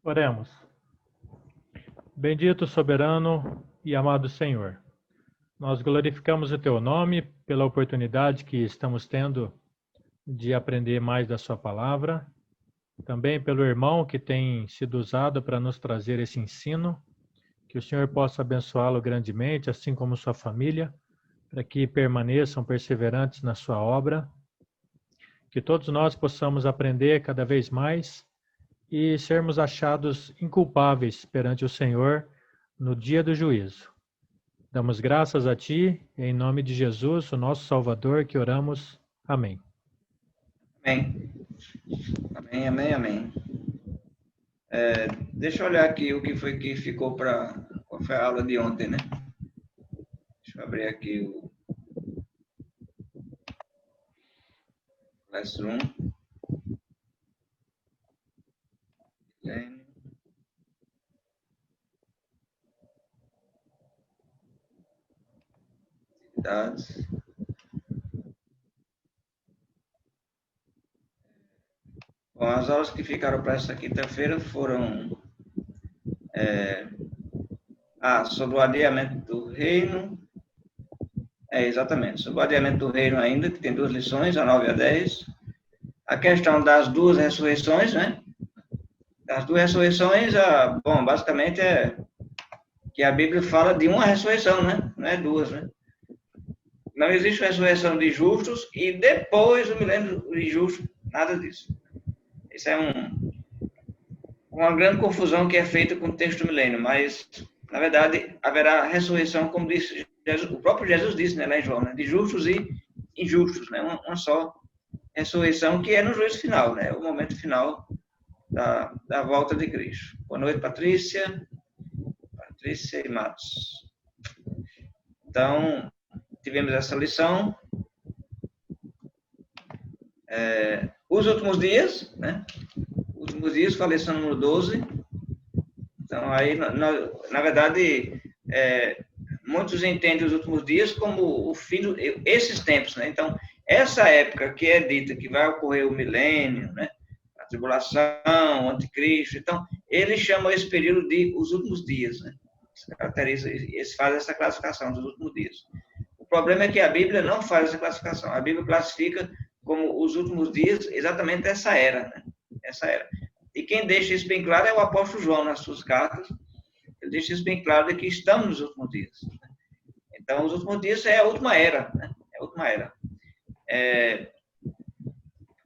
Oremos. Bendito, soberano e amado Senhor, nós glorificamos o Teu nome pela oportunidade que estamos tendo de aprender mais da Sua palavra, também pelo irmão que tem sido usado para nos trazer esse ensino, que o Senhor possa abençoá-lo grandemente, assim como sua família, para que permaneçam perseverantes na sua obra, que todos nós possamos aprender cada vez mais e sermos achados inculpáveis perante o Senhor no dia do juízo. Damos graças a Ti, em nome de Jesus, o nosso Salvador, que oramos. Amém. Amém. Amém, amém, amém. Deixa eu olhar aqui o que foi que ficou para... Qual foi a aula de ontem, né? Deixa eu abrir aqui o Classroom. Atividades. Bom, as aulas que ficaram para essa quinta-feira foram sobre o adiamento do reino. Exatamente, sobre o adiamento do reino ainda, que tem 2 lições, a 9 e a 10. A questão das 2 ressurreições, né? Das 2 ressurreições, bom, basicamente é que a Bíblia fala de uma ressurreição, né? Não é 2, né? Não existe ressurreição de justos e depois o milênio de justos, nada disso. Isso é uma grande confusão que é feita com o texto do milênio, mas, na verdade, haverá ressurreição, como disse Jesus, o próprio Jesus disse, né, lá em João, né, de justos e injustos, né, uma só ressurreição que é no juízo final, né, o momento final da volta de Cristo. Boa noite, Patrícia e Matos. Então, tivemos essa lição. Os últimos dias, né? Os últimos dias, falei lição número 12. Então, aí, na verdade, muitos entendem os últimos dias como o fim esses tempos, né? Então, essa época que é dita que vai ocorrer o milênio, né? A tribulação, o anticristo. Então, eles chamam esse período de os últimos dias, né? Eles fazem essa classificação dos últimos dias. O problema é que a Bíblia não faz essa classificação. A Bíblia classifica como os últimos dias exatamente essa era, né? Essa era. E quem deixa isso bem claro é o apóstolo João nas suas cartas. Ele deixa isso bem claro de que estamos nos últimos dias. Então, os últimos dias é a última era, né? É a última era.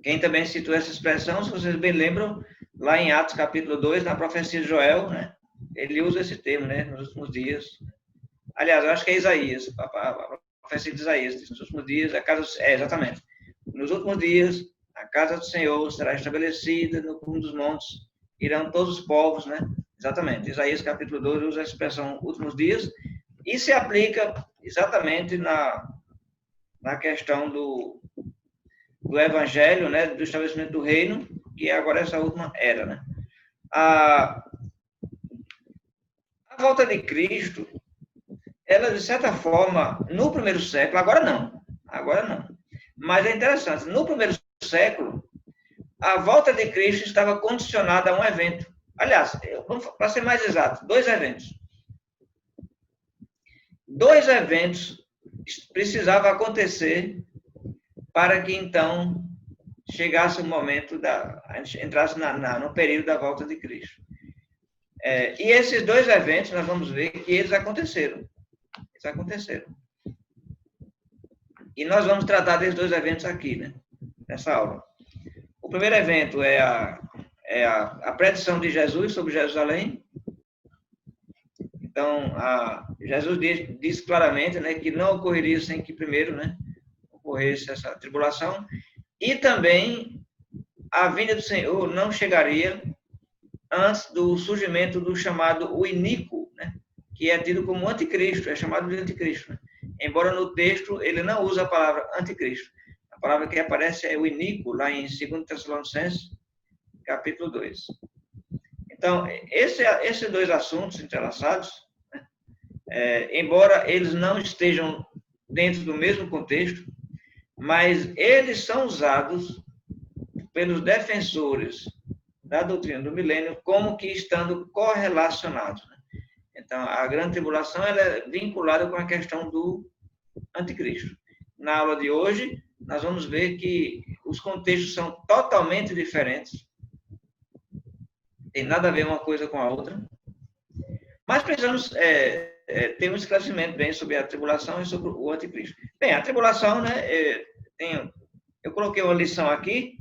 Quem também citou essa expressão, se vocês bem lembram, lá em Atos capítulo 2, na profecia de Joel, né? Ele usa esse termo, né? Nos últimos dias. Aliás, eu acho que é Isaías, a profecia de Isaías, nos últimos dias, exatamente. Nos últimos dias, a casa do Senhor será estabelecida no cume dos montes, irão todos os povos, né? Exatamente. Isaías capítulo 2 usa a expressão últimos dias e se aplica exatamente na questão do evangelho, né? Do estabelecimento do reino, que é agora essa última era, né? A volta de Cristo, ela, de certa forma, no primeiro século, agora não, mas é interessante, no primeiro século, a volta de Cristo estava condicionada a um evento. Aliás, para ser mais exato, 2 eventos. 2 eventos precisavam acontecer para que, então, chegasse o momento a gente entrasse no período da volta de Cristo. E esses 2 eventos, nós vamos ver que eles aconteceram. E nós vamos tratar desses 2 eventos aqui, né? Nessa aula. O primeiro evento é a predição de Jesus sobre Jerusalém. Então, Jesus diz claramente, né, que não ocorreria sem que primeiro, né, ocorresse essa tribulação. E também a vinda do Senhor não chegaria antes do surgimento do chamado o iníquo, né, que é tido como anticristo, é chamado de anticristo, né? Embora no texto ele não usa a palavra anticristo. A palavra que aparece é o iníquo, lá em 2 Tessalonicenses, capítulo 2. Então, esses 2 assuntos entrelaçados, né, embora eles não estejam dentro do mesmo contexto, mas eles são usados pelos defensores da doutrina do milênio como que estando correlacionados. Né? Então, a grande tribulação ela é vinculada com a questão do anticristo. Na aula de hoje, nós vamos ver que os contextos são totalmente diferentes. Tem nada a ver uma coisa com a outra. Mas precisamos ter um esclarecimento bem sobre a tribulação e sobre o anticristo. Bem, a tribulação, né, eu coloquei uma lição aqui,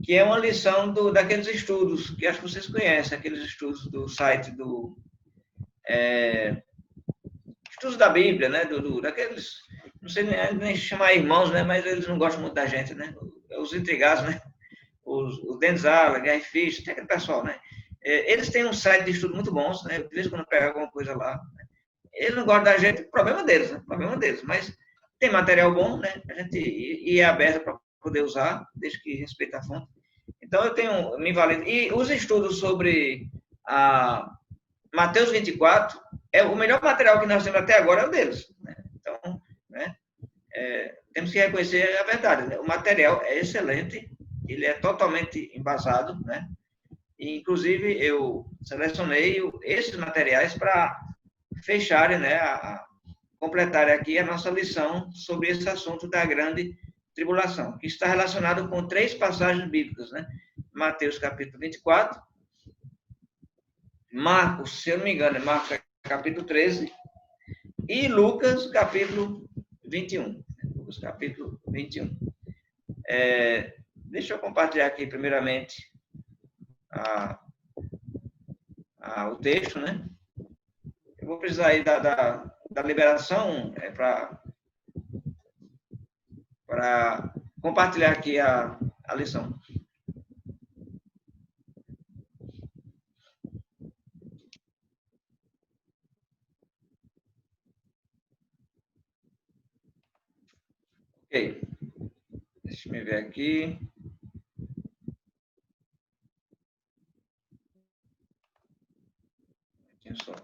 que é uma lição daqueles estudos, que acho que vocês conhecem, aqueles estudos do site do... estudos da Bíblia, né, daqueles... Não sei nem chamar irmãos, né, mas eles não gostam muito da gente, né? Os intrigados, né? O Denzala, Guy Fish, tem aquele pessoal, né? Eles têm um site de estudo muito bons, né? De vez em quando pega alguma coisa lá. Né? Eles não gostam da gente, problema deles, né? Problema deles. Mas tem material bom, né? A gente é aberto para poder usar, desde que respeite a fonte. Então, eu tenho me valendo. E os estudos sobre Mateus 24, o melhor material que nós temos até agora é o deles. Né? Então, né? Temos que reconhecer a verdade. Né? O material é excelente, ele é totalmente embasado, né? E, inclusive, eu selecionei esses materiais para fecharem, né, completarem aqui a nossa lição sobre esse assunto da grande tribulação, que está relacionado com 3 passagens bíblicas, né? Mateus capítulo 24, Marcos, se eu não me engano, é Marcos capítulo 13, e Lucas capítulo 21. Lucas capítulo 21. Deixa eu compartilhar aqui, primeiramente, o texto, né? Eu vou precisar aí da liberação para compartilhar aqui a lição. Ok. Deixa eu ver aqui. Só.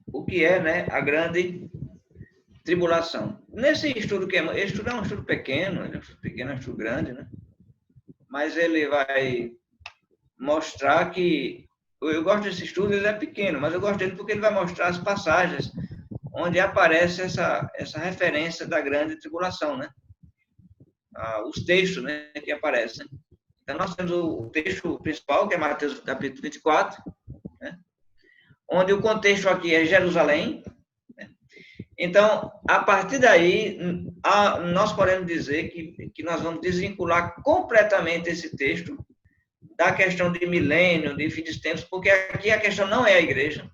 O que é, né, a grande tribulação? Nesse estudo esse estudo é um estudo pequeno, é um estudo grande, né? Mas ele vai mostrar que eu gosto desse estudo, ele é pequeno, mas eu gosto dele porque ele vai mostrar as passagens onde aparece essa referência da grande tribulação, né? Os textos, né, que aparecem. Então, nós temos o texto principal, que é Mateus capítulo 24, né, onde o contexto aqui é Jerusalém. Né? Então, a partir daí, nós podemos dizer que nós vamos desvincular completamente esse texto da questão de milênio, de fim dos tempos, porque aqui a questão não é a igreja.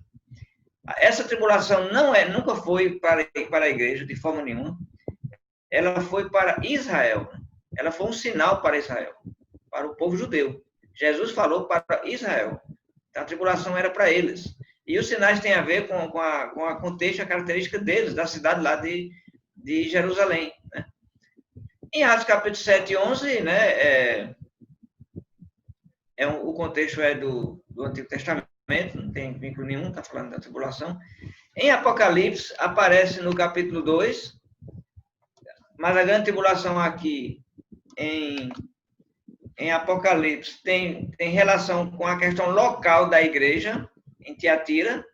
Essa tribulação nunca foi para a igreja, de forma nenhuma. Ela foi para Israel. Ela foi um sinal para Israel, para o povo judeu. Jesus falou para Israel. Então, a tribulação era para eles. E os sinais têm a ver com a contexto, a característica deles, da cidade lá de Jerusalém. Né? Em Atos capítulo 7 e 11, né, o contexto é do Antigo Testamento, não tem vínculo nenhum, está falando da tribulação. Em Apocalipse, aparece no capítulo 2, mas a grande tribulação aqui em Apocalipse tem relação com a questão local da igreja, em Tiatira,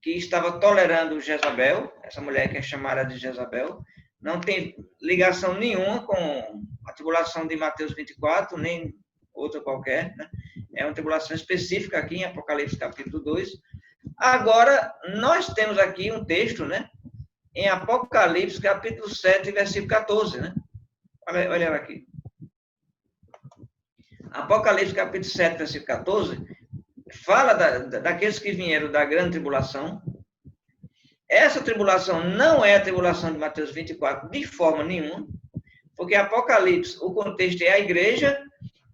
que estava tolerando Jezabel, essa mulher que é chamada de Jezabel. Não tem ligação nenhuma com a tribulação de Mateus 24, nem outra qualquer, né? É uma tribulação específica aqui em Apocalipse capítulo 2. Agora, nós temos aqui um texto, né? Em Apocalipse capítulo 7, versículo 14, né? Olha aqui. Apocalipse capítulo 7, versículo 14, fala daqueles que vieram da grande tribulação. Essa tribulação não é a tribulação de Mateus 24, de forma nenhuma, porque Apocalipse, o contexto é a igreja,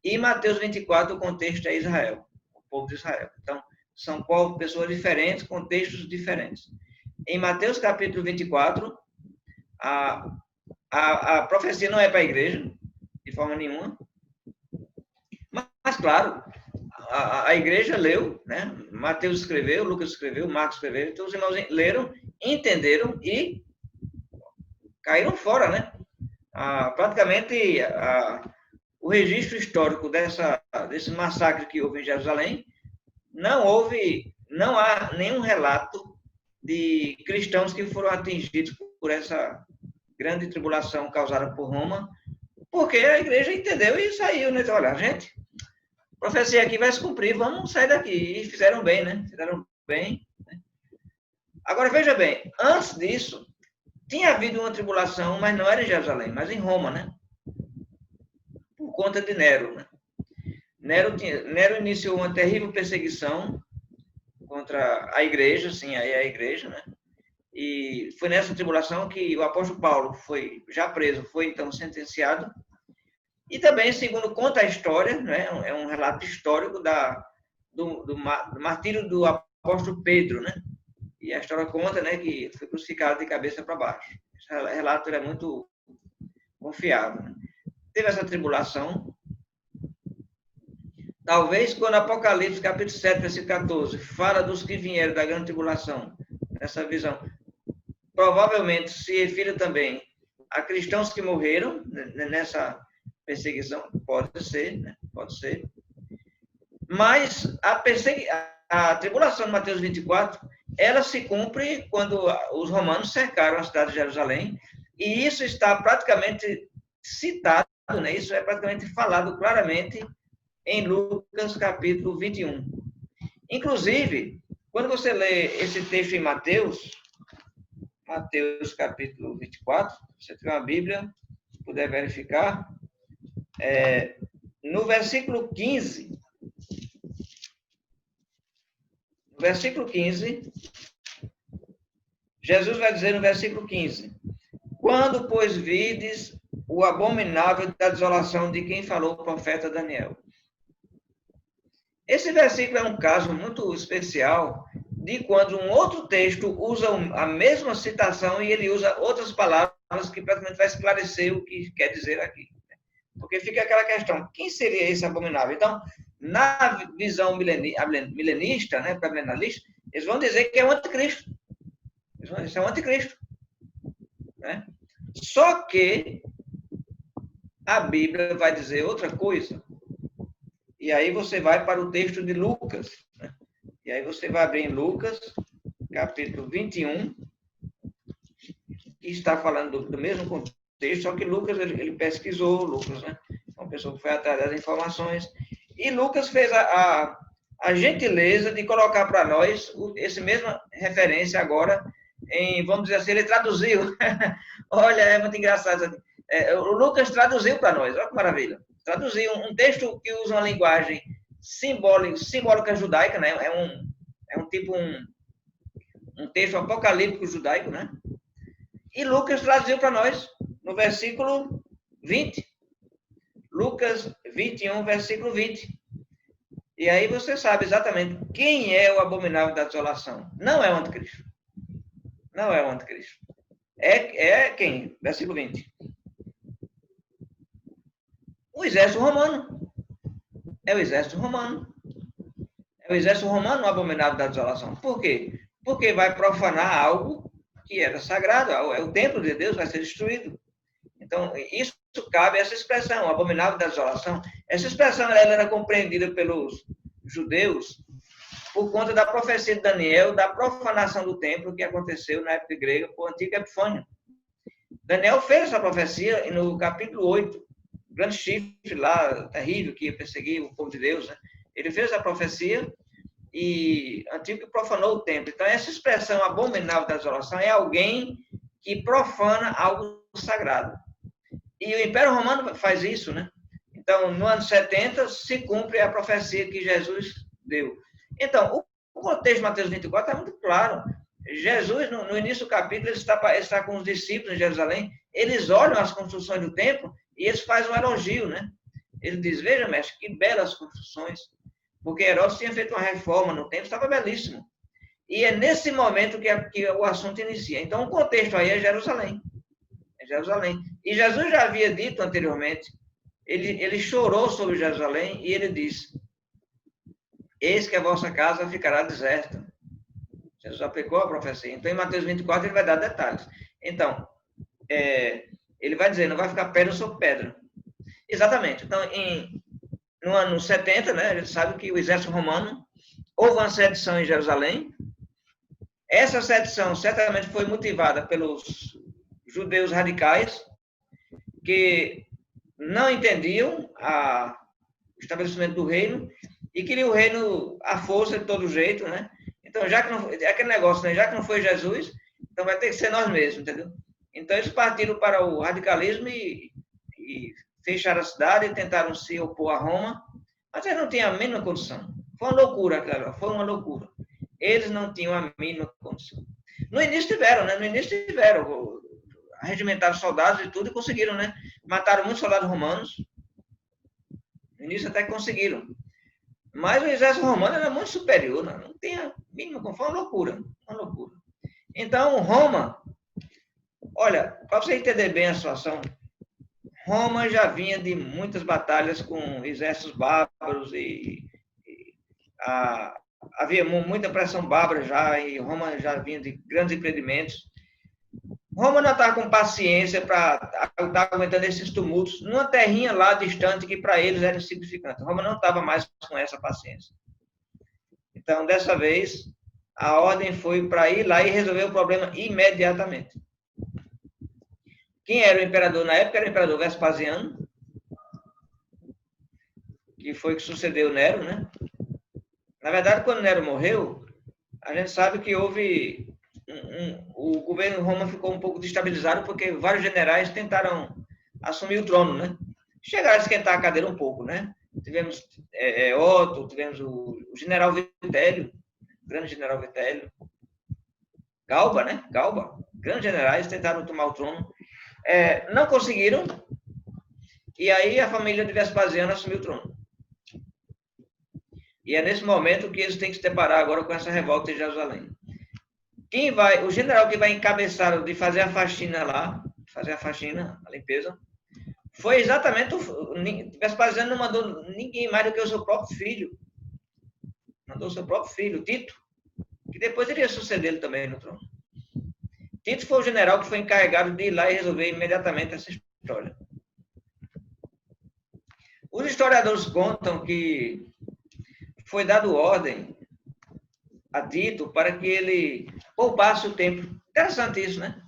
e Mateus 24, o contexto é Israel, o povo de Israel. Então, são pessoas diferentes, contextos diferentes. Em Mateus capítulo 24, a profecia não é para a igreja, de forma nenhuma. Mas claro, a igreja leu, né? Mateus escreveu, Lucas escreveu, Marcos escreveu, então os irmãos leram, entenderam e caíram fora, né? Praticamente o registro histórico desse massacre que houve em Jerusalém, não há nenhum relato de cristãos que foram atingidos por essa grande tribulação causada por Roma, porque a igreja entendeu e saiu, né? Então, olha, gente, a profecia aqui vai se cumprir, vamos sair daqui. E fizeram bem, né? Fizeram bem. Né? Agora, veja bem, antes disso, tinha havido uma tribulação, mas não era em Jerusalém, mas em Roma, né? Por conta de Nero, né? Nero iniciou uma terrível perseguição contra a igreja, sim, aí é a igreja, né? E foi nessa tribulação que o apóstolo Paulo foi já preso, foi então sentenciado. E também, segundo conta a história, né? É um relato histórico do martírio do apóstolo Pedro, né? E a história conta, né, que foi crucificado de cabeça para baixo. Esse relato é muito confiável. Né? Teve essa tribulação. Talvez quando Apocalipse, capítulo 7, versículo 14, fala dos que vieram da grande tribulação, nessa visão, provavelmente se refere também a cristãos que morreram nessa perseguição. Pode ser, né? Pode ser. Mas a tribulação de Mateus 24, ela se cumpre quando os romanos cercaram a cidade de Jerusalém, e isso está praticamente citado, né? Isso é praticamente falado claramente em Lucas capítulo 21. Inclusive, quando você lê esse texto em Mateus capítulo 24, você tem uma Bíblia, puder verificar, no versículo 15, Jesus vai dizer no versículo 15, quando, pois, vides o abominável da desolação de quem falou o profeta Daniel. Esse versículo é um caso muito especial de quando um outro texto usa a mesma citação e ele usa outras palavras que praticamente vai esclarecer o que quer dizer aqui. Porque fica aquela questão, quem seria esse abominável? Então, na visão milenista, né, pré-milenalista, eles vão dizer que é o anticristo. Eles vão dizer que é o anticristo. Né? Só que a Bíblia vai dizer outra coisa. E aí você vai para o texto de Lucas. Né? E aí você vai abrir em Lucas, capítulo 21, que está falando do mesmo contexto, só que Lucas, ele pesquisou, Lucas, né? Uma pessoa que foi atrás das informações. E Lucas fez a gentileza de colocar para nós essa mesma referência agora, vamos dizer assim, ele traduziu. Olha, é muito engraçado. O Lucas traduziu para nós, olha que maravilha. Traduziu um texto que usa uma linguagem simbólica judaica, né? É um texto apocalíptico judaico, né? E Lucas traduziu para nós no versículo 20. Lucas 21, versículo 20. E aí você sabe exatamente quem é o abominável da desolação. Não é o anticristo. Não é o anticristo. É quem? Versículo 20. O exército romano. É o exército romano. É o exército romano o abominável da desolação. Por quê? Porque vai profanar algo que era sagrado. O templo de Deus vai ser destruído. Então, isso cabe a essa expressão, abominável da desolação. Essa expressão ela era compreendida pelos judeus por conta da profecia de Daniel, da profanação do templo que aconteceu na época grega por Antíoco Epifânio. Daniel fez essa profecia no capítulo 8, o grande chifre lá, terrível, que ia perseguir o povo de Deus. Né? Ele fez a profecia e Antíoco profanou o templo. Então, essa expressão abominável da desolação é alguém que profana algo sagrado. E o Império Romano faz isso, né? Então, no ano 70, se cumpre a profecia que Jesus deu. Então, o contexto de Mateus 24 é muito claro. Jesus, no início do capítulo, ele está com os discípulos em Jerusalém, eles olham as construções do templo e eles fazem um elogio, né? Ele diz, veja, mestre, que belas construções. Porque Herodes tinha feito uma reforma no templo, estava belíssimo. E é nesse momento que o assunto inicia. Então, o contexto aí é Jerusalém. É Jerusalém. E Jesus já havia dito anteriormente, ele chorou sobre Jerusalém e ele disse, eis que a vossa casa ficará deserta. Jesus aplicou a profecia. Então, em Mateus 24, ele vai dar detalhes. Então, ele vai dizer, não vai ficar pedra sobre pedra. Exatamente. Então, no ano 70, né, a gente sabe que o exército romano houve uma sedição em Jerusalém. Essa sedição certamente foi motivada pelos judeus radicais que não entendiam o estabelecimento do reino e queriam o reino à força de todo jeito, né? Então, já que não, aquele negócio, né? Já que não foi Jesus, então vai ter que ser nós mesmos, entendeu? Então, eles partiram para o radicalismo e fecharam a cidade e tentaram se opor a Roma, mas eles não tinham a mínima condição. Foi uma loucura, cara, foi uma loucura. Eles não tinham a mínima condição. No início tiveram, né? No início tiveram, arregimentaram soldados e tudo e conseguiram, né? Mataram muitos soldados romanos. No início até conseguiram. Mas o exército romano era muito superior, né? Não tinha a mínima condição, foi uma loucura, uma loucura. Então, Roma, olha, para você entender bem a situação, Roma já vinha de muitas batalhas com exércitos bárbaros havia muita pressão bárbara já, e Roma já vinha de grandes empreendimentos. Roma não estava com paciência para estar aguentando esses tumultos numa terrinha lá distante que para eles era insignificante. Roma não estava mais com essa paciência. Então, dessa vez, a ordem foi para ir lá e resolver o problema imediatamente. Quem era o imperador na época era o imperador Vespasiano, que foi que sucedeu Nero, né? Na verdade, quando Nero morreu, a gente sabe que houve o governo de Roma ficou um pouco destabilizado porque vários generais tentaram assumir o trono, né? Chegaram a esquentar a cadeira um pouco, né? Tivemos Otto, tivemos o general Vitélio, grande general Vitélio, Galba, né? Galba, grandes generais tentaram tomar o trono, não conseguiram, e aí a família de Vespasiano assumiu o trono. E é nesse momento que eles têm que se deparar agora com essa revolta em Jerusalém. O general que vai encabeçar de fazer a faxina lá, a limpeza, foi exatamente Vespasiano não mandou ninguém mais do que o seu próprio filho. Mandou o seu próprio filho, Tito, que depois iria suceder ele também no trono. Tito foi o general que foi encarregado de ir lá e resolver imediatamente essa história. Os historiadores contam que foi dado ordem a Tito para que ele poupasse o tempo. Interessante isso, né?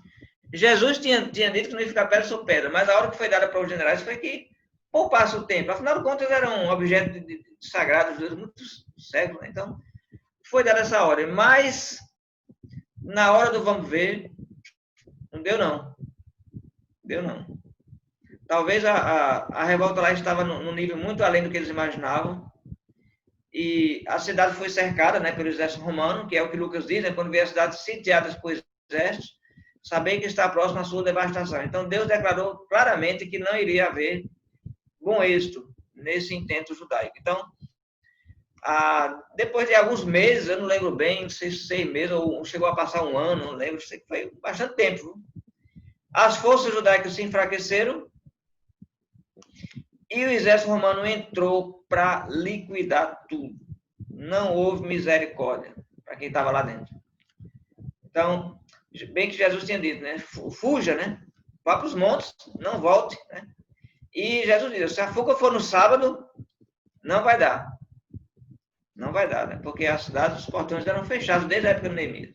Jesus tinha dito que não ia ficar pedra sobre pedra, mas a ordem que foi dada para os generais foi que poupasse o tempo. Afinal de contas, era um objeto sagrado durante muitos séculos, né? Então, foi dada essa ordem. Mas, na hora do vamos ver, não deu não. Deu não. Talvez a revolta lá estava num nível muito além do que eles imaginavam. E a cidade foi cercada, né, pelo exército romano, que é o que Lucas diz, né, quando vê a cidade sitiada por exércitos, saber que está próximo à sua devastação. Então, Deus declarou claramente que não iria haver bom êxito nesse intento judaico. Então, depois de alguns meses, eu não lembro bem, não sei se 6 meses, ou chegou a passar um ano, não lembro, sei que foi bastante tempo. As forças judaicas se enfraqueceram e o exército romano entrou para liquidar tudo. Não houve misericórdia para quem estava lá dentro. Então, bem que Jesus tinha dito, né? Fuja, né? Vá para os montes, não volte, né? E Jesus disse, se a fuga for no sábado, não vai dar. Não vai dar, né? Porque a cidade, os portões eram fechados desde a época do Neemias.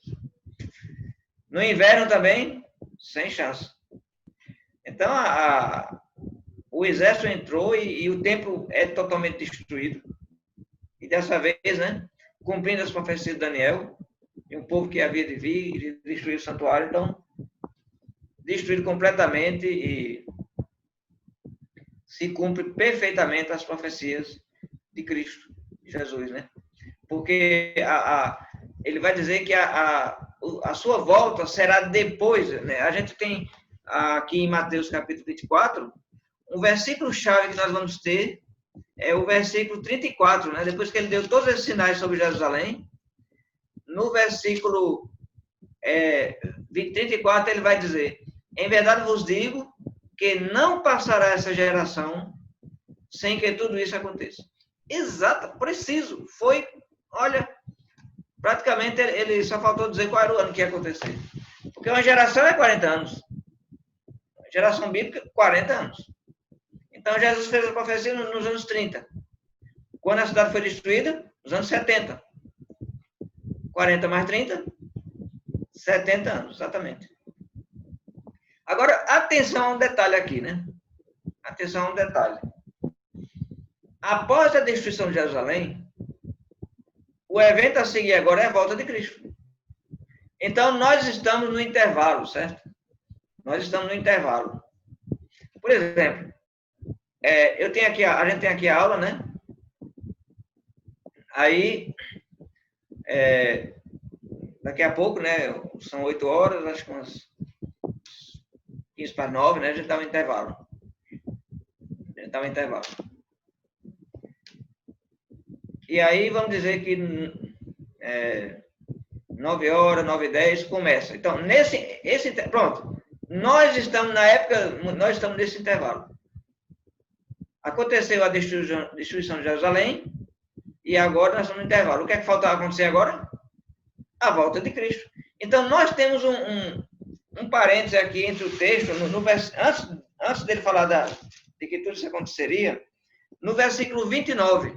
No inverno também, sem chance. Então, o exército entrou e o templo é totalmente destruído. E dessa vez, né, cumprindo as profecias de Daniel, e um povo que havia de vir e destruir o santuário, então, destruído completamente e se cumpre perfeitamente as profecias de Cristo, de Jesus, né? Porque ele vai dizer que a sua volta será depois, né? A gente tem aqui em Mateus capítulo 24, um versículo-chave que nós vamos ter é o versículo 34, né? Depois que ele deu todos esses sinais sobre Jerusalém, no versículo 34 ele vai dizer, em verdade vos digo que não passará essa geração sem que tudo isso aconteça. Exato, preciso. Foi, olha, praticamente ele só faltou dizer qual era o ano que ia acontecer. Porque uma geração é 40 anos. geração bíblica, 40 anos. Então, Jesus fez a profecia nos anos 30. Quando a cidade foi destruída? Nos anos 70. 40 mais 30? 70 anos, exatamente. Agora, atenção a um detalhe aqui, né? Atenção a um detalhe. Após a destruição de Jerusalém, o evento a seguir agora é a volta de Cristo. Então, nós estamos no intervalo, certo? Nós estamos no intervalo. Por exemplo, a gente tem aqui a aula, né? Aí, daqui a pouco, né? São 8 horas, acho que umas 15 para 9, né? A gente dá um intervalo. E aí, vamos dizer que 9 horas, 9h10, começa. Então, pronto. Nós estamos nesse intervalo. Aconteceu a destruição de Jerusalém e agora nós estamos no intervalo. O que é que falta acontecer agora? A volta de Cristo. Então, nós temos um parêntese aqui entre o texto, antes dele falar de que tudo isso aconteceria, no versículo 29.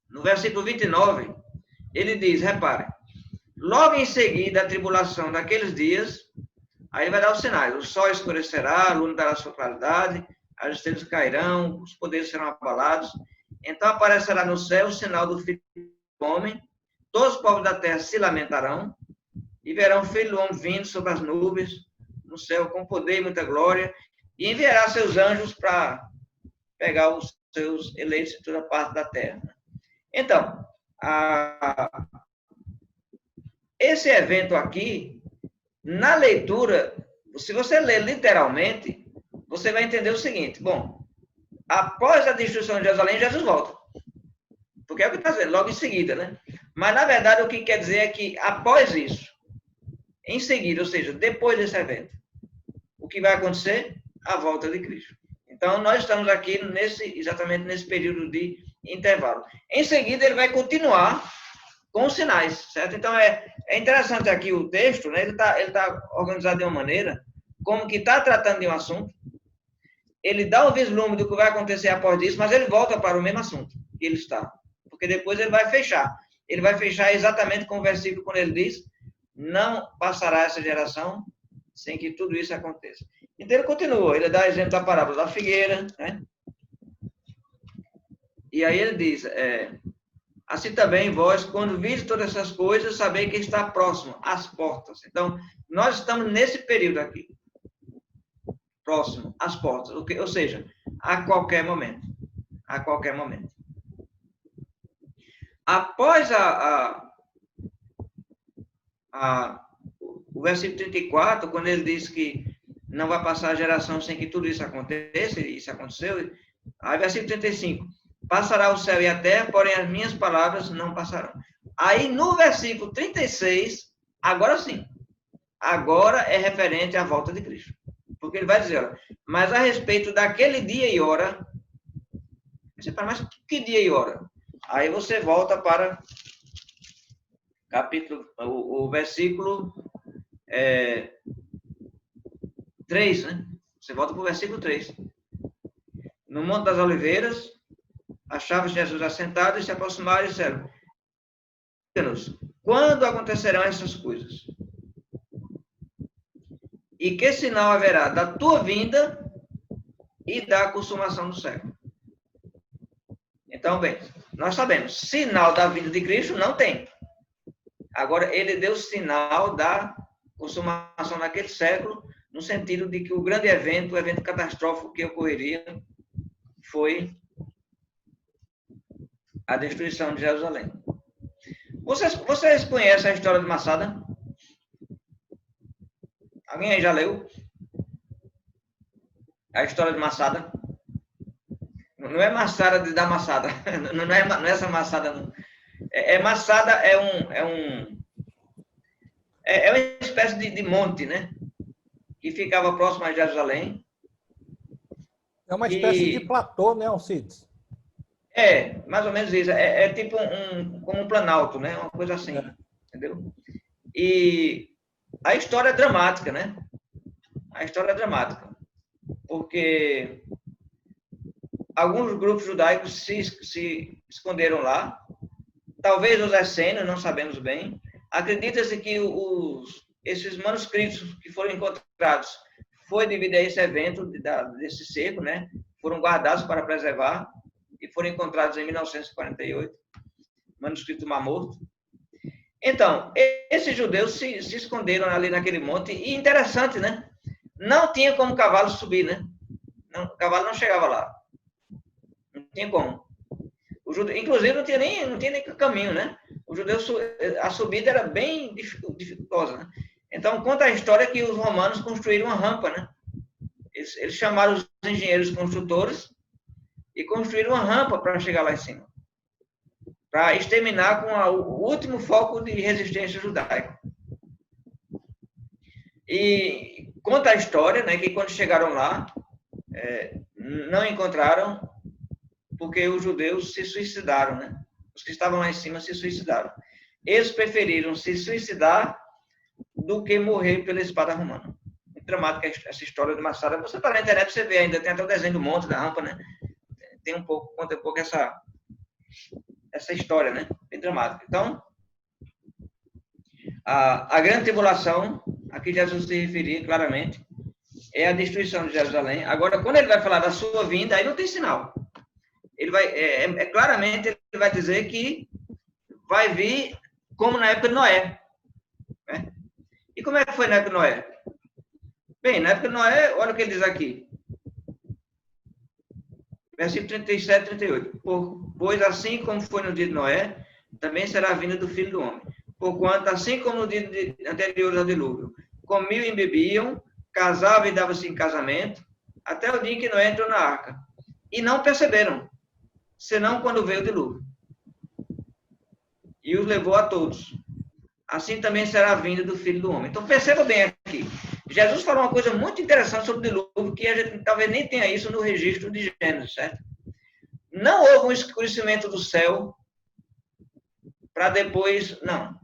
No versículo 29, ele diz, repare, logo em seguida a tribulação daqueles dias, aí ele vai dar os sinais, o sol escurecerá, a lua dará sua claridade, as estrelas cairão, os poderes serão abalados, então aparecerá no céu o sinal do Filho do Homem, todos os povos da terra se lamentarão, e verão o Filho do Homem vindo sobre as nuvens, no céu, com poder e muita glória, e enviará seus anjos para pegar os seus eleitos de toda parte da terra. Então, esse evento aqui, na leitura, se você ler literalmente, você vai entender o seguinte, bom, após a destruição de Jerusalém, Jesus volta. Porque é o que está dizendo, logo em seguida, né? Mas, na verdade, o que quer dizer é que, após isso, em seguida, ou seja, depois desse evento, o que vai acontecer? A volta de Cristo. Então, nós estamos aqui exatamente nesse período de intervalo. Em seguida, ele vai continuar com os sinais, certo? Então, é interessante aqui o texto, né? Ele tá organizado de uma maneira como que está tratando de um assunto, ele dá um vislumbre do que vai acontecer após isso, mas ele volta para o mesmo assunto que ele está. Porque depois ele vai fechar. Ele vai fechar exatamente com o versículo quando ele diz, não passará essa geração sem que tudo isso aconteça. Então ele continua, ele dá exemplo da parábola da figueira, né? E aí ele diz, assim também vós, quando vide todas essas coisas, sabei que está próximo, às portas. Então, nós estamos nesse período aqui. Próximo, às portas. Ou seja, a qualquer momento. A qualquer momento. Após o versículo 34, quando ele diz que não vai passar a geração sem que tudo isso aconteça, e isso aconteceu, aí versículo 35, passará o céu e a terra, porém as minhas palavras não passarão. Aí no versículo 36, agora sim, agora é referente à volta de Cristo. Porque ele vai dizer, olha, mas a respeito daquele dia e hora, você fala, mas que dia e hora? Aí você volta para o versículo 3, né? Você volta para o versículo 3. No Monte das Oliveiras, achavam Jesus assentado e se aproximaram e disseram, quando acontecerão essas coisas? E que sinal haverá da tua vinda e da consumação do século? Então, bem, nós sabemos, sinal da vinda de Cristo não tem. Agora, ele deu sinal da consumação daquele século, no sentido de que o grande evento, o evento catastrófico que ocorreria, foi a destruição de Jerusalém. Vocês conhecem a história de Massada? Alguém aí já leu? A história de Massada? Não é Massada de dar massada. Não é essa Massada, não. Massada é uma espécie de monte, né? Que ficava próximo a Jerusalém. É uma espécie de platô, né, Alcides? Mais ou menos isso. É tipo como um planalto, né? Uma coisa assim, entendeu? E a história é dramática, né? A história é dramática, porque alguns grupos judaicos se esconderam lá, talvez os essênios, não sabemos bem. Acredita-se que esses manuscritos que foram encontrados foi devido a esse evento desse cerco, né? Foram guardados para preservar e foram encontrados em 1948, manuscrito Mar Morto. Então, esses judeus se esconderam ali naquele monte, e interessante, né? Não tinha como o cavalo subir, né? Não, o cavalo não chegava lá. Não tinha como. Inclusive, não tinha nem caminho, né? O judeu, a subida era bem dificultosa, né? Então, conta a história que os romanos construíram uma rampa, né? Eles chamaram os engenheiros construtores e construíram uma rampa para chegar lá em cima, para exterminar com o último foco de resistência judaica. E conta a história, né, que quando chegaram lá, não encontraram, porque os judeus se suicidaram, né? Os que estavam lá em cima se suicidaram. Eles preferiram se suicidar do que morrer pela espada romana. Muito dramática essa história de Massara. Você está na internet, você vê ainda, tem até o desenho do monte, da rampa, né? Conta um pouco essa história, né? Bem dramática. Então, a grande tribulação, a que Jesus se referia claramente, é a destruição de Jerusalém. Agora, quando ele vai falar da sua vinda, aí não tem sinal. Ele vai, claramente, ele vai dizer que vai vir como na época de Noé. Né? E como é que foi na época de Noé? Bem, na época de Noé, olha o que ele diz aqui. Versículo 37 e 38. Pois assim como foi no dia de Noé, também será a vinda do Filho do Homem. Porquanto, assim como no dia anterior ao dilúvio, comiam e bebiam, casavam e davam-se em casamento, até o dia em que Noé entrou na arca. E não perceberam, senão quando veio o dilúvio. E os levou a todos. Assim também será a vinda do Filho do Homem. Então, perceba bem aqui. Jesus falou uma coisa muito interessante sobre o dilúvio, que a gente talvez nem tenha isso no registro de Gênesis, certo? Não houve um escurecimento do céu para depois... Não.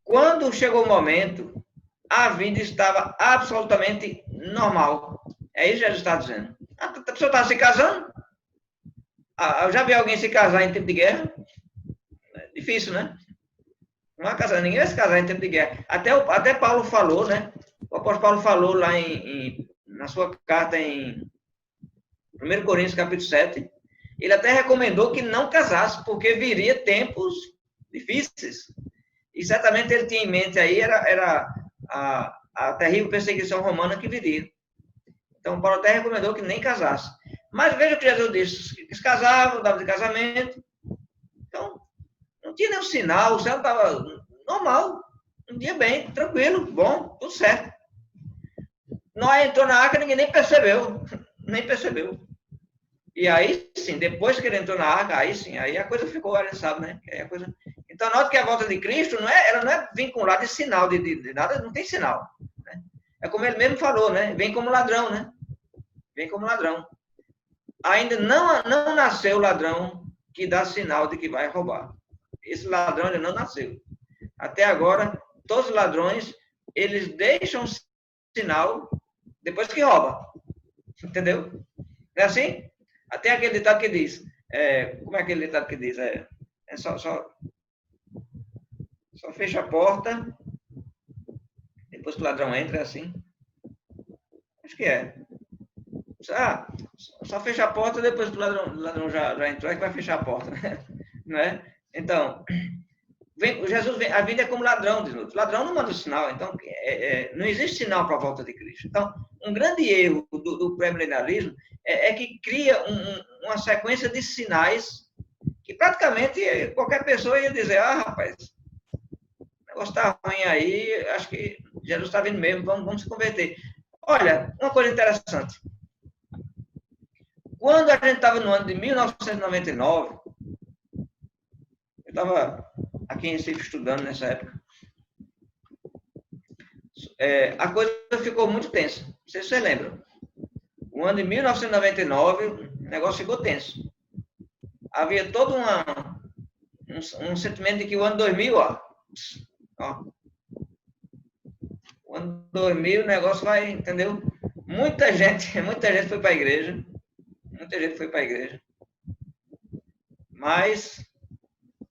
Quando chegou o momento, a vida estava absolutamente normal. É isso que Jesus está dizendo. A pessoa está se casando? Eu já vi alguém se casar em tempo de guerra? É difícil, né? Não vai casar, ninguém vai se casar em tempo de guerra. Até Paulo falou, né? O apóstolo Paulo falou lá na sua carta em 1 Coríntios, capítulo 7. Ele até recomendou que não casasse, porque viria tempos difíceis. E certamente ele tinha em mente aí, era a terrível perseguição romana que viria. Então, Paulo até recomendou que nem casasse. Mas veja o que Jesus disse. Eles casavam, davam de casamento. Então, não tinha nenhum sinal, o céu estava normal. Um dia bem, tranquilo, bom, tudo certo. Noé entrou na arca, ninguém nem percebeu. Nem percebeu. E aí, sim, depois que ele entrou na arca, aí sim, aí a coisa ficou, a gente sabe, né? Aí a coisa... Então, nota que a volta de Cristo ela não é vinculada de sinal, de nada, não tem sinal. Né? É como ele mesmo falou, né? Vem como ladrão, né? Vem como ladrão. Ainda não nasceu o ladrão que dá sinal de que vai roubar. Esse ladrão ainda não nasceu. Até agora, todos os ladrões, eles deixam sinal depois que roubam. Entendeu? Não é assim? Até aquele ditado que diz... como é aquele ditado que diz? Só fecha a porta, depois que o ladrão entra, é assim? Acho que é. Só fecha a porta, depois que o ladrão já entrou, é que vai fechar a porta. Não é? Então, Jesus vem, a vida é como ladrão, diz outro. Ladrão não manda sinal, então não existe sinal para a volta de Cristo. Então, um grande erro do pré-milenarismo é que cria uma sequência de sinais que praticamente qualquer pessoa ia dizer, rapaz, o negócio está ruim aí, acho que Jesus está vindo mesmo, vamos se converter. Olha, uma coisa interessante. Quando a gente estava no ano de 1999, eu estava aqui em Recife estudando nessa época, a coisa ficou muito tensa. Não sei se você lembra. O ano de 1999, o negócio ficou tenso. Havia todo um sentimento de que o ano 2000, o ano dormir, o negócio vai, entendeu? Muita gente foi para a igreja. Muita gente foi para a igreja. Mas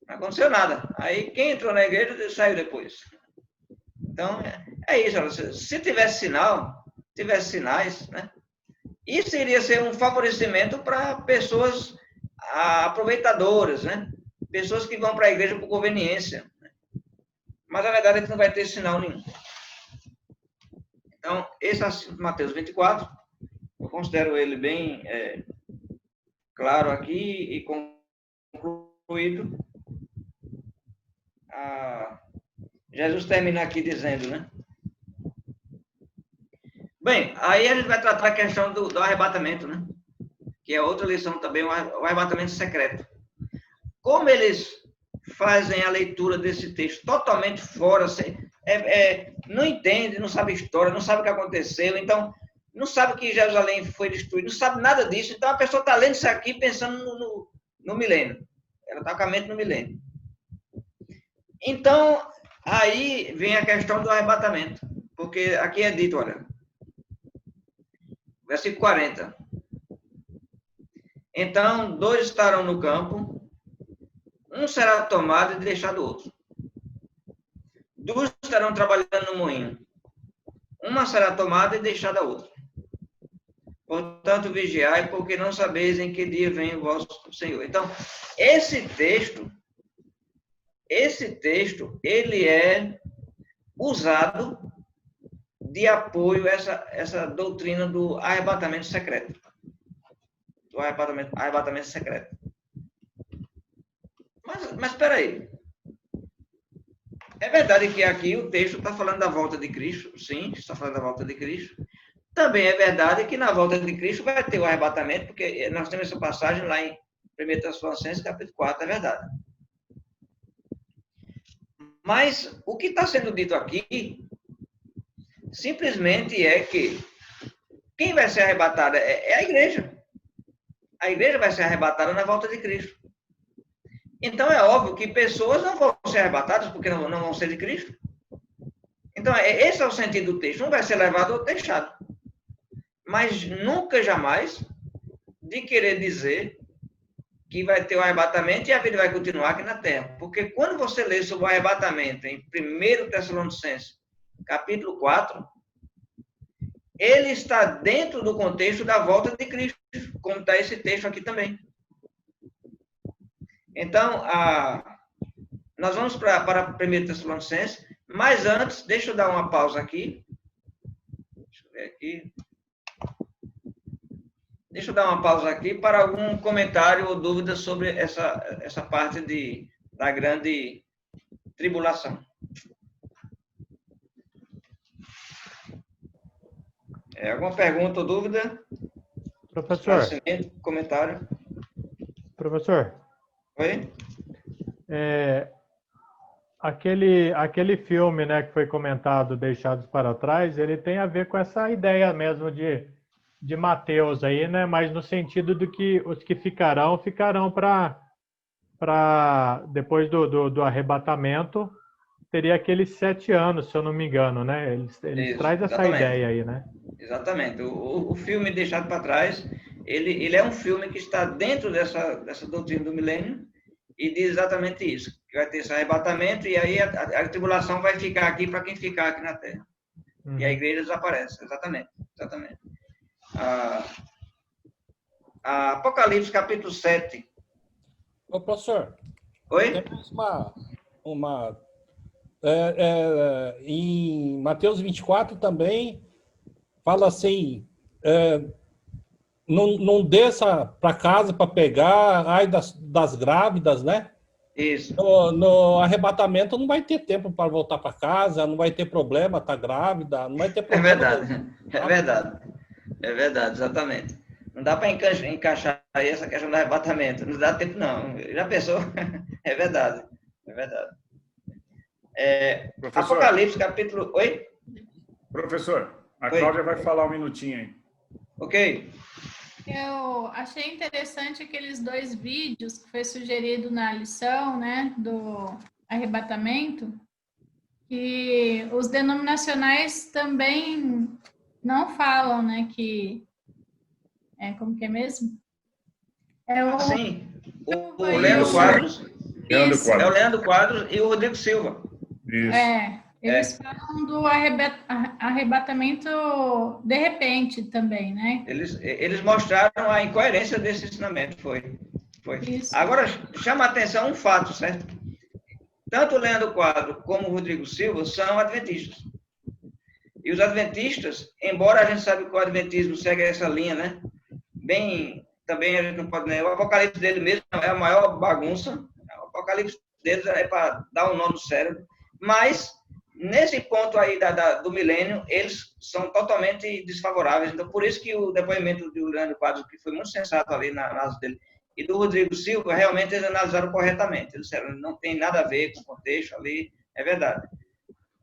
não aconteceu nada. Aí quem entrou na igreja saiu depois. Então, é isso. Olha, se tivesse sinais, né? Isso iria ser um favorecimento para pessoas aproveitadoras, né? Pessoas que vão para a igreja por conveniência. Mas a verdade é que não vai ter sinal nenhum. Então, esse assunto, Mateus 24, eu considero ele bem claro aqui e concluído. Jesus termina aqui dizendo, né? Bem, aí a gente vai tratar a questão do arrebatamento, né? Que é outra lição também, o arrebatamento secreto. Como eles fazem a leitura desse texto totalmente fora, não entende, não sabe a história, não sabe o que aconteceu, então não sabe que Jerusalém foi destruída, não sabe nada disso, então a pessoa está lendo isso aqui pensando no milênio. Ela está com a mente no milênio. Então, aí vem a questão do arrebatamento, porque aqui é dito, olha, versículo 40. Então, 2 estarão no campo, um será tomado e deixado outro. 2 estarão trabalhando no moinho, uma será tomada e deixada a outra. Portanto, vigiai, porque não sabeis em que dia vem o vosso Senhor. Então, esse texto, ele é usado de apoio a essa doutrina do arrebatamento secreto. Do arrebatamento secreto. Mas espera aí. É verdade que aqui o texto está falando da volta de Cristo. Sim, está falando da volta de Cristo. Também é verdade que na volta de Cristo vai ter o arrebatamento, porque nós temos essa passagem lá em 1 Tessalonicenses, capítulo 4, é verdade. Mas o que está sendo dito aqui simplesmente é que quem vai ser arrebatado é a igreja. A igreja vai ser arrebatada na volta de Cristo. Então é óbvio que pessoas não vão ser arrebatadas porque não vão ser de Cristo. Então esse é o sentido do texto. Um vai ser levado ou deixado. Mas nunca, jamais, de querer dizer que vai ter o arrebatamento e a vida vai continuar aqui na Terra. Porque quando você lê sobre o arrebatamento em 1 Tessalonicenses, capítulo 4, ele está dentro do contexto da volta de Cristo, como está esse texto aqui também. Então, nós vamos para 1 Tessalonicenses, mas antes, deixa eu dar uma pausa aqui. Deixa eu ver aqui. Deixa eu dar uma pausa aqui para algum comentário ou dúvida sobre essa parte da grande tribulação. Alguma pergunta ou dúvida? Professor. Comentário? Professor. Oi? Aquele filme, né, que foi comentado, Deixados para Trás, ele tem a ver com essa ideia mesmo de Mateus aí, né? Mas no sentido do que os que ficarão para depois do arrebatamento, teria aqueles 7 anos, se eu não me engano, né? Eles traz essa ideia aí, né? Exatamente. O filme Deixado para Trás, ele é um filme que está dentro dessa doutrina do milênio e diz exatamente isso, que vai ter esse arrebatamento e aí a tribulação vai ficar aqui para quem ficar aqui na Terra. E a igreja desaparece. Exatamente. Apocalipse, capítulo 7. Ô, professor. Oi? Temos em Mateus 24 também fala assim, não desça para casa para pegar, ai das grávidas, né? Isso. No arrebatamento não vai ter tempo para voltar para casa, não vai ter problema, tá grávida, não vai ter problema. É verdade, exatamente. Não dá para encaixar aí essa questão do arrebatamento, não dá tempo não. Já pensou? É verdade. Apocalipse, capítulo... Oi? Professor, a Cláudia vai falar um minutinho aí. Ok. Eu achei interessante aqueles 2 vídeos que foi sugerido na lição, né, do arrebatamento, que os denominacionais também não falam, né, que como que é mesmo? Sim, o Leandro Quadros, Isso. é o Leandro Quadros e o Rodrigo Silva. Isso. Eles falam do arrebatamento de repente também, né? Eles mostraram a incoerência desse ensinamento, foi. Isso. Agora, chama a atenção um fato, certo? Tanto o Leandro Quadro como o Rodrigo Silva são adventistas. E os adventistas, embora a gente saiba que o adventismo segue essa linha, né? Também a gente não pode, né? O apocalipse dele mesmo é a maior bagunça. O apocalipse deles é para dar um nó no cérebro. Mas, nesse ponto aí do milênio, eles são totalmente desfavoráveis. Então, por isso que o depoimento do Leandro Quadros, que foi muito sensato ali na análise dele, e do Rodrigo Silva, realmente eles analisaram corretamente. Eles disseram, não tem nada a ver com o contexto ali, é verdade.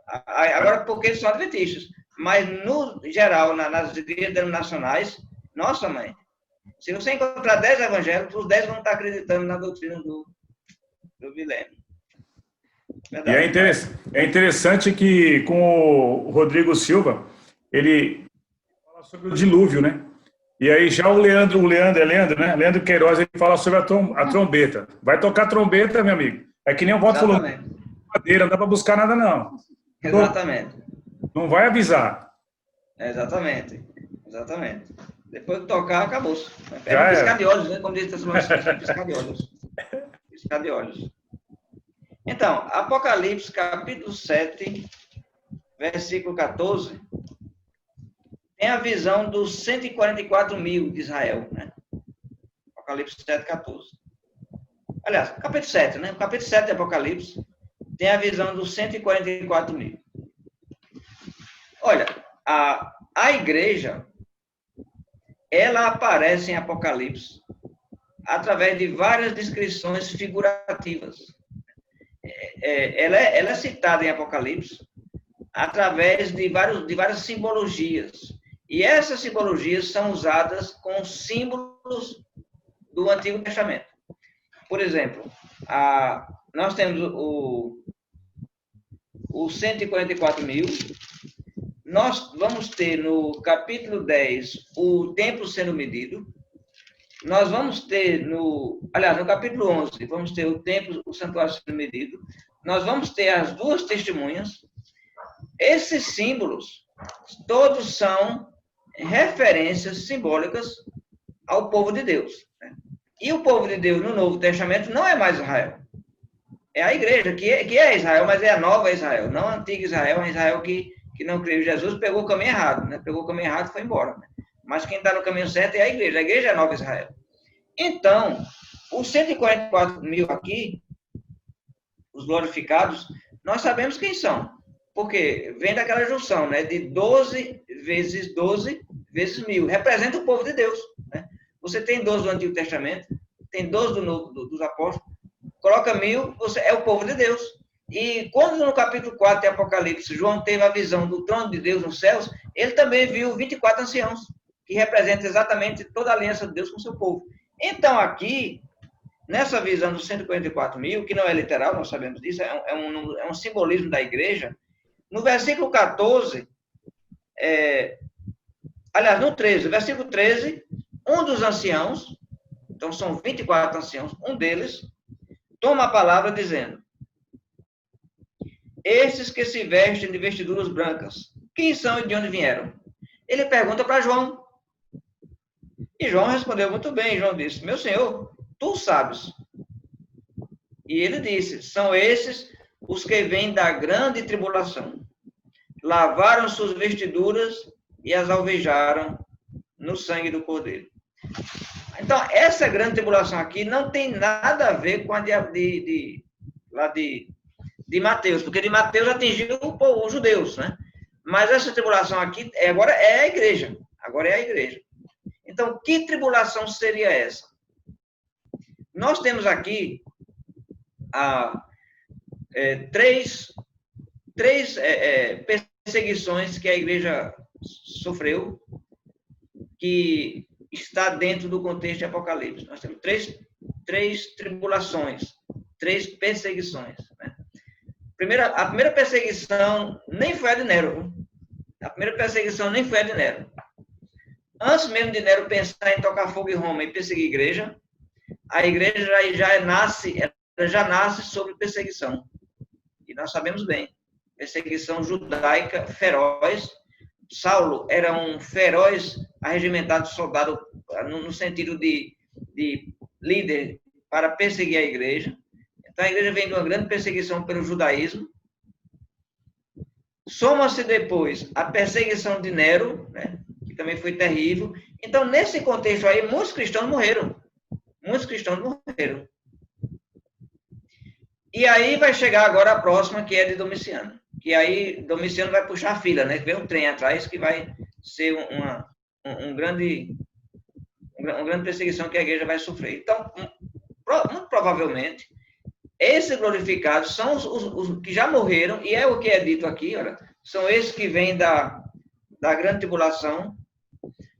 Agora, porque eles são adventistas. Mas, no geral, nas igrejas denominacionais, nossa, mãe, se você encontrar 10 evangélicos, os 10 vão estar acreditando na doutrina do milênio. Verdade. E é interessante que, com o Rodrigo Silva, ele fala sobre o dilúvio, né? E aí já o Leandro, né? Leandro Queiroz, ele fala sobre a trombeta. Vai tocar trombeta, meu amigo. É que nem o voto falou, madeira, não dá para buscar nada, não. Exatamente. Não vai avisar. Exatamente. Depois de tocar, acabou-se. É piscar de olhos, né? Como diz o piscar de olhos. Piscar de olhos. Então, Apocalipse, capítulo 7, versículo 14, tem a visão dos 144 mil de Israel, né? Apocalipse 7, 14. Aliás, capítulo 7, né? O capítulo 7 de Apocalipse tem a visão dos 144 mil. Olha, a igreja, ela aparece em Apocalipse através de várias descrições figurativas. Ela é citada em Apocalipse através de várias simbologias. E essas simbologias são usadas com símbolos do Antigo Testamento. Por exemplo, nós temos os 144 mil. Nós vamos ter no capítulo 10 o templo sendo medido. Nós vamos ter no capítulo 11, vamos ter o templo, o santuário sendo medido. Nós vamos ter as duas testemunhas. Esses símbolos, todos são referências simbólicas ao povo de Deus. E o povo de Deus no Novo Testamento não é mais Israel. É a igreja, que é Israel, mas é a nova Israel, não a antiga Israel, a Israel que não creu em Jesus, pegou o caminho errado, né? Pegou o caminho errado e foi embora. Né? Mas quem está no caminho certo é a igreja é a nova Israel. Então, os 144 mil aqui, os glorificados, nós sabemos quem são. Porque vem daquela junção, né? De 12 vezes 12 vezes 1000. Representa o povo de Deus. Né? Você tem 12 do Antigo Testamento, tem 12 do Novo, dos Apóstolos, coloca 1000, você é o povo de Deus. E quando no capítulo 4 de Apocalipse, João teve a visão do trono de Deus nos céus, ele também viu 24 anciãos, que representam exatamente toda a aliança de Deus com o seu povo. Então, aqui, nessa visão dos 144 mil, que não é literal, nós sabemos disso, é um simbolismo da igreja, no versículo 14, no 13, versículo 13, um dos anciãos, então são 24 anciãos, um deles, toma a palavra dizendo: esses que se vestem de vestiduras brancas, quem são e de onde vieram? Ele pergunta para João. E João respondeu muito bem. João disse: meu senhor, tu sabes. E ele disse: são esses os que vêm da grande tribulação. Lavaram suas vestiduras e as alvejaram no sangue do Cordeiro. Então, essa grande tribulação aqui não tem nada a ver com a de Mateus, porque de Mateus atingiu os judeus, né? Mas essa tribulação aqui agora é a igreja. Agora é a igreja. Então, que tribulação seria essa? Nós temos aqui três perseguições que a igreja sofreu, que está dentro do contexto de Apocalipse. Nós temos três tribulações, três perseguições. Né? A primeira perseguição nem foi a de Nero. A primeira perseguição nem foi a de Nero. Antes mesmo de Nero pensar em tocar fogo em Roma e perseguir a igreja já nasce sobre perseguição. E nós sabemos bem, perseguição judaica feroz. Saulo era um feroz arregimentado soldado no sentido de líder para perseguir a igreja. Então, a igreja vem de uma grande perseguição pelo judaísmo. Soma-se depois a perseguição de Nero, né, que também foi terrível. Então, nesse contexto aí, muitos cristãos morreram. Muitos cristãos morreram. E aí vai chegar agora a próxima, que é de Domiciano. Que aí Domiciano vai puxar a fila, né? Vem um trem atrás que vai ser uma grande perseguição que a igreja vai sofrer. Então, muito provavelmente, esses glorificados são os que já morreram, e é o que é dito aqui, olha, são esses que vêm da grande tribulação,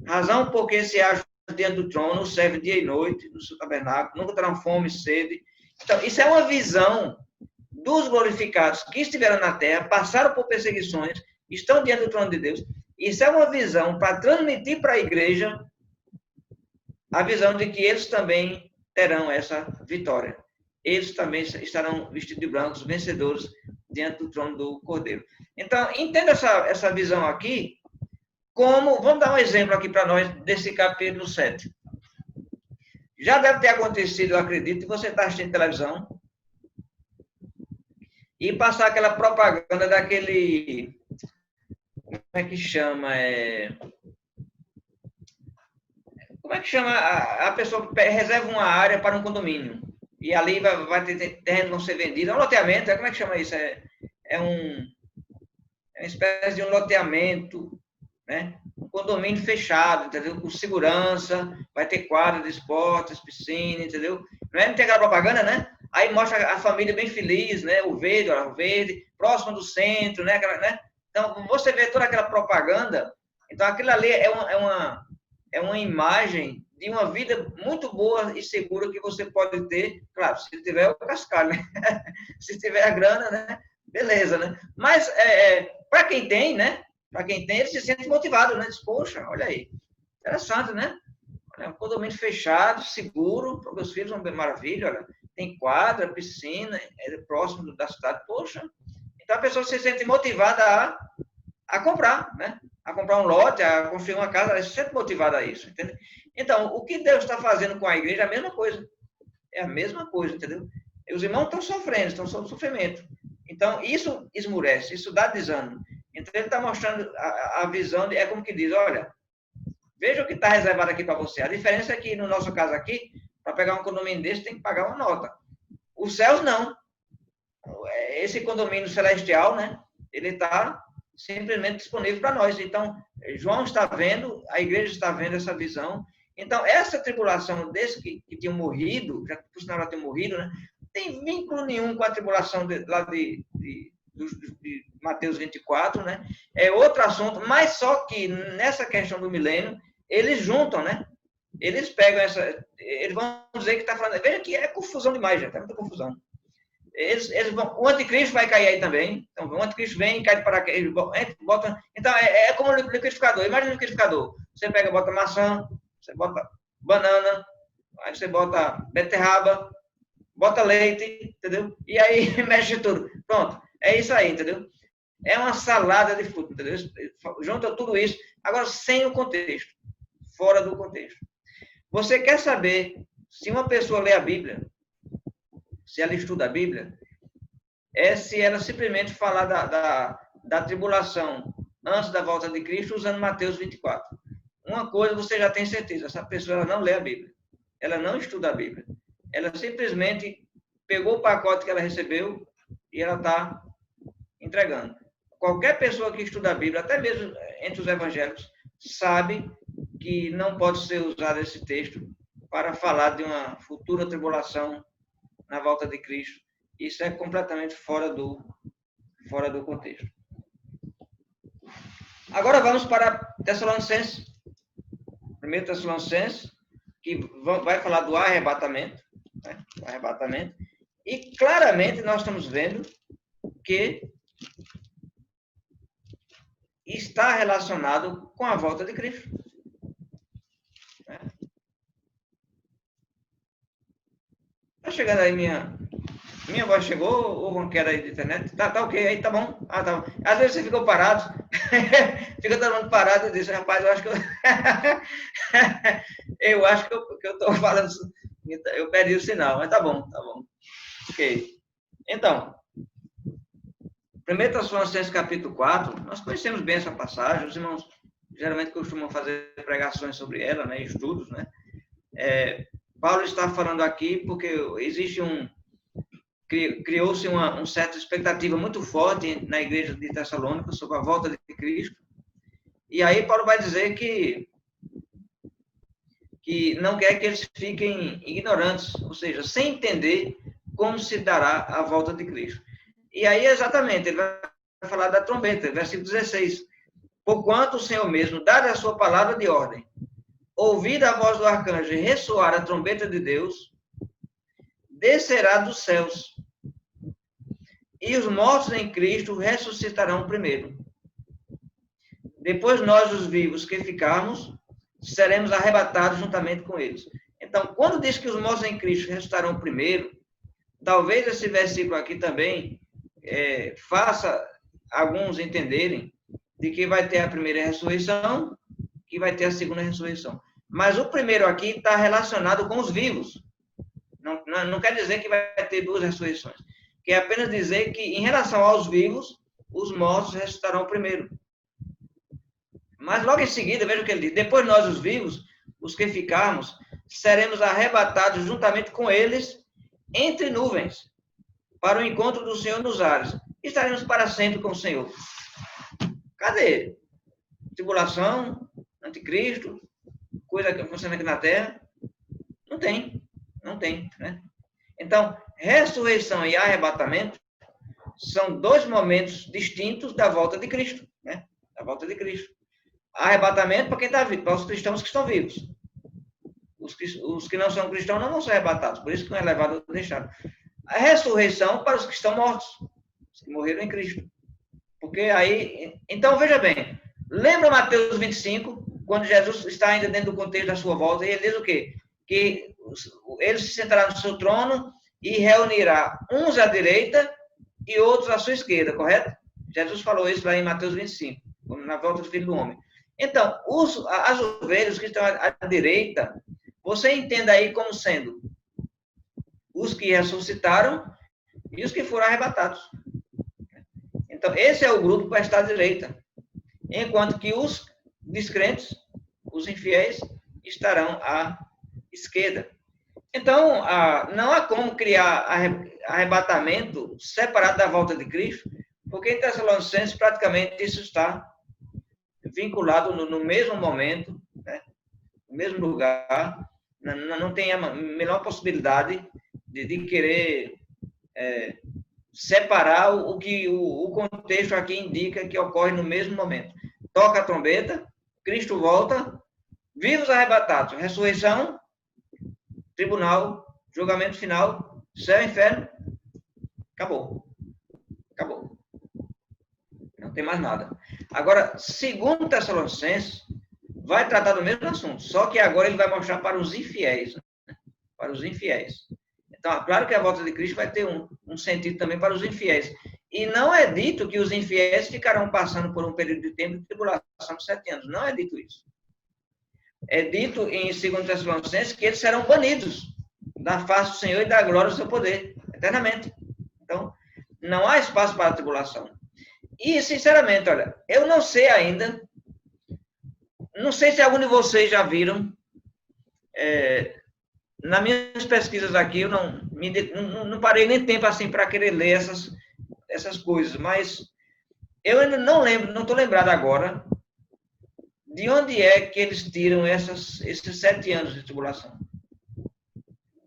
razão porque se acham diante do trono, servem dia e noite no seu tabernáculo, nunca terão fome e sede. Então, isso é uma visão dos glorificados que estiveram na terra, passaram por perseguições, estão diante do trono de Deus. Isso é uma visão para transmitir para a igreja a visão de que eles também terão essa vitória. Eles também estarão vestidos de brancos, vencedores, diante do trono do Cordeiro. Então, entenda essa visão aqui como... Vamos dar um exemplo aqui para nós desse capítulo 7. Já deve ter acontecido, eu acredito, que você está assistindo televisão e passar aquela propaganda daquele... Como é que chama? Como é que chama? A pessoa reserva uma área para um condomínio. E ali vai ter terrenos vão ser vendidos. É um loteamento, como é que chama isso? É uma espécie de um loteamento, né? Um condomínio fechado, entendeu? Com segurança, vai ter quadra de esportes, piscina, entendeu? Não tem aquela propaganda, né? Aí mostra a família bem feliz, né? O verde, próximo do centro, né? Então, você vê toda aquela propaganda. Então, aquilo ali é uma imagem de uma vida muito boa e segura que você pode ter, claro, se tiver o cascalho, né? Se tiver a grana, né? Beleza, né? Mas, para quem tem, né? Para quem tem, ele se sente motivado, né? Diz, poxa, olha aí, interessante, né? Olha, um condomínio fechado, seguro, para meus filhos, uma maravilha, olha, tem quadra, piscina, é próximo da cidade, poxa. Então, a pessoa se sente motivada a comprar, né? A comprar um lote, a construir uma casa, ela se sente motivada a isso, entendeu? Então, o que Deus está fazendo com a igreja é a mesma coisa. É a mesma coisa, entendeu? E os irmãos estão sofrendo, estão sob sofrimento. Então, isso esmurece, isso dá desânimo. Então, ele está mostrando a visão, é como que diz, olha, veja o que está reservado aqui para você. A diferença é que, no nosso caso aqui, para pegar um condomínio desse, tem que pagar uma nota. Os céus, não. Esse condomínio celestial, né? Ele está simplesmente disponível para nós. Então, João está vendo, a igreja está vendo essa visão. Então, essa tribulação desse que tinham morrido, já por sinal já tinham morrido, né? Não tem vínculo nenhum com a tribulação lá de Mateus 24, né? É outro assunto, mas só que nessa questão do milênio, eles juntam, né? Eles pegam eles vão dizer que está falando, veja que é confusão demais, já, tá muita confusão. O anticristo vai cair aí também. Então, o anticristo vem, cai de paraquedas, bota. Então, é como o liquidificador. Imagina o liquidificador. Você pega, bota maçã, você bota banana, aí você bota beterraba, bota leite, entendeu? E aí mexe tudo. Pronto. É isso aí, entendeu? É uma salada de fruta, entendeu? Junta tudo isso. Agora, sem o contexto. Fora do contexto. Você quer saber se uma pessoa lê a Bíblia, se ela estuda a Bíblia, é se ela simplesmente falar da tribulação antes da volta de Cristo, usando Mateus 24. Uma coisa você já tem certeza, essa pessoa ela não lê a Bíblia, ela não estuda a Bíblia, ela simplesmente pegou o pacote que ela recebeu e ela está entregando. Qualquer pessoa que estuda a Bíblia, até mesmo entre os evangélicos, sabe que não pode ser usado esse texto para falar de uma futura tribulação na volta de Cristo. Isso é completamente fora do contexto. Agora vamos para Tessalonicenses. 1 Tessalonicenses, que vai falar do arrebatamento. Né? O arrebatamento. E claramente nós estamos vendo que está relacionado com a volta de Cristo. Tá chegando aí minha voz chegou ou com queda aí de internet? Tá ok aí, tá bom? Ah, tá bom. Às vezes você ficou parado, fica todo mundo parado e diz, rapaz, eu acho que eu acho que eu tô falando, eu perdi o sinal, mas tá bom. Ok. Então, 1 Tessalonicenses capítulo 4, nós conhecemos bem essa passagem, os irmãos geralmente costumam fazer pregações sobre ela, né, estudos, né? Paulo está falando aqui porque existe criou-se uma certa expectativa muito forte na igreja de Tessalônica sobre a volta de Cristo. E aí Paulo vai dizer que não quer que eles fiquem ignorantes, ou seja, sem entender como se dará a volta de Cristo. E aí, exatamente, ele vai falar da trombeta, versículo 16. Porquanto o Senhor mesmo, dada a sua palavra de ordem, ouvida a voz do arcanjo e ressoar a trombeta de Deus, descerá dos céus, e os mortos em Cristo ressuscitarão primeiro. Depois nós, os vivos que ficarmos, seremos arrebatados juntamente com eles. Então, quando diz que os mortos em Cristo ressuscitarão primeiro, talvez esse versículo aqui também faça alguns entenderem de que vai ter a primeira ressurreição, que vai ter a segunda ressurreição. Mas o primeiro aqui está relacionado com os vivos. Não quer dizer que vai ter duas ressurreições. Quer apenas dizer que, em relação aos vivos, os mortos ressuscitarão primeiro. Mas logo em seguida, veja o que ele diz. Depois nós, os vivos, os que ficarmos, seremos arrebatados juntamente com eles entre nuvens, para o encontro do Senhor nos ares. Estaremos para sempre com o Senhor. Cadê? Tribulação, anticristo, coisa que funciona aqui na Terra? Não tem, né? Então, ressurreição e arrebatamento são dois momentos distintos da volta de Cristo, né? Da volta de Cristo. Arrebatamento para quem está vivo, para os cristãos que estão vivos. Os que não são cristãos não vão ser arrebatados, por isso que não é levado ou deixado. A ressurreição para os que estão mortos, os que morreram em Cristo. Porque aí, então veja bem, lembra Mateus 25, quando Jesus está ainda dentro do contexto da sua volta, e ele diz o quê? Que ele se sentará no seu trono e reunirá uns à direita e outros à sua esquerda, correto? Jesus falou isso lá em Mateus 25, na volta do Filho do Homem. Então, as ovelhas que estão à direita, você entenda aí como sendo os que ressuscitaram e os que foram arrebatados. Então, esse é o grupo que vai estar à direita. Enquanto que os descrentes, os infiéis, estarão à esquerda. Então, não há como criar arrebatamento separado da volta de Cristo, porque em Tessalonicenses praticamente isso está vinculado no mesmo momento, né? No mesmo lugar. Não tem a menor possibilidade de querer separar o que o contexto aqui indica que ocorre no mesmo momento. Toca a trombeta, Cristo volta, vivos arrebatados, ressurreição, tribunal, julgamento final, céu e inferno, acabou. Não tem mais nada. Agora, segundo Tessalonicenses, vai tratar do mesmo assunto, só que agora ele vai mostrar para os infiéis. Né? Para os infiéis. Então, claro que a volta de Cristo vai ter um sentido também para os infiéis. E não é dito que os infiéis ficarão passando por um período de tempo de tribulação de 7 anos. Não é dito isso. É dito em 2 Tessalonicenses que eles serão banidos da face do Senhor e da glória do seu poder, eternamente. Então, não há espaço para a tribulação. E, sinceramente, olha, eu não sei ainda, não sei se algum de vocês já viram, nas minhas pesquisas aqui, eu não parei nem tempo assim para querer ler essas coisas, mas eu ainda não lembro, não estou lembrado agora, de onde é que eles tiram esses 7 anos de tribulação.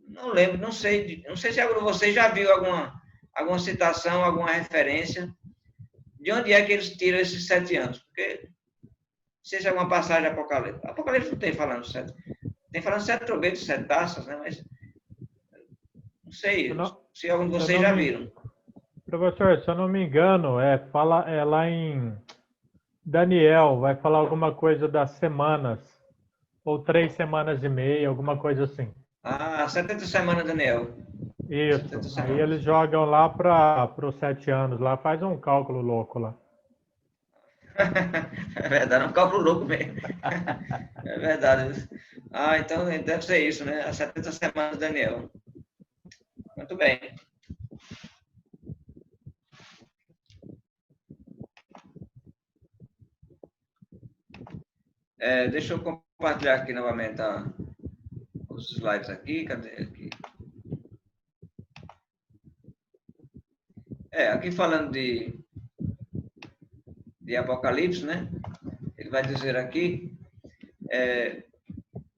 Não lembro, não sei se algum de vocês já viu alguma citação, alguma referência, de onde é que eles tiram esses 7 anos, porque não sei se é alguma passagem de Apocalipse. Apocalipse não tem falando 7. Tem falando 7 trombetas, 7 taças, né? Mas não sei se algum de vocês já viram. Professor, se eu não me engano, é lá em Daniel, vai falar alguma coisa das semanas, ou 3 semanas e meia, alguma coisa assim. 70 semanas, Daniel. 70 Isso. Aí semanas. eles jogam lá para os 7 anos, lá faz um cálculo louco lá. É verdade, é um cálculo louco mesmo. É verdade. Então deve ser isso, né? As 70 semanas, Daniel. Muito bem. Deixa eu compartilhar aqui novamente os slides aqui. Cadê aqui? Aqui falando de Apocalipse, né? Ele vai dizer aqui,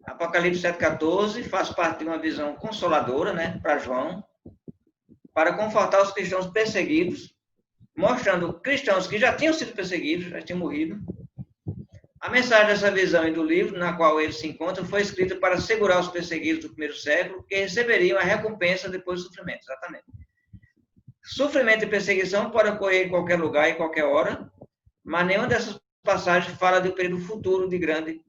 Apocalipse 7,14 faz parte de uma visão consoladora, né, para João, para confortar os cristãos perseguidos, mostrando cristãos que já tinham sido perseguidos, já tinham morrido. A mensagem dessa visão e do livro, na qual eles se encontram, foi escrita para segurar os perseguidos do primeiro século, que receberiam a recompensa depois do sofrimento, exatamente. Sofrimento e perseguição podem ocorrer em qualquer lugar, em qualquer hora, mas nenhuma dessas passagens fala de um período futuro de grande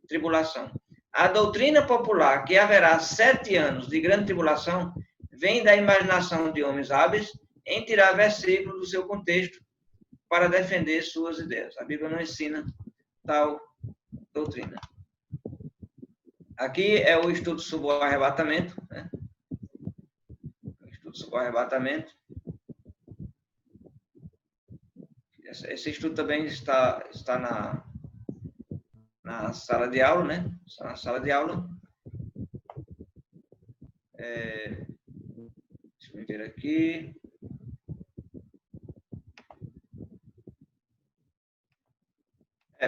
tribulação. A doutrina popular que haverá 7 anos de grande tribulação vem da imaginação de homens hábeis em tirar versículos do seu contexto para defender suas ideias. A Bíblia não ensina tal doutrina. Aqui é o estudo sobre o arrebatamento, né? O estudo sobre o arrebatamento. Esse estudo também está na sala de aula, né? Está na sala de aula. Deixa eu ver aqui.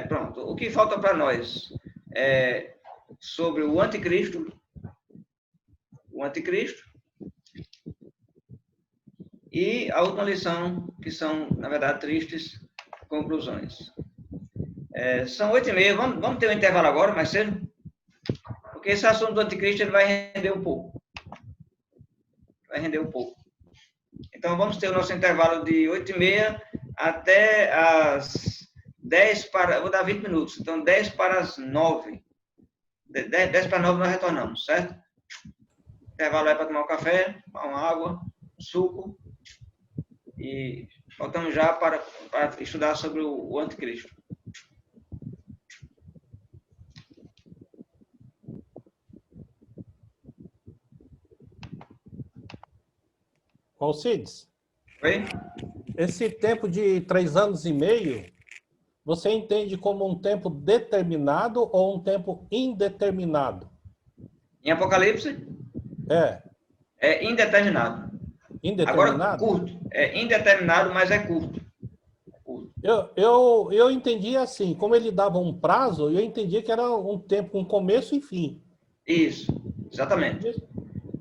Pronto. O que falta para nós é sobre o anticristo. O anticristo. E a última lição, que são, na verdade, tristes conclusões. São 8h30, vamos ter um intervalo agora, mais cedo? Porque esse assunto do anticristo ele vai render um pouco. Vai render um pouco. Então, vamos ter o nosso intervalo de 8h30 até as 10 para... Vou dar 20 minutos. Então, 10 para as 9. 10 para 9 nós retornamos, certo? O intervalo é para tomar um café, uma água, um suco. E voltamos já para estudar sobre o anticristo. Alcides, Oi? esse tempo de 3 anos e meio, você entende como um tempo determinado ou um tempo indeterminado? Em Apocalipse? É indeterminado. Indeterminado? Agora, curto. É indeterminado, mas é curto. Eu entendi assim, como ele dava um prazo, eu entendi que era um tempo com começo e fim. Isso, exatamente.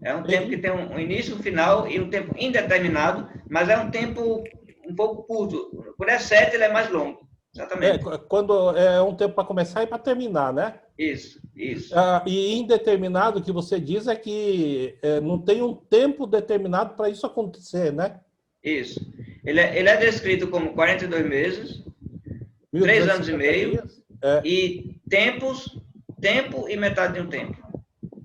É um tempo que tem um início, um final e um tempo indeterminado, mas é um tempo um pouco curto. Por E7 ele é mais longo. Exatamente. Quando é um tempo para começar e para terminar, né? Isso. E indeterminado, que você diz, é que não tem um tempo determinado para isso acontecer, né? Isso. Ele é descrito como 42 meses, 3 anos e meio, e tempo e metade de um tempo.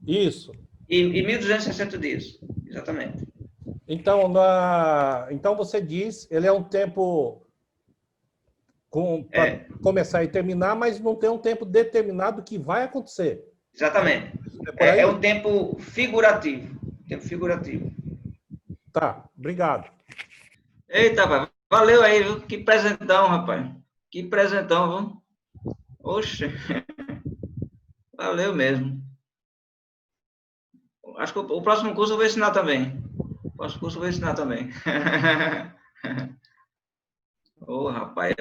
Isso. E 1.260 dias, exatamente. Então, então você diz, ele é um tempo para começar e terminar, mas não tem um tempo determinado que vai acontecer. Exatamente. É um tempo figurativo. Tá, obrigado. Eita, rapaz, valeu aí, viu? Que presentão, rapaz. Que presentão, viu? Oxe. Valeu mesmo. Acho que o próximo curso eu vou ensinar também. Ô, rapaz,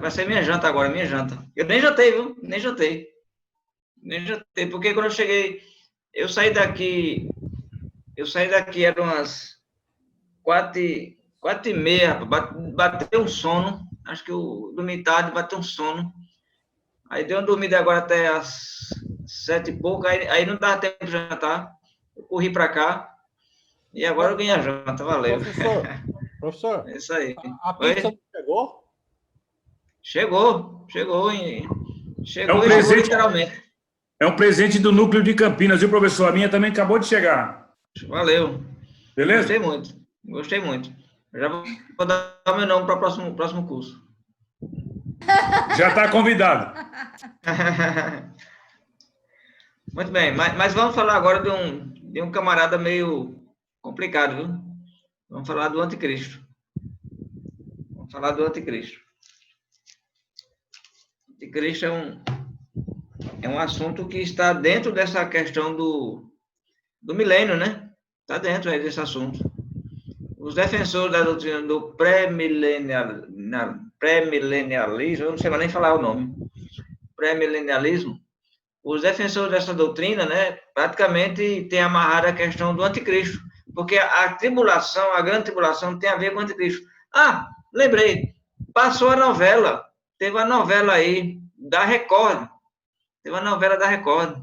vai ser minha janta agora, minha janta. Eu nem jantei, viu? Nem jantei. Porque quando eu cheguei, eu saí daqui, eram umas 4h30, rapaz, bateu um sono. Acho que eu dormi tarde, bateu um sono. Aí deu uma dormida agora até as 7 e pouco, aí não dava tempo de jantar. Eu corri para cá e agora eu ganhei a janta, valeu. Professor, É isso aí. a pizza Oi? não chegou? Chegou É um e chegou presente, literalmente. é um presente do núcleo de Campinas, viu, professor? A minha também acabou de chegar. Valeu. Beleza? Gostei muito. Já vou dar o meu nome para o próximo curso. Já está convidado. Muito bem, mas vamos falar agora de um camarada meio complicado, viu? Vamos falar do anticristo. Vamos falar do anticristo. O anticristo é um assunto que está dentro dessa questão do milênio, né? Está dentro aí desse assunto. Os defensores da doutrina do pré-milenialismo, eu não sei mais nem falar o nome, pré-milenialismo, os defensores dessa doutrina, né, praticamente têm amarrado a questão do anticristo, porque a tribulação, a grande tribulação, tem a ver com o anticristo. Ah, lembrei, passou a novela, teve a novela aí da Record, teve a novela da Record.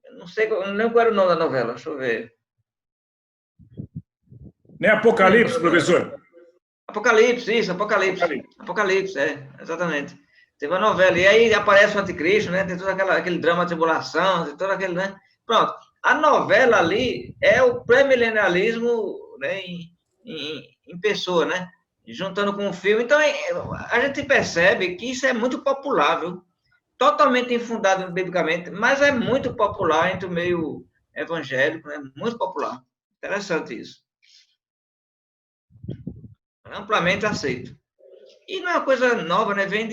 Eu não sei, eu não lembro qual era o nome da novela, deixa eu ver. Nem Apocalipse, professor? Apocalipse, isso, Apocalipse. Apocalipse, exatamente. Teve uma novela, e aí aparece o anticristo, né? Tem todo aquele drama, tribulação, tem todo aquele, né? Pronto. A novela ali é o pré-milenialismo, né, em pessoa, né? Juntando com o filme. Então, a gente percebe que isso é muito popular, viu? Totalmente infundado biblicamente, mas é muito popular entre o meio evangélico, né? Muito popular. Interessante isso. Amplamente aceito. E não é uma coisa nova, né? Vem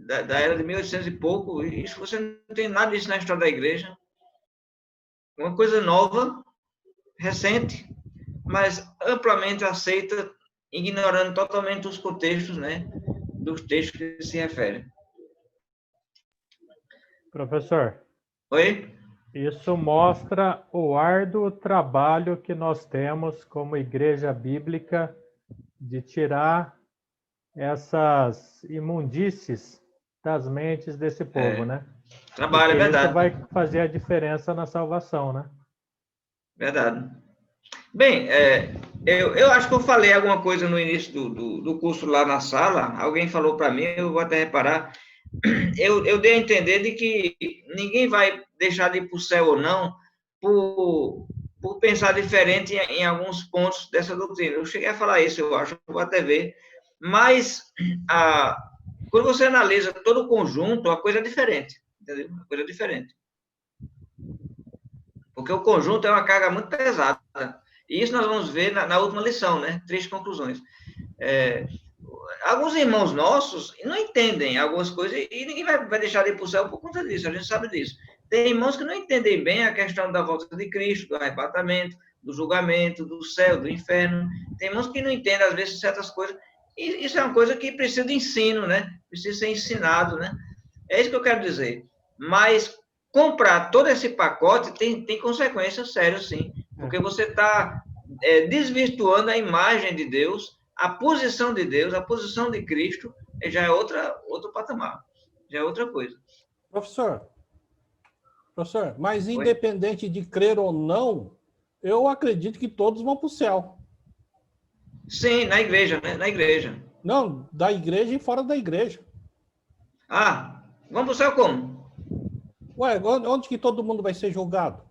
da era de 1800 e pouco. Isso você não tem nada disso na história da igreja. Uma coisa nova, recente, mas amplamente aceita, ignorando totalmente os contextos, né? Dos textos que se referem. Professor, Oi? isso mostra o árduo trabalho que nós temos como igreja bíblica de tirar essas imundícies das mentes desse povo, né? Trabalho, é verdade. Isso vai fazer a diferença na salvação, né? Verdade. Bem, eu acho que eu falei alguma coisa no início do curso lá na sala, alguém falou para mim, eu vou até reparar, eu dei a entender de que ninguém vai deixar de ir para o céu ou não por pensar diferente em alguns pontos dessa doutrina. Eu cheguei a falar isso, eu acho, vou até ver. Mas, quando você analisa todo o conjunto, a coisa é diferente, entendeu? A coisa é diferente. Porque o conjunto é uma carga muito pesada. E isso nós vamos ver na última lição, né? 3 conclusões. Alguns irmãos nossos não entendem algumas coisas e ninguém vai deixar de ir para o céu por conta disso, a gente sabe disso. Tem irmãos que não entendem bem a questão da volta de Cristo, do arrebatamento, do julgamento, do céu, do inferno. Tem irmãos que não entendem, às vezes, certas coisas. E isso é uma coisa que precisa de ensino, né? Precisa ser ensinado, né? É isso que eu quero dizer. Mas comprar todo esse pacote tem consequências sérias, sim. Porque você está desvirtuando a imagem de Deus, a posição de Deus, a posição de Cristo, já é outro patamar. Já é outra coisa. Professor, mas independente de crer ou não, eu acredito que todos vão para o céu. Sim, na igreja, né? Na igreja. Não, da igreja e fora da igreja. Ah, vamos para o céu como? Ué, onde que todo mundo vai ser julgado?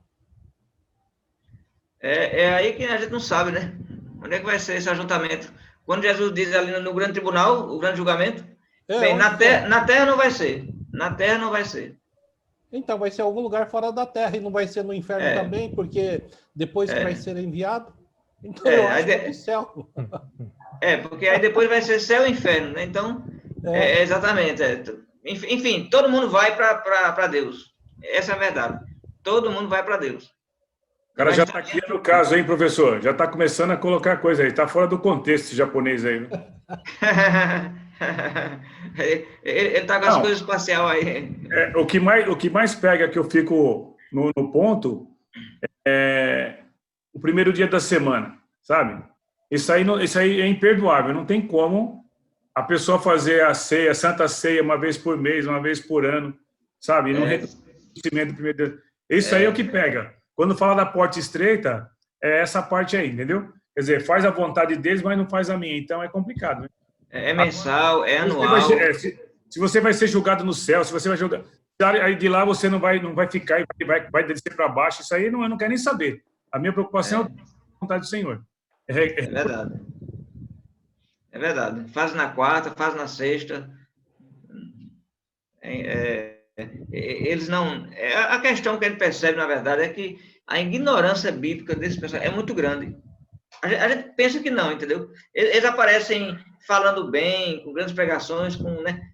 É aí que a gente não sabe, né? Onde é que vai ser esse ajuntamento? Quando Jesus diz ali no grande tribunal, o grande julgamento, bem, na terra não vai ser. Na terra não vai ser. Então, vai ser algum lugar fora da terra e não vai ser no inferno também, porque depois que vai ser enviado. Então, eu acho que é no céu. Porque aí depois vai ser céu e inferno, né? Então, exatamente. Enfim, todo mundo vai para Deus. Essa é a verdade. Todo mundo vai para Deus. O cara já está aqui no caso, hein, professor? Já está começando a colocar coisa aí. Está fora do contexto esse japonês aí. Ele está com as coisas espaciais aí. O que mais pega que eu fico no ponto é o primeiro dia da semana, sabe? Isso aí é imperdoável. Não tem como a pessoa fazer a ceia, a Santa Ceia, uma vez por mês, uma vez por ano, sabe? No reconhecimento do primeiro dia. Isso aí é o que pega. Quando fala da porta estreita, é essa parte aí, entendeu? Quer dizer, faz a vontade deles, mas não faz a minha. Então é complicado, né? É mensal, é anual. Se você vai ser julgado no céu, se você vai julgar, aí de lá você não vai ficar e vai descer para baixo. Isso aí eu não quero nem saber. A minha preocupação é a vontade do Senhor. É verdade. É verdade. Faz na quarta, faz na sexta. Eles não. A questão que a gente percebe, na verdade, é que a ignorância bíblica desse pessoal é muito grande. A gente pensa que não, entendeu? Eles aparecem falando bem, com grandes pregações, né?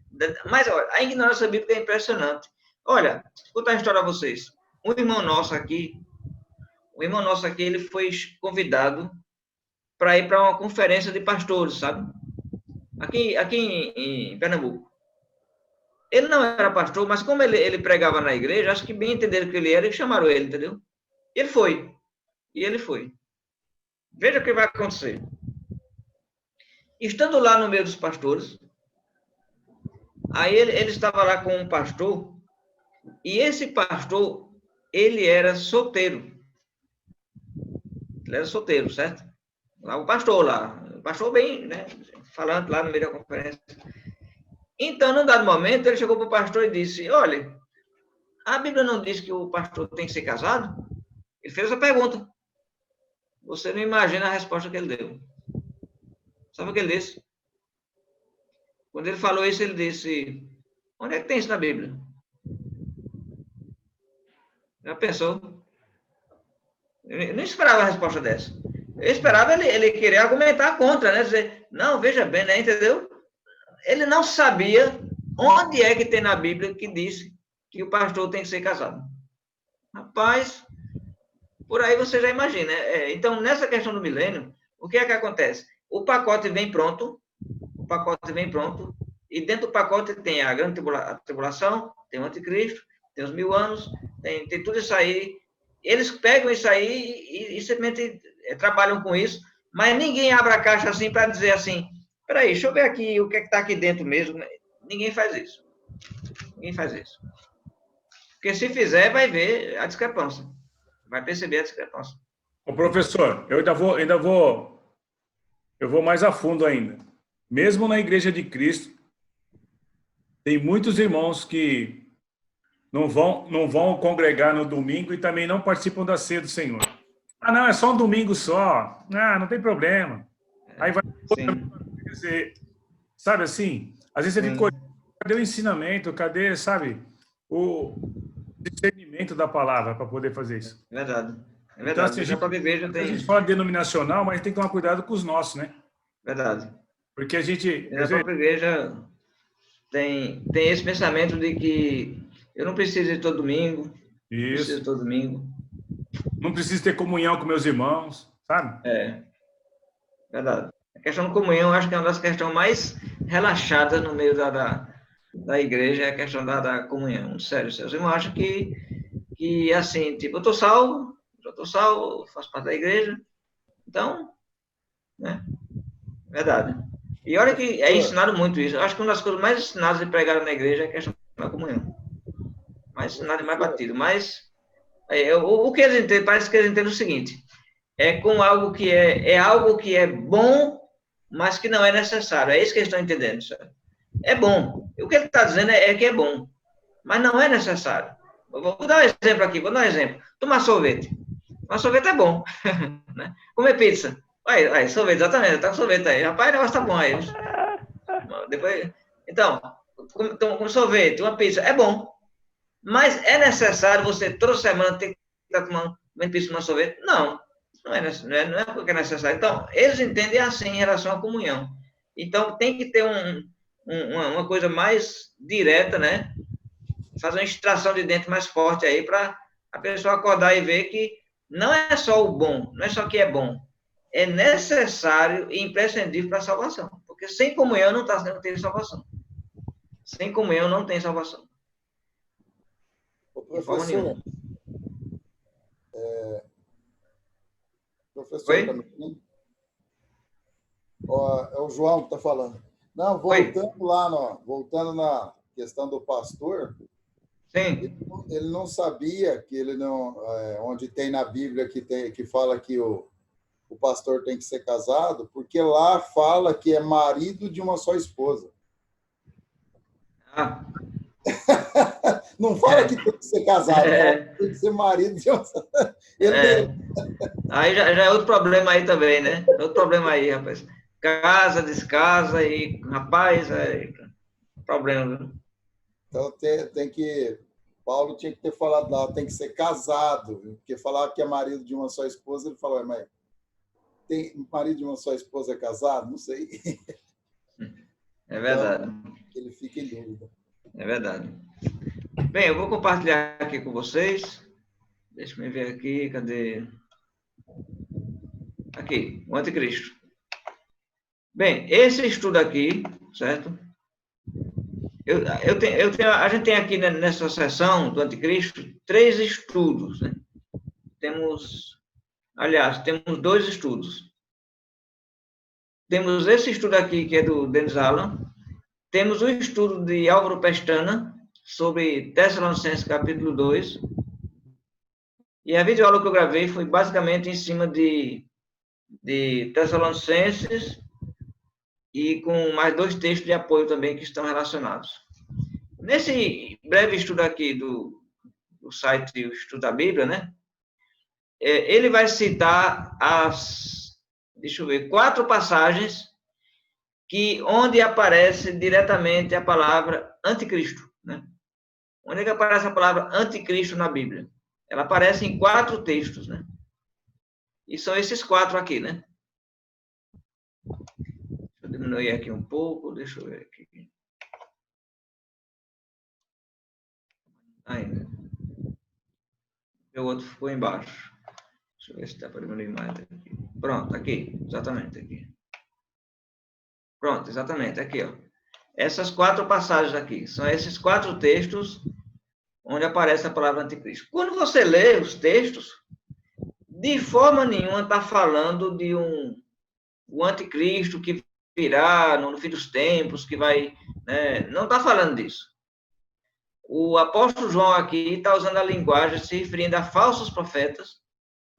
Mas olha, a ignorância bíblica é impressionante. Olha, vou contar a história a vocês. Um irmão nosso aqui, ele foi convidado para ir para uma conferência de pastores, sabe? Aqui em Pernambuco. Ele não era pastor, mas como ele pregava na igreja, acho que bem entenderam que ele era e chamaram ele, entendeu? E ele foi. Veja o que vai acontecer. Estando lá no meio dos pastores, aí ele estava lá com um pastor, e esse pastor, ele era solteiro. Ele era solteiro, certo? Lá o pastor bem, né? Falando lá no meio da conferência. Então, num dado momento, ele chegou para o pastor e disse, olha, a Bíblia não diz que o pastor tem que ser casado? Ele fez essa pergunta. Você não imagina a resposta que ele deu. Sabe o que ele disse? Quando ele falou isso, ele disse, onde é que tem isso na Bíblia? Já pensou? Eu não esperava a resposta dessa. Eu esperava ele querer argumentar contra, né? Dizer, não, veja bem, né? Entendeu? Ele não sabia onde é que tem na Bíblia que diz que o pastor tem que ser casado. Rapaz, por aí você já imagina. Então, nessa questão do milênio, o que é que acontece? O pacote vem pronto, e dentro do pacote tem a grande tribulação, tem o anticristo, tem os 1000 anos, tem tudo isso aí. Eles pegam isso aí e simplesmente trabalham com isso, mas ninguém abre a caixa assim para dizer assim, peraí, deixa eu ver aqui o que está aqui dentro mesmo. Ninguém faz isso. Porque se fizer, vai ver a discrepância. Vai perceber a discrepância. Ô, professor, eu vou mais a fundo ainda. Mesmo na Igreja de Cristo, tem muitos irmãos que não vão congregar no domingo e também não participam da ceia do Senhor. Ah, não, é só um domingo só. Ah, não tem problema. Aí vai... Sabe assim? Às vezes você fica, cadê o ensinamento? Cadê, sabe, o discernimento da palavra para poder fazer isso? É verdade. Então, assim, a gente fala denominacional, mas tem que tomar cuidado com os nossos, né? Verdade. Porque a gente... A própria igreja tem esse pensamento de que eu não preciso ir todo domingo. Isso. Domingo. Não preciso ter comunhão com meus irmãos, sabe? Verdade. A questão da comunhão, eu acho que é uma das questões mais relaxadas no meio da igreja, é a questão da comunhão. Sério, os irmãos acham que assim, tipo, eu já estou salvo, faço parte da igreja. Então, né? Verdade. E olha que é ensinado muito isso. Eu acho que uma das coisas mais ensinadas e pregadas na igreja é a questão da comunhão. Mais ensinado e mais batido. Mas o que eles entendem, parece que eles entendem o seguinte, com algo que algo que é bom, mas que não é necessário. É isso que eles estão entendendo. Sabe? É bom. O que ele está dizendo é que é bom, mas não é necessário. Vou dar um exemplo aqui, Tomar sorvete. Tomar sorvete é bom. Né? Comer pizza. Aí, sorvete, exatamente, tá com sorvete aí. Rapaz, o negócio tá bom aí. Depois, então, com sorvete, uma pizza, é bom. Mas é necessário você, toda semana, ter que estar tomando pizza, tomando sorvete? Não. Não é porque é necessário. Então, eles entendem assim em relação à comunhão. Então, tem que ter uma coisa mais direta, né? Fazer uma extração de dentro mais forte aí para a pessoa acordar e ver que não é só o bom, não é só que é bom. É necessário e imprescindível para a salvação. Porque sem comunhão não tem salvação. Sem comunhão não tem salvação. Ô, professor, professor, Oi? Tá me ouvindo? É o João que está falando. Não, voltando na questão do pastor, Sim. ele não sabia que ele não, onde tem na Bíblia que fala que o o pastor tem que ser casado, porque lá fala que é marido de uma só esposa. Ah, Não fala que tem que ser casado, fala que tem que ser marido de uma só. Aí já é outro problema aí também, né? Outro problema aí, rapaz. Casa, descasa e, rapaz, é problema, viu? Então tem que... Paulo tinha que ter falado lá, tem que ser casado, viu? Porque falar que é marido de uma só esposa, ele falou, mas tem marido de uma só esposa casado? Não sei. É verdade. Então, ele fica em dúvida. É verdade. Bem, eu vou compartilhar aqui com vocês. Deixa eu ver aqui, cadê? Aqui, o anticristo. Bem, esse estudo aqui, certo? A gente tem aqui nessa sessão do anticristo 3 estudos, né? Temos 2 estudos. Temos esse estudo aqui, que é do Dennis Allen. Temos o estudo de Álvaro Pestana, sobre Tessalonicenses, capítulo 2. E a videoaula que eu gravei foi basicamente em cima de Tessalonicenses e com mais 2 textos de apoio também que estão relacionados. Nesse breve estudo aqui do site O Estudo da Bíblia, né? Ele vai citar deixa eu ver, 4 passagens onde aparece diretamente a palavra anticristo, né? Onde é que aparece a palavra anticristo na Bíblia? Ela aparece em 4 textos, né? E são esses 4 aqui, né? Deixa eu diminuir aqui um pouco, deixa eu ver aqui. Ainda. O outro ficou embaixo. Deixa eu ver se dá para diminuir mais aqui. Pronto, aqui, exatamente aqui. Pronto, exatamente, aqui, ó. Essas 4 passagens aqui, são esses 4 textos onde aparece a palavra anticristo. Quando você lê os textos, de forma nenhuma está falando de o anticristo que virá no fim dos tempos, que vai... Né? Não está falando disso. O apóstolo João aqui está usando a linguagem se referindo a falsos profetas,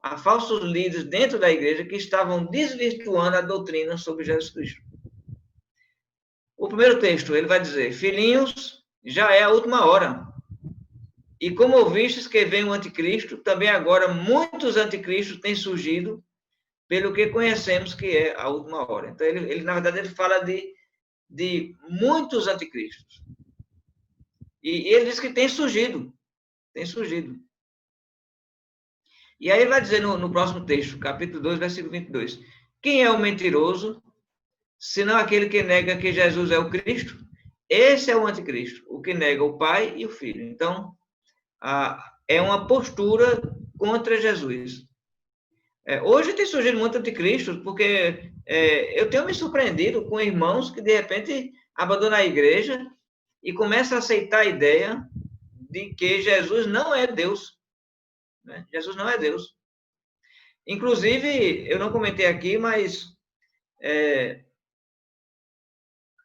a falsos líderes dentro da igreja que estavam desvirtuando a doutrina sobre Jesus Cristo. O primeiro texto, ele vai dizer, filhinhos, já é a última hora. E como ouvistes que vem o anticristo, também agora muitos anticristos têm surgido, pelo que conhecemos que é a última hora. Então, ele na verdade, ele fala de muitos anticristos. E ele diz que tem surgido. Tem surgido. E aí ele vai dizer no próximo texto, capítulo 2, versículo 22. Quem é o mentiroso, senão aquele que nega que Jesus é o Cristo? Esse é o anticristo, o que nega o Pai e o Filho. Então, é uma postura contra Jesus. Hoje tem surgido muito anticristo, porque eu tenho me surpreendido com irmãos que, de repente, abandonam a igreja e começam a aceitar a ideia de que Jesus não é Deus. Né? Jesus não é Deus. Inclusive, eu não comentei aqui, mas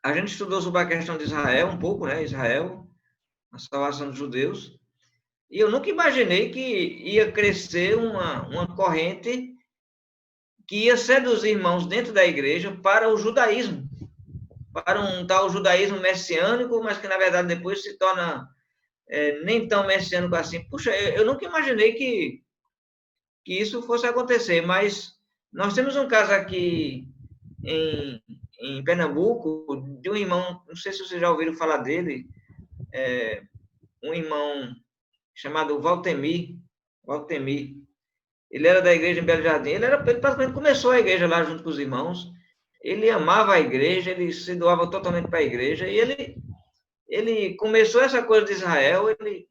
a gente estudou sobre a questão de Israel um pouco, né? Israel, a salvação dos judeus. E eu nunca imaginei que ia crescer uma corrente que ia seduzir irmãos dentro da igreja para o judaísmo, para um tal judaísmo messiânico, mas que, na verdade, depois se torna nem tão messiânico assim. Puxa, eu nunca imaginei que isso fosse acontecer, mas nós temos um caso aqui em Pernambuco, de um irmão, não sei se vocês já ouviram falar dele, um irmão chamado Valtemir. Ele era da igreja em Belo Jardim. Ele praticamente começou a igreja lá junto com os irmãos. Ele amava a igreja, ele se doava totalmente para a igreja. E ele começou essa coisa de Israel, ele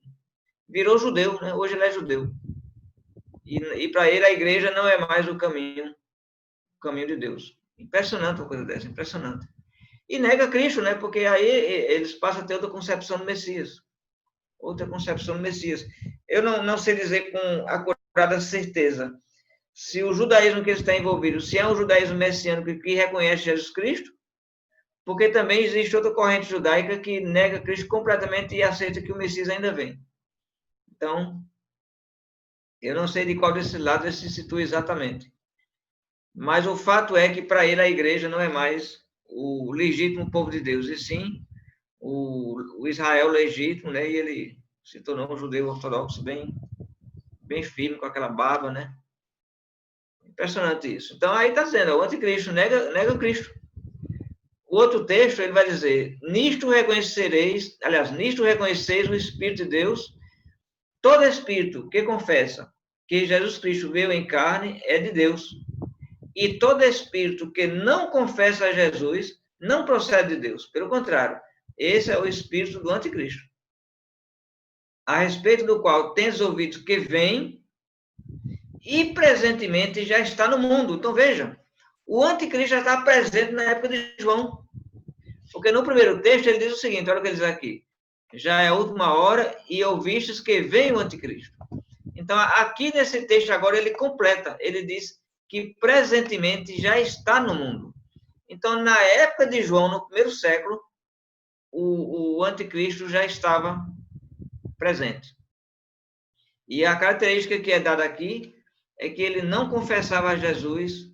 virou judeu, né? Hoje ele é judeu. E para ele a igreja não é mais o caminho de Deus. Impressionante uma coisa dessa, impressionante. E nega Cristo, né? Porque aí eles passam a ter outra concepção do Messias. Outra concepção do Messias. Eu não sei dizer com acurada certeza se o judaísmo que ele está envolvido, se é um judaísmo messiânico que reconhece Jesus Cristo, porque também existe outra corrente judaica que nega Cristo completamente e aceita que o Messias ainda vem. Então, eu não sei de qual desses lados ele se situa exatamente. mas o fato é que para ele a igreja não é mais o legítimo povo de Deus, e sim o Israel legítimo, né? E ele se tornou um judeu ortodoxo bem firme, com aquela barba, né? Impressionante isso. Então, aí está dizendo, o anticristo nega o Cristo. O outro texto, ele vai dizer, nisto reconheceis o Espírito de Deus, todo espírito que confessa que Jesus Cristo veio em carne é de Deus. E todo espírito que não confessa a Jesus não procede de Deus. Pelo contrário, esse é o espírito do anticristo, a respeito do qual tens ouvido que vem e presentemente já está no mundo. Então, veja, o anticristo já está presente na época de João. Porque no primeiro texto ele diz o seguinte, olha o que ele diz aqui. Já é a última hora e ouvistes que vem o anticristo. Então, aqui nesse texto agora ele completa. Ele diz que presentemente já está no mundo. Então, na época de João, no primeiro século, o anticristo já estava presente. E a característica que é dada aqui é que ele não confessava a Jesus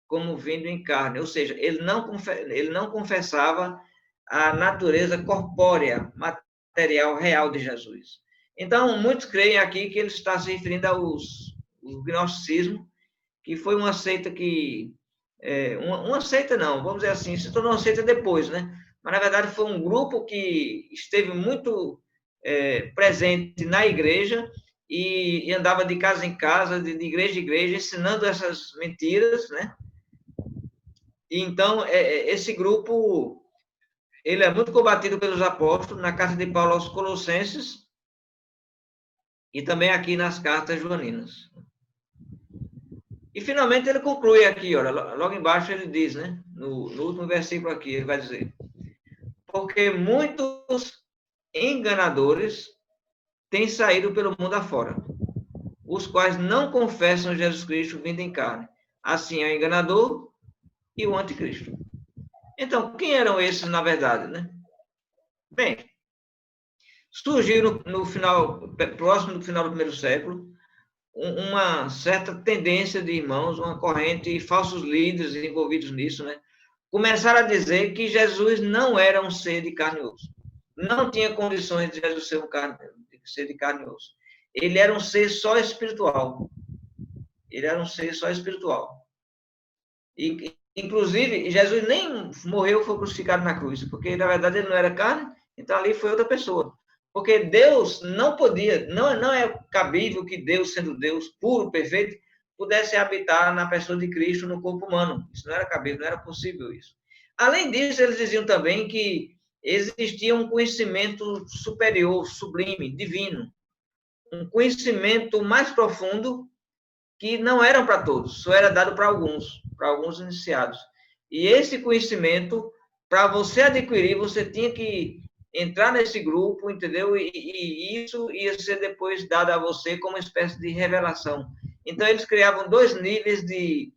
como vindo em carne, ou seja, ele não confessava a natureza corpórea, material, real de Jesus. Então, muitos creem aqui que ele está se referindo ao gnosticismo, que foi uma seita que... uma seita não, vamos dizer assim, se tornou uma seita depois, né? Mas, na verdade, foi um grupo que esteve muito presente na igreja e andava de casa em casa, de igreja em igreja, ensinando essas mentiras, né? E, então, esse grupo, ele é muito combatido pelos apóstolos, na carta de Paulo aos Colossenses e também aqui nas cartas joaninas. E, finalmente, ele conclui aqui, olha, logo embaixo ele diz, né? No último versículo aqui, ele vai dizer: porque muitos enganadores têm saído pelo mundo afora, os quais não confessam Jesus Cristo vindo em carne. Assim é o enganador e o anticristo. Então, quem eram esses, na verdade, né? Bem, surgiu no final, próximo do final do primeiro século, uma certa tendência de irmãos, uma corrente, e falsos líderes envolvidos nisso, né? Começaram a dizer que Jesus não era um ser de carne e osso. Não tinha condições de Jesus ser de carne e osso. Ele era um ser só espiritual. Ele era um ser só espiritual. E, inclusive, Jesus nem morreu, foi crucificado na cruz, porque, na verdade, ele não era carne, então ali foi outra pessoa. Porque Deus não podia, não é cabível que Deus, sendo Deus puro, perfeito, pudesse habitar na pessoa de Cristo no corpo humano. Isso não era cabível, não era possível isso. Além disso, eles diziam também que existia um conhecimento superior, sublime, divino, um conhecimento mais profundo que não era para todos, só era dado para alguns iniciados. E esse conhecimento, para você adquirir, você tinha que entrar nesse grupo, entendeu? E isso ia ser depois dado a você como uma espécie de revelação. Então, eles criavam 2 níveis de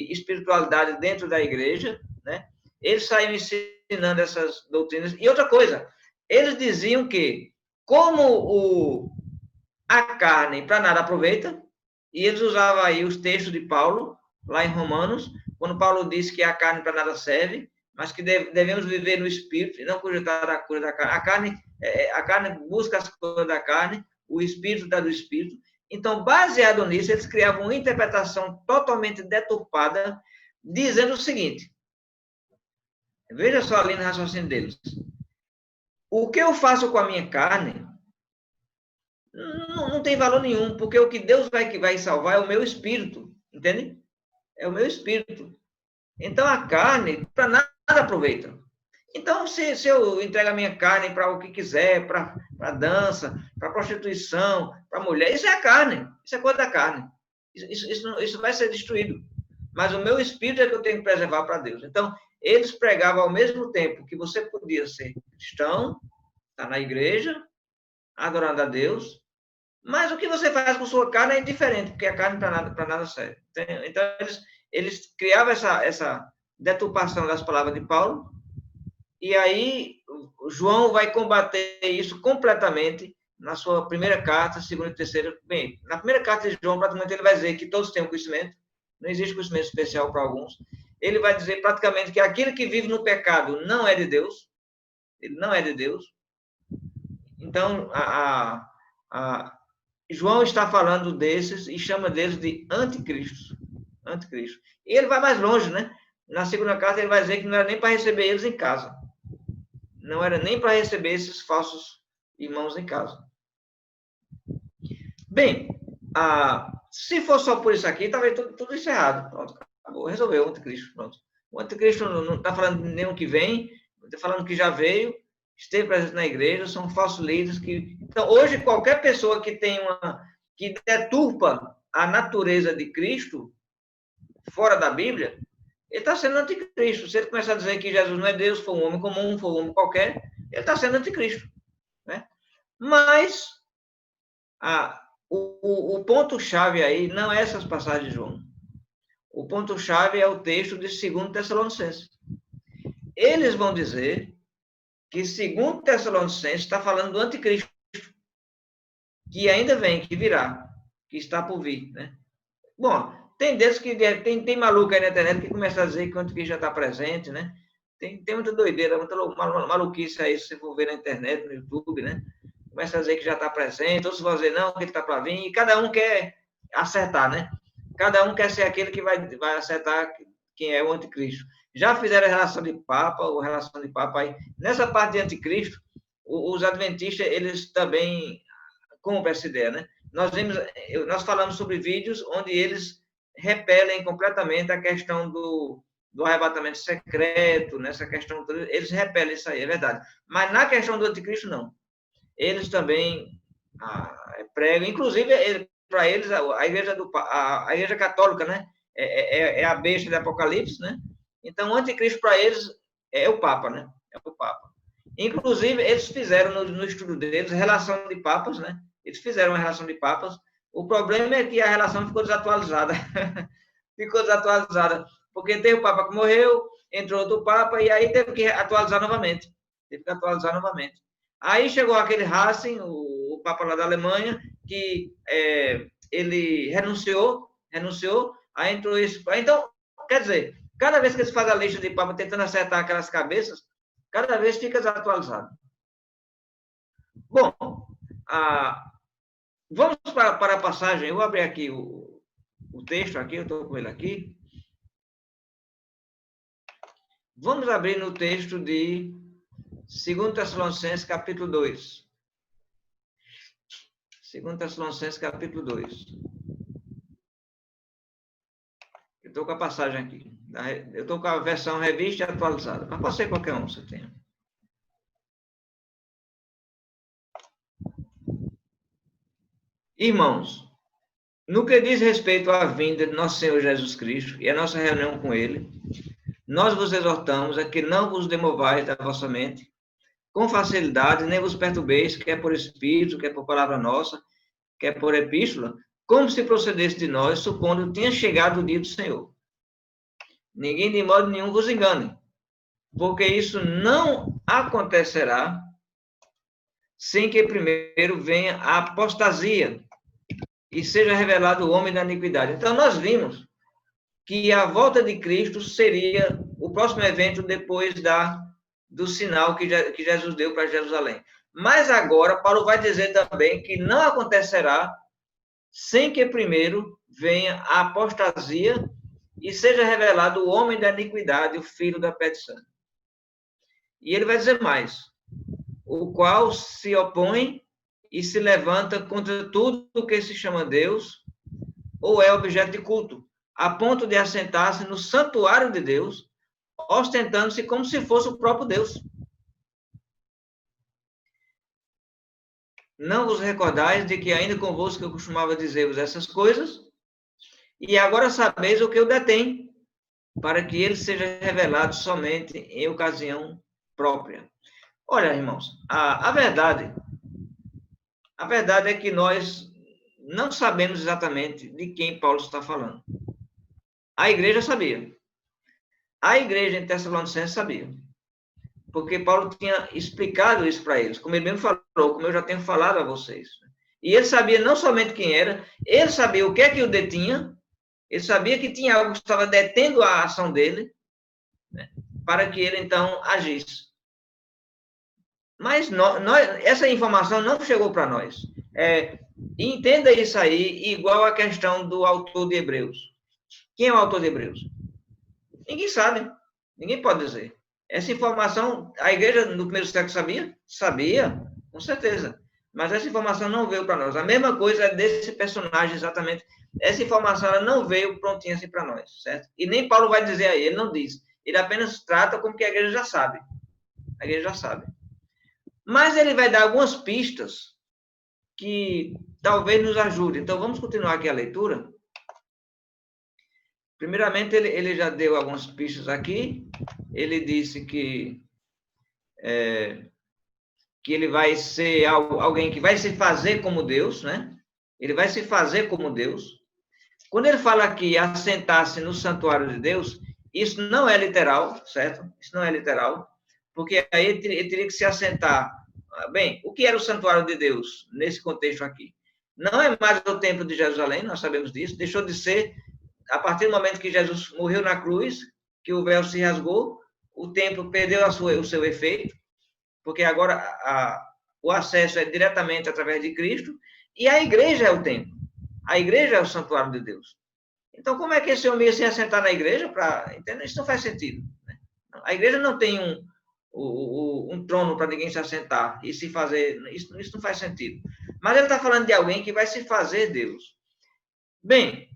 espiritualidade dentro da igreja, né? Eles saíam ensinando essas doutrinas. E outra coisa, eles diziam que, como a carne para nada aproveita, e eles usavam aí os textos de Paulo, lá em Romanos, quando Paulo disse que a carne para nada serve, mas que devemos viver no Espírito e não cogitar a coisa da carne. A carne busca as coisas da carne, o Espírito dá do Espírito. Então, baseado nisso, eles criavam uma interpretação totalmente deturpada, dizendo o seguinte, veja só ali no raciocínio deles, o que eu faço com a minha carne não tem valor nenhum, porque o que Deus vai salvar é o meu espírito, entende? É o meu espírito. Então, a carne, para nada aproveita. Então, se eu entrego a minha carne para o que quiser, para dança, para prostituição, para mulher, isso é a carne, isso é coisa da carne. Isso vai ser destruído. Mas o meu espírito é que eu tenho que preservar para Deus. Então, eles pregavam ao mesmo tempo que você podia ser cristão, estar na igreja, adorando a Deus, mas o que você faz com sua carne é indiferente, porque a carne para nada serve. Então, eles criavam essa deturpação das palavras de Paulo, e aí João vai combater isso completamente na sua primeira carta, segunda e terceira. Bem, na primeira carta de João, praticamente ele vai dizer que todos têm o conhecimento, não existe conhecimento especial para alguns. Ele vai dizer praticamente que aquele que vive no pecado não é de Deus, ele não é de Deus. Então, João está falando desses e chama deles de anticristos. Anticristo. E ele vai mais longe, né? Na segunda carta ele vai dizer que não era nem para receber eles em casa. Não era nem para receber esses falsos irmãos em casa. Bem, se for só por isso aqui, talvez tudo isso errado. Pronto, acabou, resolveu o anticristo. Pronto. O anticristo não está falando nem o que vem, está falando que já veio, esteve presente na igreja, são falsos líderes que... Então, hoje, qualquer pessoa que que deturpa a natureza de Cristo, fora da Bíblia, ele está sendo anticristo. Se ele começar a dizer que Jesus não é Deus, foi um homem comum, foi um homem qualquer, ele está sendo anticristo. Né? Mas o ponto-chave aí não é essas passagens de João. O ponto-chave é o texto de 2 Tessalonicenses. Eles vão dizer que 2 Tessalonicenses está falando do anticristo, que ainda vem, que virá, que está por vir. Né? Bom, tem desses que tem maluco aí na internet que começa a dizer que o anticristo já está presente, né? Tem muita doideira, muita maluquice aí, se você for ver na internet, no YouTube, né? Começa a dizer que já está presente, outros vão dizer não, que ele está para vir, e cada um quer acertar, né? Cada um quer ser aquele que vai acertar quem é o anticristo. Já fizeram a relação de Papa aí. Nessa parte de anticristo, os adventistas, eles também compram essa ideia, né? Nós falamos sobre vídeos onde eles repelem completamente a questão do arrebatamento secreto, nessa questão, eles repelem isso aí, é verdade. Mas na questão do anticristo, não. Eles também pregam, inclusive, para eles, a igreja católica, né, é a besta do Apocalipse, né? Então, o anticristo para eles é o Papa, né? É o Papa. Inclusive, eles fizeram no estudo deles relação de papas, né? Eles fizeram uma relação de papas. O problema é que a relação ficou desatualizada. Ficou desatualizada. Porque teve o Papa que morreu, entrou outro Papa, e aí teve que atualizar novamente. Aí chegou aquele Ratzinger, o Papa lá da Alemanha, que ele renunciou, aí entrou esse... Então, quer dizer, cada vez que eles fazem a lista de Papa tentando acertar aquelas cabeças, cada vez fica desatualizado. Bom, vamos para a passagem. Eu vou abrir aqui o texto, aqui, eu estou com ele aqui. Vamos abrir no texto de 2 Tessalonicenses, capítulo 2. 2 Tessalonicenses, capítulo 2. Eu estou com a passagem aqui. Eu estou com a versão revista e atualizada. Mas pode ser qualquer um, você tem. Irmãos, no que diz respeito à vinda de nosso Senhor Jesus Cristo e a nossa reunião com Ele, nós vos exortamos a que não vos demovais da vossa mente com facilidade, nem vos perturbeis, quer por espírito, quer por palavra nossa, quer por epístola, como se procedesse de nós, supondo que tinha chegado o dia do Senhor. Ninguém de modo nenhum vos engane, porque isso não acontecerá sem que primeiro venha a apostasia e seja revelado o homem da iniquidade. Então, nós vimos que a volta de Cristo seria o próximo evento depois do sinal que Jesus deu para Jerusalém. Mas agora, Paulo vai dizer também que não acontecerá sem que primeiro venha a apostasia e seja revelado o homem da iniquidade, o filho da perdição. E ele vai dizer mais, o qual se opõe e se levanta contra tudo o que se chama Deus ou é objeto de culto, a ponto de assentar-se no santuário de Deus, ostentando-se como se fosse o próprio Deus. Não vos recordais de que ainda convosco eu costumava dizer-vos essas coisas, e agora sabeis o que eu detém, para que ele seja revelado somente em ocasião própria. Olha, irmãos, a verdade é que nós não sabemos exatamente de quem Paulo está falando. A igreja sabia. A igreja em Tessalonicenses sabia. Porque Paulo tinha explicado isso para eles, como ele mesmo falou, como eu já tenho falado a vocês. E ele sabia não somente quem era, ele sabia o que é que o detinha, Ele sabia que tinha algo que estava detendo a ação dele, né, para que ele, então, agisse. Mas essa informação não chegou para nós. Entenda isso aí, igual a questão do autor de Hebreus. Quem é o autor de Hebreus? Ninguém sabe. Ninguém pode dizer. Essa informação, a igreja no primeiro século sabia? Sabia, com certeza. Mas essa informação não veio para nós. A mesma coisa é desse personagem, exatamente. Essa informação ela não veio prontinha assim para nós, certo? E nem Paulo vai dizer aí, ele não diz. Ele apenas trata como que a igreja já sabe. A igreja já sabe. Mas ele vai dar algumas pistas que talvez nos ajudem. Então, vamos continuar aqui a leitura. Primeiramente, ele já deu algumas pistas aqui. Ele disse que ele vai ser alguém que vai se fazer como Deus, né? Ele vai se fazer como Deus. Quando ele fala aqui assentar-se no santuário de Deus, isso não é literal, certo? Isso não é literal, porque aí ele teria que se assentar. Bem, o que era o santuário de Deus nesse contexto aqui? Não é mais o templo de Jerusalém, nós sabemos disso, deixou de ser, a partir do momento que Jesus morreu na cruz, que o véu se rasgou, o templo perdeu o seu efeito, porque agora o acesso é diretamente através de Cristo, e a igreja é o templo. A igreja é o santuário de Deus. Então, como é que esse homem ia se assentar na igreja? Entender? Isso não faz sentido. Né? A igreja não tem um trono para ninguém se assentar e se fazer. Isso não faz sentido. Mas ele está falando de alguém que vai se fazer Deus. Bem,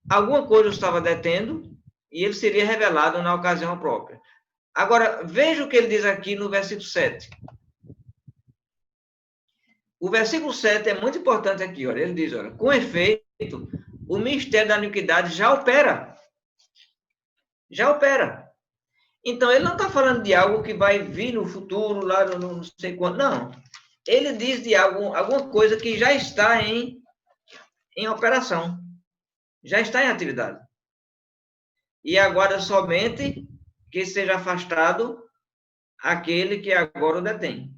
alguma coisa o estava detendo e ele seria revelado na ocasião própria. Agora, veja o que ele diz aqui no versículo 7. O versículo 7 é muito importante aqui. Olha, ele diz, olha, com efeito, o mistério da iniquidade já opera. Já opera. Então, ele não está falando de algo que vai vir no futuro, lá no não sei quando. Não. Ele diz de alguma coisa que já está em operação. Já está em atividade. E aguarda somente que seja afastado aquele que agora o detém.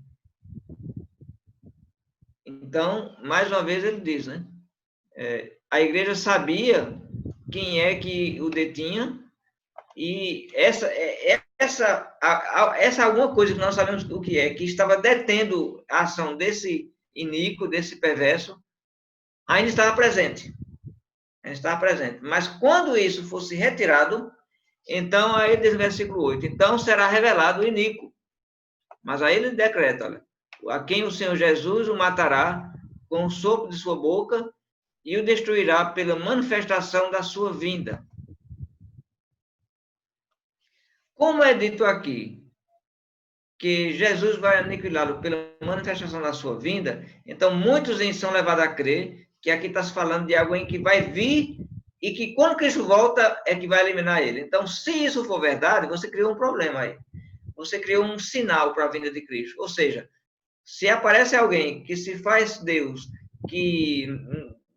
Então, mais uma vez ele diz, né? A igreja sabia quem é que o detinha e essa alguma coisa que nós sabemos o que é, que estava detendo a ação desse iníquo, desse perverso, ainda estava presente. Mas quando isso fosse retirado, então, aí diz o versículo 8, então será revelado o iníquo. Mas aí ele decreta, olha, a quem o Senhor Jesus o matará com o sopro de sua boca e o destruirá pela manifestação da sua vinda. Como é dito aqui que Jesus vai aniquilá-lo pela manifestação da sua vinda, então muitos são levados a crer que aqui está se falando de alguém que vai vir e que quando Cristo volta é que vai eliminar ele. Então, se isso for verdade, você criou um problema aí. Você criou um sinal para a vinda de Cristo. Ou seja, se aparece alguém que se faz Deus, que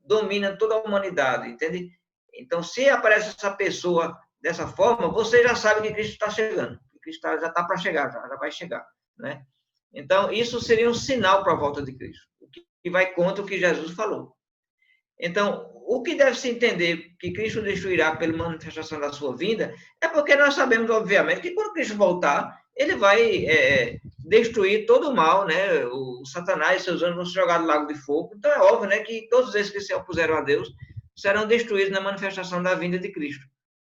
domina toda a humanidade, entende? Então, se aparece essa pessoa dessa forma, você já sabe que Cristo está chegando. Que Cristo já está para chegar, já vai chegar, né? Então, isso seria um sinal para a volta de Cristo, que vai contra o que Jesus falou. Então, o que deve se entender que Cristo destruirá pela manifestação da sua vinda é porque nós sabemos, obviamente, que quando Cristo voltar, ele vai destruir todo o mal, né? O Satanás e seus anjos vão se jogar no lago de fogo. Então, é óbvio, né, que todos esses que se opuseram a Deus serão destruídos na manifestação da vinda de Cristo.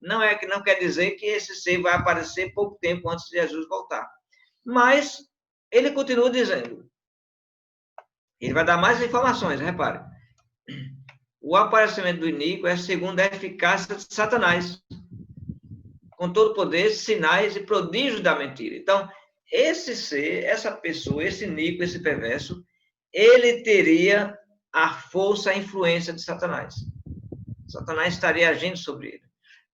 Não quer dizer que esse ser vai aparecer pouco tempo antes de Jesus voltar. Mas ele continua dizendo. Ele vai dar mais informações, repare. O aparecimento do iníquo é segundo a eficácia de Satanás, com todo poder, sinais e prodígios da mentira. Então, esse ser, essa pessoa, esse iníquo, esse perverso, ele teria a força, a influência de Satanás. Satanás estaria agindo sobre ele.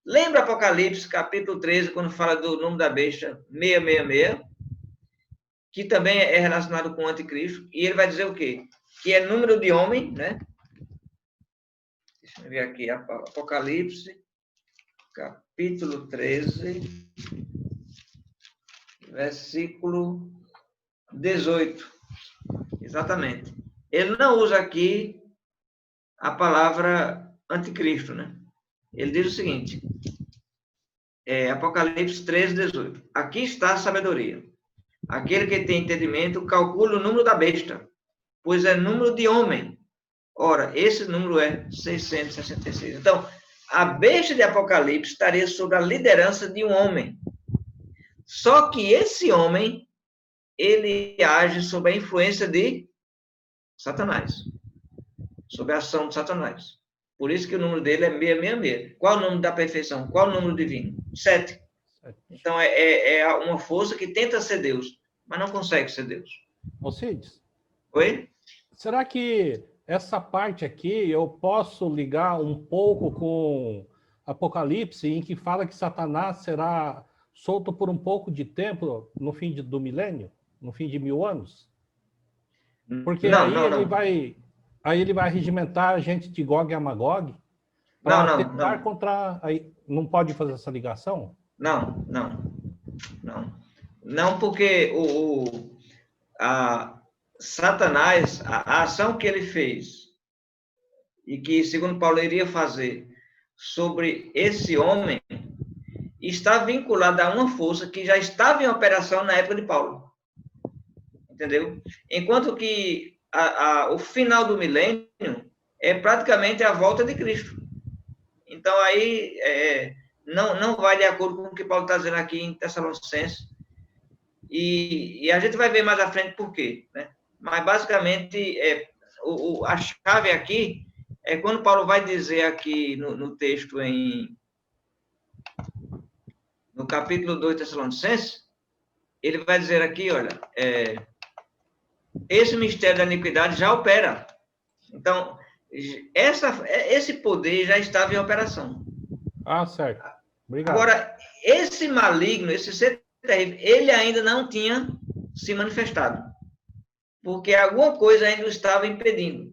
Lembra Apocalipse, capítulo 13, quando fala do nome da besta, 666, que também é relacionado com o anticristo, e ele vai dizer o quê? Que é número de homem, né? Deixa eu ver aqui, Apocalipse, capítulo 13, versículo 18. Exatamente. Ele não usa aqui a palavra anticristo, né? Ele diz o seguinte, Apocalipse 13, 18. Aqui está a sabedoria. Aquele que tem entendimento, calcula o número da besta, pois é número de homem. Ora, esse número é 666. Então, a besta de Apocalipse estaria sob a liderança de um homem. Só que esse homem, ele age sob a influência de Satanás. Sob a ação de Satanás. Por isso que o número dele é 666. Qual é o número da perfeição? Qual é o número divino? 7. Então, é uma força que tenta ser Deus, mas não consegue ser Deus. Ô Cides, Oi? será que essa parte aqui eu posso ligar um pouco com Apocalipse, em que fala que Satanás será solto por um pouco de tempo no fim do milênio? No fim de 1000 anos? Porque aí ele vai regimentar a gente de Gog e Magog para tentar contra... Aí, não pode fazer essa ligação? Não, porque Satanás, a ação que ele fez, e que, segundo Paulo, iria fazer sobre esse homem, está vinculada a uma força que já estava em operação na época de Paulo. Entendeu? Enquanto que o final do milênio é praticamente a volta de Cristo. Então, aí... não vai de acordo com o que Paulo está dizendo aqui em Tessalonicenses. E a gente vai ver mais à frente por quê, né? Mas, basicamente, a chave aqui é quando Paulo vai dizer aqui no texto, no capítulo 2 de Tessalonicenses, ele vai dizer aqui, olha, esse mistério da iniquidade já opera. Então, esse poder já estava em operação. Ah, certo. Obrigado. Agora, esse maligno, esse ser terrível, ele ainda não tinha se manifestado. Porque alguma coisa ainda o estava impedindo.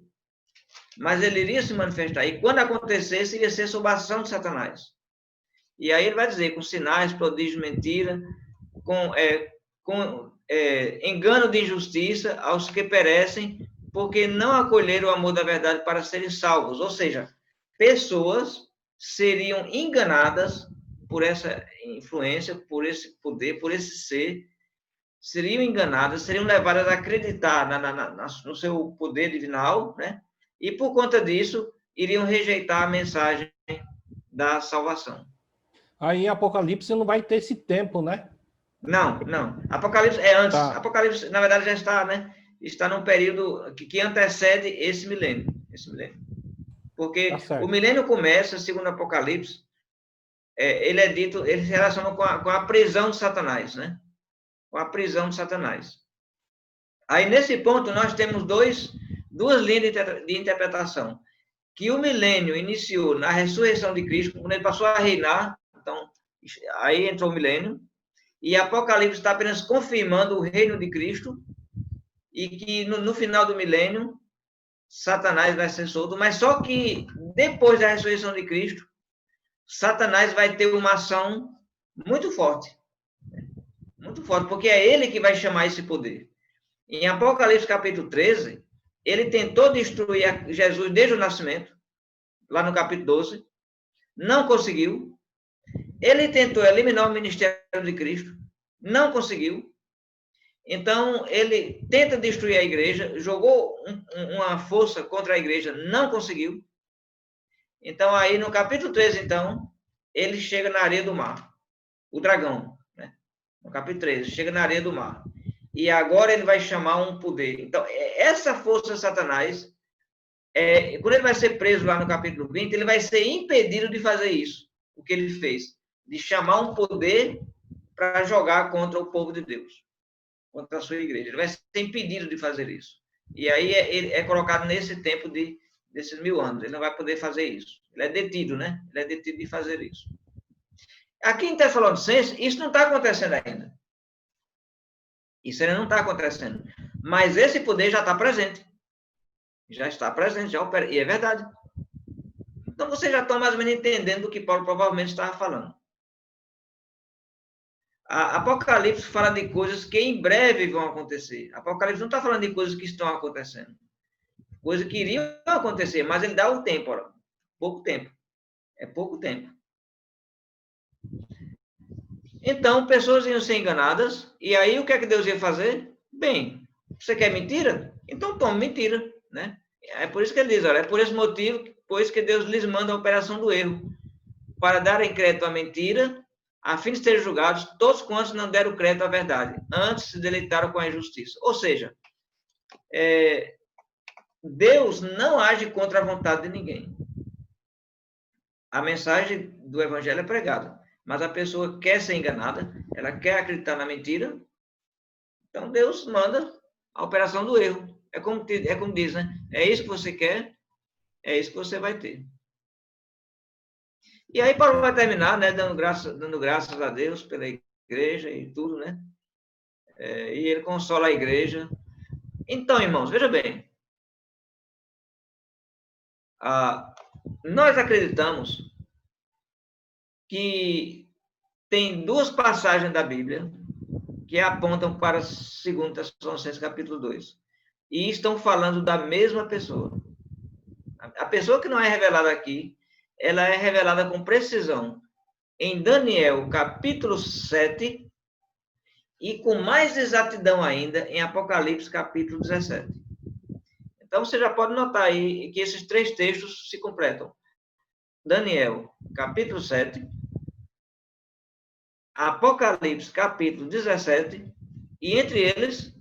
Mas ele iria se manifestar. E quando acontecesse, iria ser sob a ação de Satanás. E aí ele vai dizer, com sinais, prodígios, mentira, com engano de injustiça aos que perecem, porque não acolheram o amor da verdade para serem salvos. Ou seja, pessoas seriam enganadas por essa influência, por esse poder, por esse ser, seriam enganadas, seriam levadas a acreditar no seu poder divinal, né? E por conta disso, iriam rejeitar a mensagem da salvação. Aí Apocalipse não vai ter esse tempo, né? Não. Apocalipse é antes. Tá. Apocalipse, na verdade, já está, né? Está num período que antecede esse milênio. Porque o milênio começa, segundo Apocalipse, ele se relaciona com a prisão de Satanás, né? Com a prisão de Satanás. Aí, nesse ponto, nós temos duas linhas de interpretação. Que o milênio iniciou na ressurreição de Cristo, quando ele passou a reinar, então, aí entrou o milênio, e Apocalipse está apenas confirmando o reino de Cristo, e que no final do milênio, Satanás vai ser solto, mas só que depois da ressurreição de Cristo, Satanás vai ter uma ação muito forte, porque é ele que vai chamar esse poder. Em Apocalipse capítulo 13, ele tentou destruir Jesus desde o nascimento, lá no capítulo 12, não conseguiu. Ele tentou eliminar o ministério de Cristo, não conseguiu. Então, ele tenta destruir a igreja, jogou uma força contra a igreja, não conseguiu. Então, aí no capítulo 13, então, ele chega na areia do mar, o dragão, né? No capítulo 13, chega na areia do mar. E agora ele vai chamar um poder. Então, essa força de Satanás, quando ele vai ser preso lá no capítulo 20, ele vai ser impedido de fazer isso, o que ele fez, de chamar um poder para jogar contra o povo de Deus, contra a sua igreja. Ele vai ser impedido de fazer isso. E aí ele é colocado nesse tempo desses 1000 anos. Ele não vai poder fazer isso. Ele é detido, né? Ele é detido de fazer isso. Aqui em Tessalonicenses, isso não está acontecendo ainda. Isso ainda não está acontecendo. Mas esse poder já está presente. Já está presente, já opera. E é verdade. Então, você já está mais ou menos entendendo do que Paulo provavelmente estava falando. A Apocalipse fala de coisas que em breve vão acontecer. Apocalipse não está falando de coisas que estão acontecendo. Coisas que iriam acontecer, mas ele dá o tempo, pouco tempo. É pouco tempo. Então, pessoas iam ser enganadas, e aí o que é que Deus ia fazer? Bem, você quer mentira? Então tome mentira, né? É por isso que ele diz, olha, é por esse motivo, pois que Deus lhes manda a operação do erro, para darem crédito à mentira, a fim de serem julgados todos quantos não deram crédito à verdade, antes se deleitaram com a injustiça. Ou seja, Deus não age contra a vontade de ninguém. A mensagem do evangelho é pregada, mas a pessoa quer ser enganada, ela quer acreditar na mentira, então Deus manda a operação do erro. É como diz, né? É isso que você quer, é isso que você vai ter. E aí Paulo vai terminar, né, dando graças a Deus pela igreja e tudo, né? E ele consola a igreja. Então, irmãos, veja bem. Nós acreditamos que tem duas passagens da Bíblia que apontam para 2 Tessalonicenses capítulo 2. E estão falando da mesma pessoa. A pessoa que não é revelada aqui, ela é revelada com precisão em Daniel capítulo 7 e com mais exatidão ainda em Apocalipse capítulo 17. Então, você já pode notar aí que esses três textos se completam. Daniel, capítulo 7, Apocalipse, capítulo 17, e entre eles,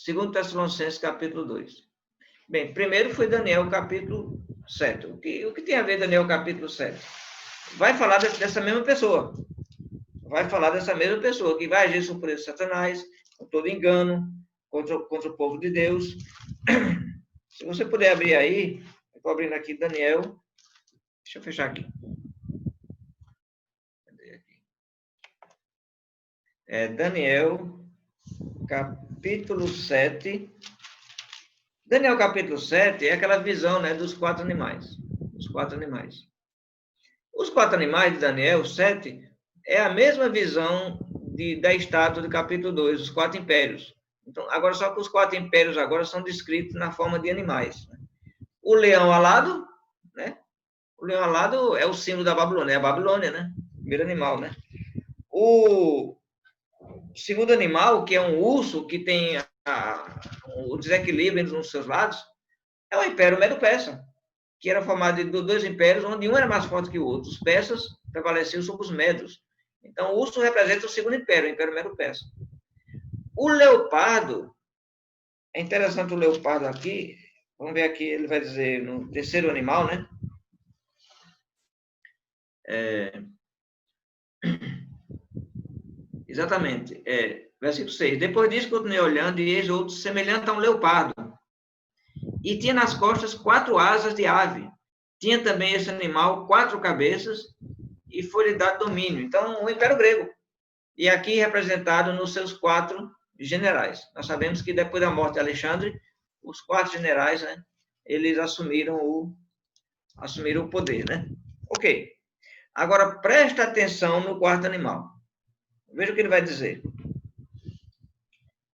2 Tessalonicenses, capítulo 2. Bem, primeiro foi Daniel, capítulo 7. O que tem a ver Daniel, capítulo 7? Vai falar dessa mesma pessoa. Vai falar dessa mesma pessoa que vai agir sob o poder de Satanás, com todo engano, contra o povo de Deus. Se você puder abrir aí, eu estou abrindo aqui Daniel. Deixa eu fechar aqui. Daniel, capítulo 7. Daniel, capítulo 7, é aquela visão, né, dos 4 animais. Os 4 animais. Os 4 animais de Daniel 7 é a mesma visão da estátua do capítulo 2, os 4 impérios. Então, agora só que os 4 impérios agora são descritos na forma de animais. Né? O leão alado, né? O leão alado é o símbolo da Babilônia, é a Babilônia, né? O primeiro animal, né? O segundo animal, que é um urso, que tem o desequilíbrio entre os seus lados, é o Império Medo-Persa, que era formado de 2 impérios, onde um era mais forte que o outro. Os persas prevaleciam sobre os medos. Então, o urso representa o segundo império, o Império Medo-Persa. O leopardo, é interessante o leopardo aqui, vamos ver aqui, ele vai dizer no terceiro animal, né? Exatamente, versículo 6. Depois disso, continuei olhando, e eis outro semelhante a um leopardo. E tinha nas costas 4 asas de ave. Tinha também esse animal 4 cabeças, e foi-lhe dado domínio. Então, o Império Grego. E aqui representado nos seus 4 generais. Nós sabemos que depois da morte de Alexandre, os 4 generais, né, eles assumiram o poder, né? Ok. Agora, presta atenção no 4º animal. Veja o que ele vai dizer.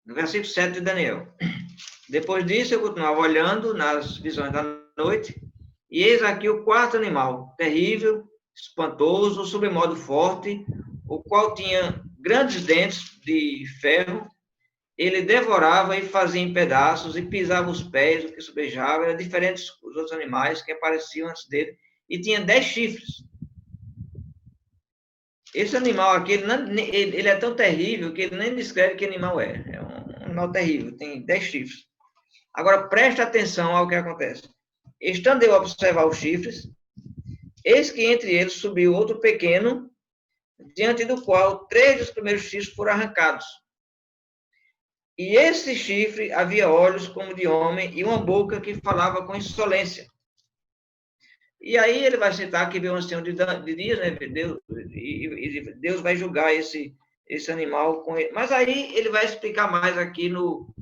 No versículo 7 de Daniel. Depois disso, eu continuava olhando nas visões da noite, e eis aqui o 4º animal, terrível, espantoso, sobremodo forte, o qual tinha grandes dentes de ferro. Ele devorava e fazia em pedaços, e pisava os pés, o que subejava. Era diferente dos outros animais que apareciam antes dele, e tinha 10 chifres. Esse animal aqui, ele é tão terrível que ele nem descreve que animal é. É um animal terrível, tem 10 chifres. Agora, presta atenção ao que acontece. Estando eu a observar os chifres, eis que entre eles subiu outro pequeno, diante do qual 3 dos primeiros chifres foram arrancados. E esse chifre havia olhos como de homem e uma boca que falava com insolência. E aí ele vai citar que veio um ancião de dias, né? Deus vai julgar esse animal com ele. Mas aí ele vai explicar mais aqui no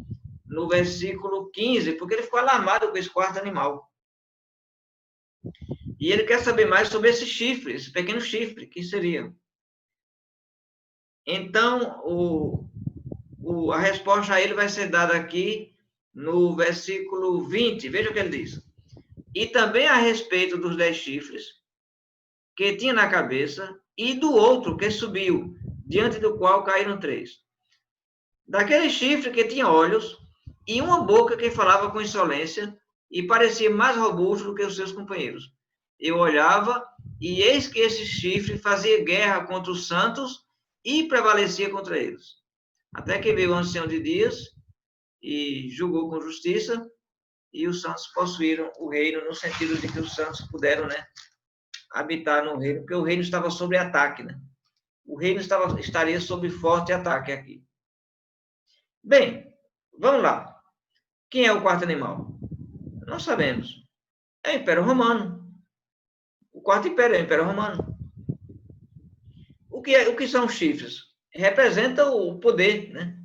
versículo 15, porque ele ficou alarmado com esse 4º animal. E ele quer saber mais sobre esse chifre, esse pequeno chifre, que seria. Então, a resposta a ele vai ser dada aqui no versículo 20. Veja o que ele diz. e também a respeito dos 10 chifres que tinha na cabeça, e do outro que subiu, diante do qual caíram 3. Daquele chifre que tinha olhos, e uma boca que falava com insolência, e parecia mais robusto do que os seus companheiros. Eu olhava, e eis que esse chifre fazia guerra contra os santos, e prevalecia contra eles. Até que veio o ancião de dias, e julgou com justiça, e os santos possuíram o reino, no sentido de que os santos puderam, né, habitar no reino, porque o reino estava sob ataque, né? O reino estaria sob forte ataque aqui. Bem, vamos lá. Quem é o quarto animal? Nós sabemos. É o Império Romano. O quarto império é o Império Romano. O que são os chifres? Representa o poder, né?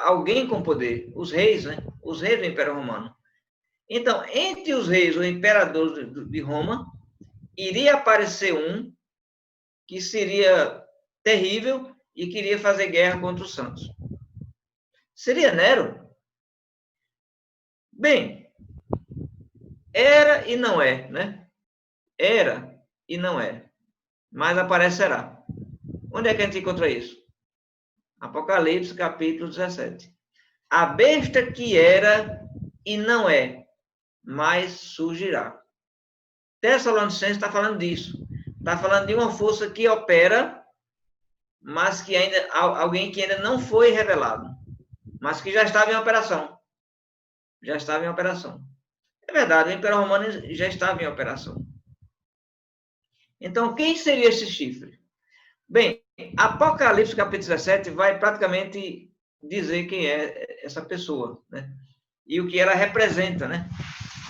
Alguém com poder. Os reis, né? Os reis do Império Romano. Então, entre os reis, o imperador de Roma, iria aparecer um que seria terrível e queria fazer guerra contra os santos. Seria Nero? Bem, era e não é, né? Era e não é, mas aparecerá. Onde é que a gente encontra isso? Apocalipse, capítulo 17. A besta que era e não é, mas surgirá. Tessalonicenses está falando disso. Está falando de uma força que opera, mas que ainda alguém que ainda não foi revelado, mas que já estava em operação. Já estava em operação. É verdade, o Império Romano já estava em operação. Então, quem seria esse chifre? Bem, Apocalipse capítulo 17 vai praticamente dizer quem é essa pessoa, né? E o que ela representa, né?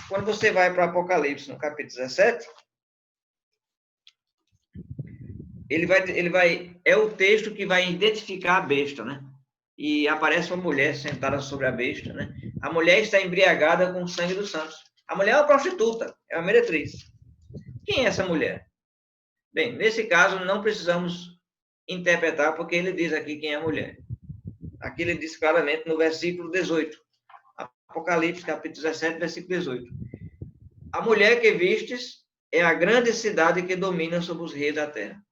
Quando você vai para Apocalipse no capítulo 17, é o texto que vai identificar a besta, né? E aparece uma mulher sentada sobre a besta, né? A mulher está embriagada com o sangue dos santos. A mulher é uma prostituta, é uma meretriz. Quem é essa mulher? Bem, nesse caso não precisamos interpretar, porque ele diz aqui quem é a mulher. Aqui ele diz claramente no versículo 18. Apocalipse, capítulo 17, versículo 18. A mulher que vistes é a grande cidade que domina sobre os reis da terra.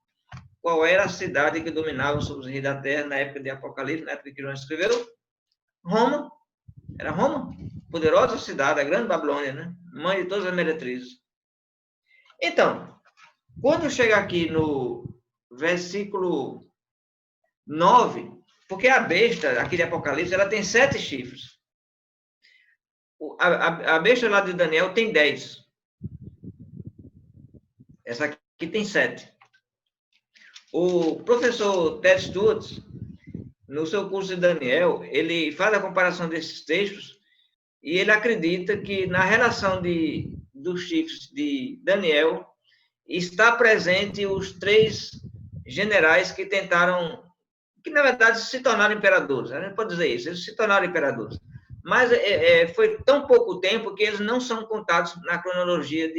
Qual era a cidade que dominava sobre os reis da terra na época de Apocalipse, na época que João escreveu? Roma. Era Roma. Poderosa cidade, a grande Babilônia, né? Mãe de todas as meretrizes. Então, quando chega aqui no versículo 9, porque a besta, aqui de Apocalipse, ela tem 7 chifres. A besta lá de Daniel tem 10. Essa aqui tem 7. O professor Ted Stewart, no seu curso de Daniel, ele faz a comparação desses textos e ele acredita que na relação dos chifres de Daniel está presente os 3 generais que tentaram, que na verdade se tornaram imperadores. A gente pode dizer isso, eles se tornaram imperadores. Mas foi tão pouco tempo que eles não são contados na cronologia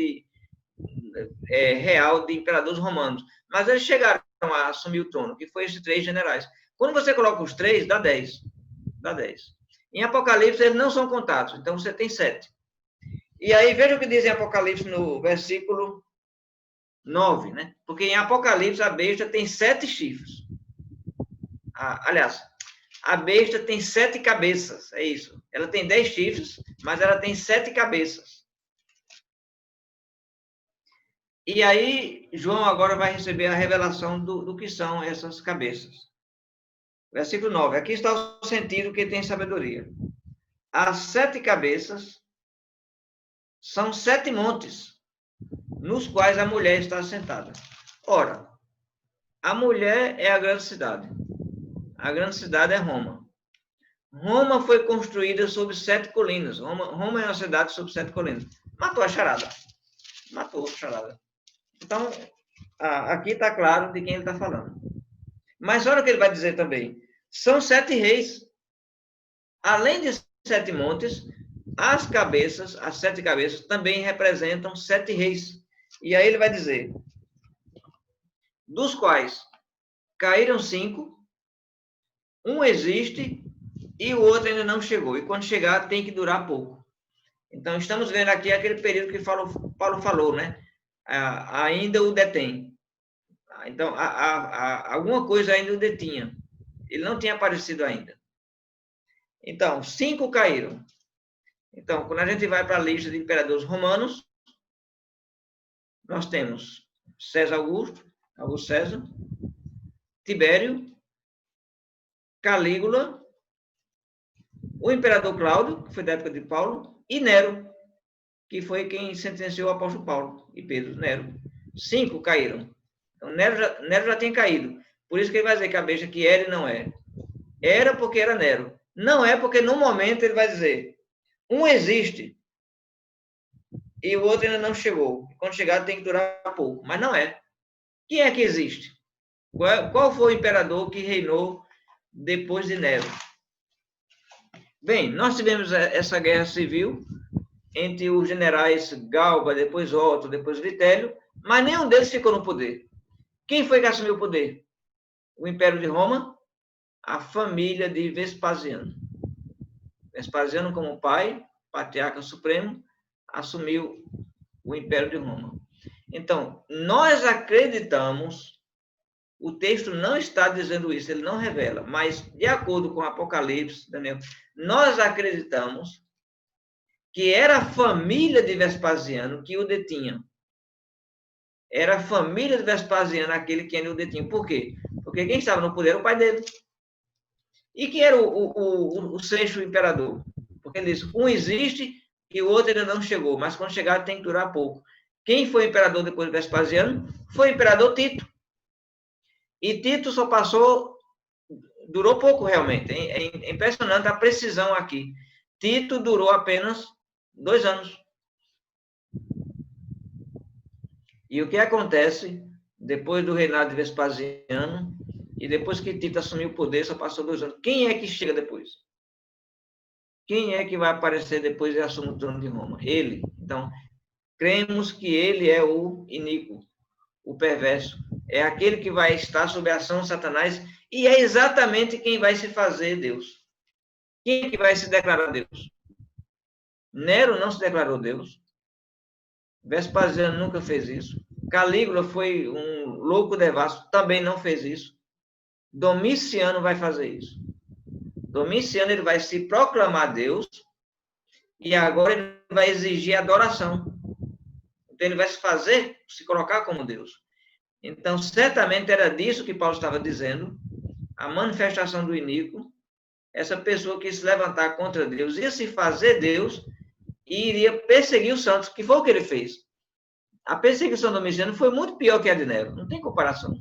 real de imperadores romanos. Mas eles chegaram a assumir o trono, que foi esses 3 generais. Quando você coloca os 3, dá 10. Dá 10. Em Apocalipse, eles não são contados, então você tem 7. E aí, veja o que diz em Apocalipse no versículo 9, né? Porque em Apocalipse, a besta tem 7 chifres. Aliás, a besta tem 7 cabeças, é isso. Ela tem 10 chifres, mas ela tem 7 cabeças. E aí, João agora vai receber a revelação do que são essas cabeças. Versículo 9. Aqui está o sentido que tem sabedoria. As 7 cabeças são 7 montes, nos quais a mulher está sentada. Ora, a mulher é a grande cidade. A grande cidade é Roma. Roma foi construída sobre 7 colinas. Roma é uma cidade sobre 7 colinas. Matou a charada. Matou a charada. Então, aqui está claro de quem ele está falando. Mas olha o que ele vai dizer também. São 7 reis. Além de 7 montes, as 7 cabeças, também representam 7 reis. E aí ele vai dizer, dos quais caíram 5, um existe e o outro ainda não chegou. E quando chegar, tem que durar pouco. Então, estamos vendo aqui aquele período que Paulo falou, né? Ainda o detém. Então, alguma coisa ainda o detinha. Ele não tinha aparecido ainda. Então, 5 caíram. Então, quando a gente vai para a lista de imperadores romanos, nós temos César Augusto César, Tibério, Calígula, o imperador Cláudio, que foi da época de Paulo, e Nero, que foi quem sentenciou o apóstolo Paulo e Pedro. Nero. 5 caíram. Então, Nero já tinha caído. Por isso que ele vai dizer que a besta que era e não é. Era porque era Nero. Não é porque no momento ele vai dizer, um existe e o outro ainda não chegou. Quando chegar tem que durar pouco. Mas não é. Quem é que existe? Qual foi o imperador que reinou depois de Nero? Bem, nós tivemos essa guerra civil entre os generais Galba, depois Otto, depois Vitélio, mas nenhum deles ficou no poder. Quem foi que assumiu o poder? O Império de Roma, a família de Vespasiano. Vespasiano, como pai, patriarca supremo, assumiu o Império de Roma. Então, nós acreditamos, o texto não está dizendo isso, ele não revela, mas de acordo com o Apocalipse, Daniel, nós acreditamos que era a família de Vespasiano que o detinha. Era a família de Vespasiano aquele que ainda o detinha. Por quê? Porque quem estava no poder era o pai dele. E quem era o sexto imperador? Porque ele disse, um existe e o outro ainda não chegou, mas quando chegar tem que durar pouco. Quem foi imperador depois de Vespasiano? Foi o imperador Tito. E Tito só durou pouco realmente. É impressionante a precisão aqui. Tito durou apenas 2 anos. E o que acontece depois do reinado de Vespasiano e depois que Tito assumiu o poder, só passou 2 anos. Quem é que chega depois? Quem é que vai aparecer depois e assume o trono de Roma? Ele. Então, cremos que ele é o iníquo, o perverso. É aquele que vai estar sob a ação de Satanás e é exatamente quem vai se fazer Deus. Quem é que vai se declarar Deus? Nero não se declarou Deus. Vespasiano nunca fez isso. Calígula foi um louco devasso, também não fez isso. Domiciano vai fazer isso. Domiciano ele vai se proclamar Deus e agora ele vai exigir adoração. Então ele vai se colocar como Deus. Então, certamente era disso que Paulo estava dizendo, a manifestação do iníquo, essa pessoa que se levantar contra Deus, ia se fazer Deus e iria perseguir os santos, que foi o que ele fez. A perseguição do Domiciano foi muito pior que a de Nero, não tem comparação.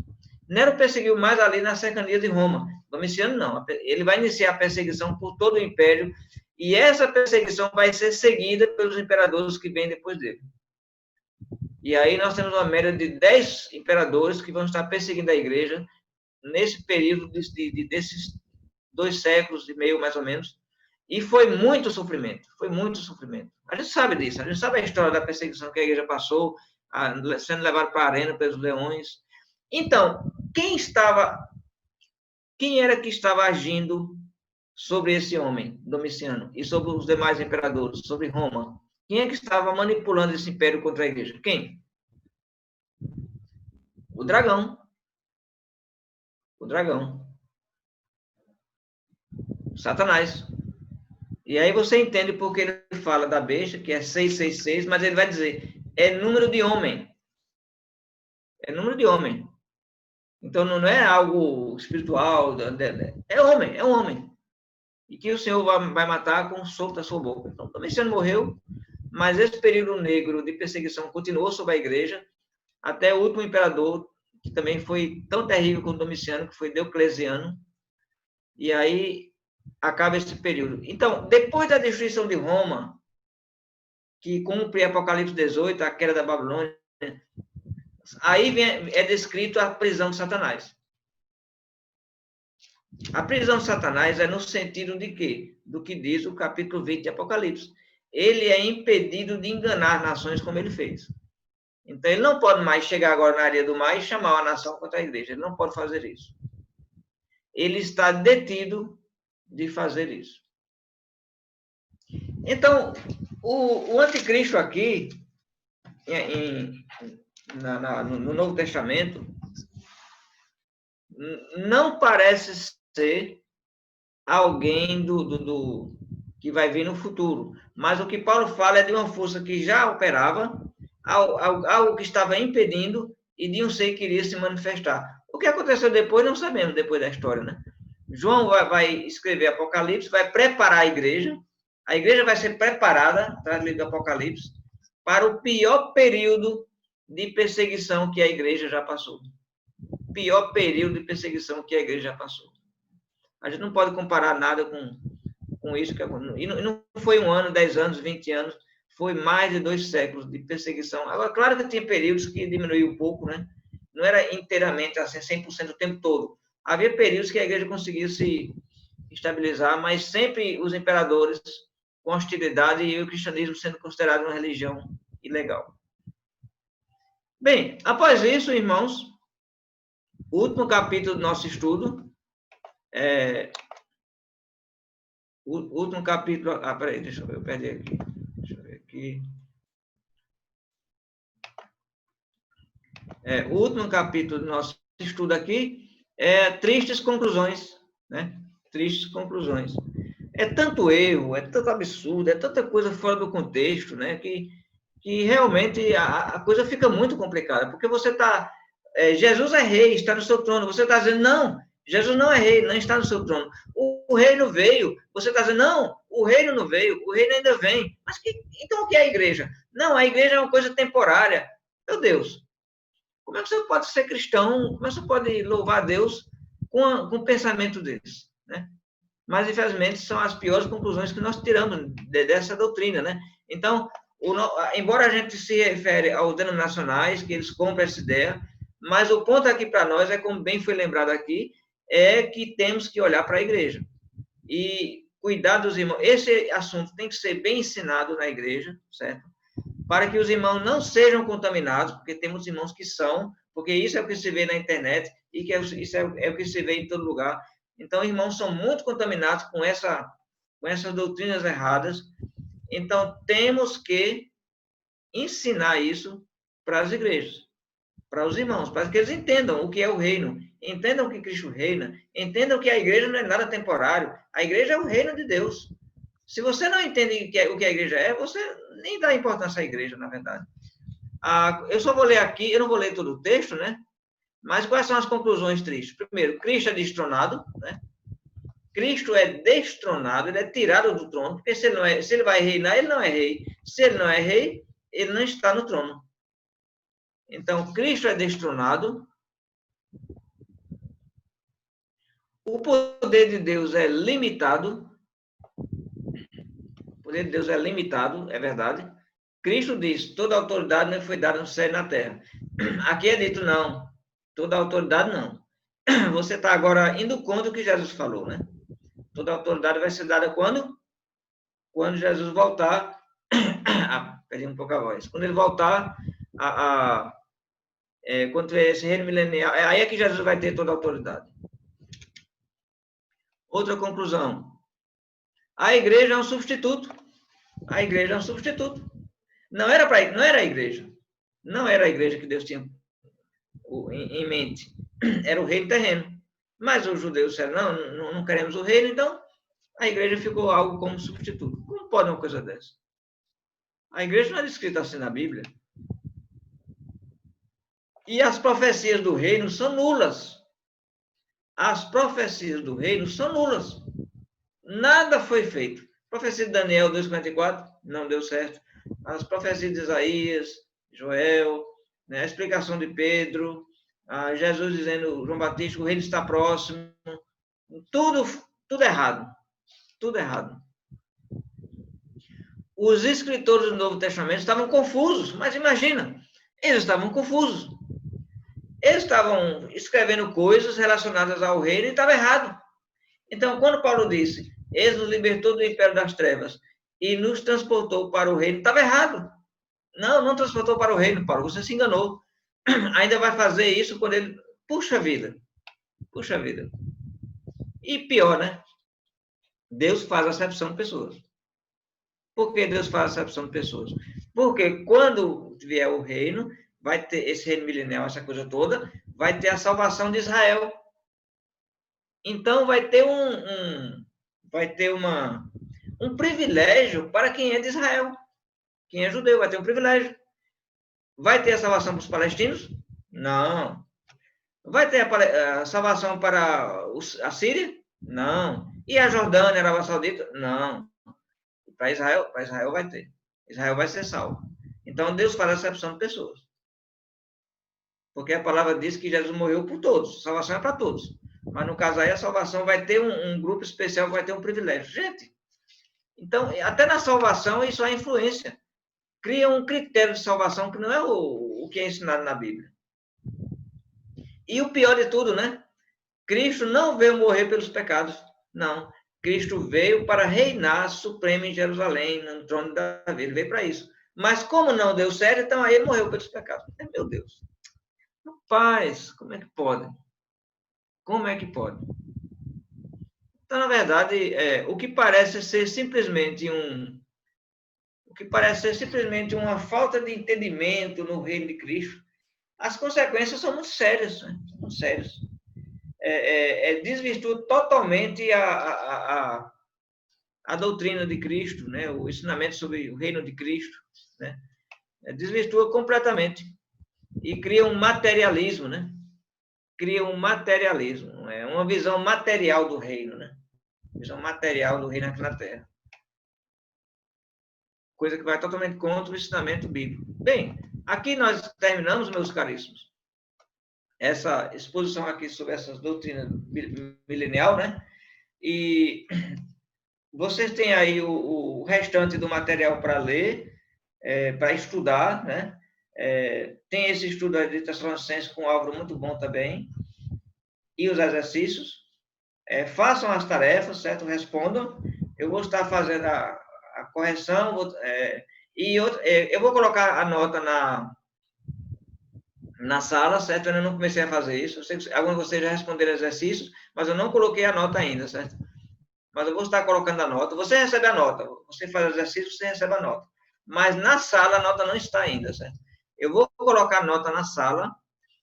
Nero perseguiu mais ali na cercania de Roma, Domiciano não. Ele vai iniciar a perseguição por todo o império, e essa perseguição vai ser seguida pelos imperadores que vêm depois dele. E aí nós temos uma média de 10 imperadores que vão estar perseguindo a igreja nesse período desses 2 séculos e meio, mais ou menos. E foi muito sofrimento, foi muito sofrimento. A gente sabe disso, a gente sabe a história da perseguição que a igreja passou, sendo levado para a arena pelos leões. Então, quem era que estava agindo sobre esse homem, Domiciano, e sobre os demais imperadores, sobre Roma? Quem é que estava manipulando esse império contra a igreja? Quem? O dragão. O dragão. Satanás. E aí você entende porque ele fala da besta, que é 666, mas ele vai dizer, é número de homem. É número de homem. Então não é algo espiritual, é homem, é um homem. E que o Senhor vai matar com o sopro da sua boca. Então, Domiciano morreu, mas esse período negro de perseguição continuou sobre a igreja, até o último imperador, que também foi tão terrível como Domiciano, que foi Diocleciano, e aí acaba esse período. Então, depois da destruição de Roma, que cumpre Apocalipse 18, a queda da Babilônia, aí é descrito a prisão de Satanás. A prisão de Satanás é no sentido de quê? Do que diz o capítulo 20 de Apocalipse. Ele é impedido de enganar nações como ele fez. Então, ele não pode mais chegar agora na areia do mar e chamar uma nação contra a igreja. Ele não pode fazer isso. Ele está detido de fazer isso. Então, O anticristo aqui, no Novo Testamento, não parece ser alguém que vai vir no futuro. Mas o que Paulo fala é de uma força que já operava, algo que estava impedindo e de um ser que iria se manifestar. O que aconteceu depois, não sabemos, depois da história, né? João vai escrever Apocalipse, vai preparar a igreja vai ser preparada, atrás do livro do Apocalipse, para o pior período de perseguição que a igreja já passou. Pior período de perseguição que a igreja já passou. A gente não pode comparar nada com isso. E não foi 1 ano, 10 anos, 20 anos, foi mais de 2 séculos de perseguição. Agora, claro que tinha períodos que diminuiu um pouco, né? Não era inteiramente assim, 100% o tempo todo. Havia períodos que a igreja conseguia se estabilizar, mas sempre os imperadores com hostilidade e o cristianismo sendo considerado uma religião ilegal. Bem, após isso, irmãos, o último capítulo do nosso estudo o último capítulo... peraí, deixa eu ver, eu perdi aqui. Deixa eu ver aqui. O último capítulo do nosso estudo aqui é Tristes Conclusões, né? Tristes Conclusões. É tanto erro, é tanto absurdo, é tanta coisa fora do contexto, né? Que realmente a coisa fica muito complicada, porque você está... Jesus é rei, está no seu trono. Você está dizendo, não, Jesus não é rei, não está no seu trono. O reino veio. Você está dizendo, não, o reino não veio, o reino ainda vem. Mas então o que é a igreja? Não, a igreja é uma coisa temporária. Meu Deus, como é que você pode ser cristão? Como é que você pode louvar a Deus com um pensamento desse, né? Mas, infelizmente, são as piores conclusões que nós tiramos dessa doutrina, né? Então, embora a gente se refere aos denominacionais, que eles compram essa ideia, mas o ponto aqui para nós, como bem foi lembrado aqui, é que temos que olhar para a igreja e cuidar dos irmãos. Esse assunto tem que ser bem ensinado na igreja, certo? Para que os irmãos não sejam contaminados, porque temos irmãos que são, porque isso é o que se vê na internet e isso é o que se vê em todo lugar. Então, irmãos são muito contaminados com essas doutrinas erradas. Então, temos que ensinar isso para as igrejas, para os irmãos, para que eles entendam o que é o reino, entendam que Cristo reina, entendam que a igreja não é nada temporário, a igreja é o reino de Deus. Se você não entende o que a igreja é, você nem dá importância à igreja, na verdade. Eu só vou ler aqui, eu não vou ler todo o texto, né? Mas quais são as conclusões tristes? Primeiro, Cristo é destronado, né? Cristo é destronado, ele é tirado do trono, porque se ele vai reinar, ele não é rei. Se ele não é rei, ele não está no trono. Então, Cristo é destronado. O poder de Deus é limitado. O poder de Deus é limitado, é verdade. Cristo diz, toda autoridade me foi dada no céu e na terra. Aqui é dito, não. Toda autoridade, não. Você está agora indo contra o que Jesus falou, né? Toda autoridade vai ser dada quando? Quando Jesus voltar... perdi um pouco a voz. Quando ele voltar, quando tiver esse reino milenial, aí é que Jesus vai ter toda a autoridade. Outra conclusão. A igreja é um substituto. A igreja é um substituto. Não era a igreja. Não era a igreja que Deus tinha em mente. Era o reino terreno. Mas os judeus disseram, não queremos o reino, então a igreja ficou algo como substituto. Como pode uma coisa dessa? A igreja não é descrita assim na Bíblia. E as profecias do reino são nulas. As profecias do reino são nulas. Nada foi feito. Profecia de Daniel 2,44 não deu certo. As profecias de Isaías, Joel, né, a explicação de Pedro, Jesus dizendo, João Batista, o reino está próximo. Tudo errado. Tudo errado. Os escritores do Novo Testamento estavam confusos, mas imagina, eles estavam confusos. Eles estavam escrevendo coisas relacionadas ao reino e estava errado. Então, quando Paulo disse, ele nos libertou do império das trevas e nos transportou para o reino, estava errado. Não transportou para o reino, Paulo, você se enganou. Ainda vai fazer isso quando ele... Puxa vida. E pior, né? Deus faz acepção de pessoas. Por que Deus faz acepção de pessoas? Porque quando vier o reino, vai ter esse reino milenial, essa coisa toda, vai ter a salvação de Israel. Então, vai ter um privilégio para quem é de Israel. Quem é judeu vai ter um privilégio. Vai ter a salvação para os palestinos? Não. Vai ter a salvação para a Síria? Não. E a Jordânia, a Arábia Saudita? Não. Para Israel vai ter. Israel vai ser salvo. Então, Deus faz acepção de pessoas. Porque a palavra diz que Jesus morreu por todos. A salvação é para todos. Mas, no caso aí, a salvação vai ter um grupo especial, vai ter um privilégio. Gente, então, até na salvação, isso é influência. Cria um critério de salvação que não é o que é ensinado na Bíblia. E o pior de tudo, né? Cristo não veio morrer pelos pecados. Não. Cristo veio para reinar supremo em Jerusalém, no trono de Davi. Ele veio para isso. Mas como não deu certo, então aí ele morreu pelos pecados. Meu Deus. Rapaz, como é que pode? Como é que pode? Então, na verdade, o que parece ser simplesmente uma falta de entendimento no reino de Cristo, as consequências são muito sérias, né? Muito sérias. Desvirtua totalmente a doutrina de Cristo, né? O ensinamento sobre o reino de Cristo, né? Desvirtua completamente e cria um materialismo, né? Cria um materialismo, uma visão material do reino, né? Visão material do reino aqui na Terra. Coisa que vai totalmente contra o ensinamento bíblico. Bem, aqui nós terminamos, meus caríssimos, essa exposição aqui sobre essas doutrinas milenial, né? E vocês têm aí o restante do material para ler, para estudar, né? Tem esse estudo de Tessalonicenses com o Álvaro muito bom também. E os exercícios. Façam as tarefas, certo? Respondam. Eu vou estar fazendo a correção. Eu vou colocar a nota na sala, certo? Eu ainda não comecei a fazer isso. Eu sei que alguns de vocês já responderam exercícios, mas eu não coloquei a nota ainda, certo? Mas eu vou estar colocando a nota. Você recebe a nota. Você faz o exercício, você recebe a nota. Mas na sala a nota não está ainda, certo? Eu vou colocar a nota na sala.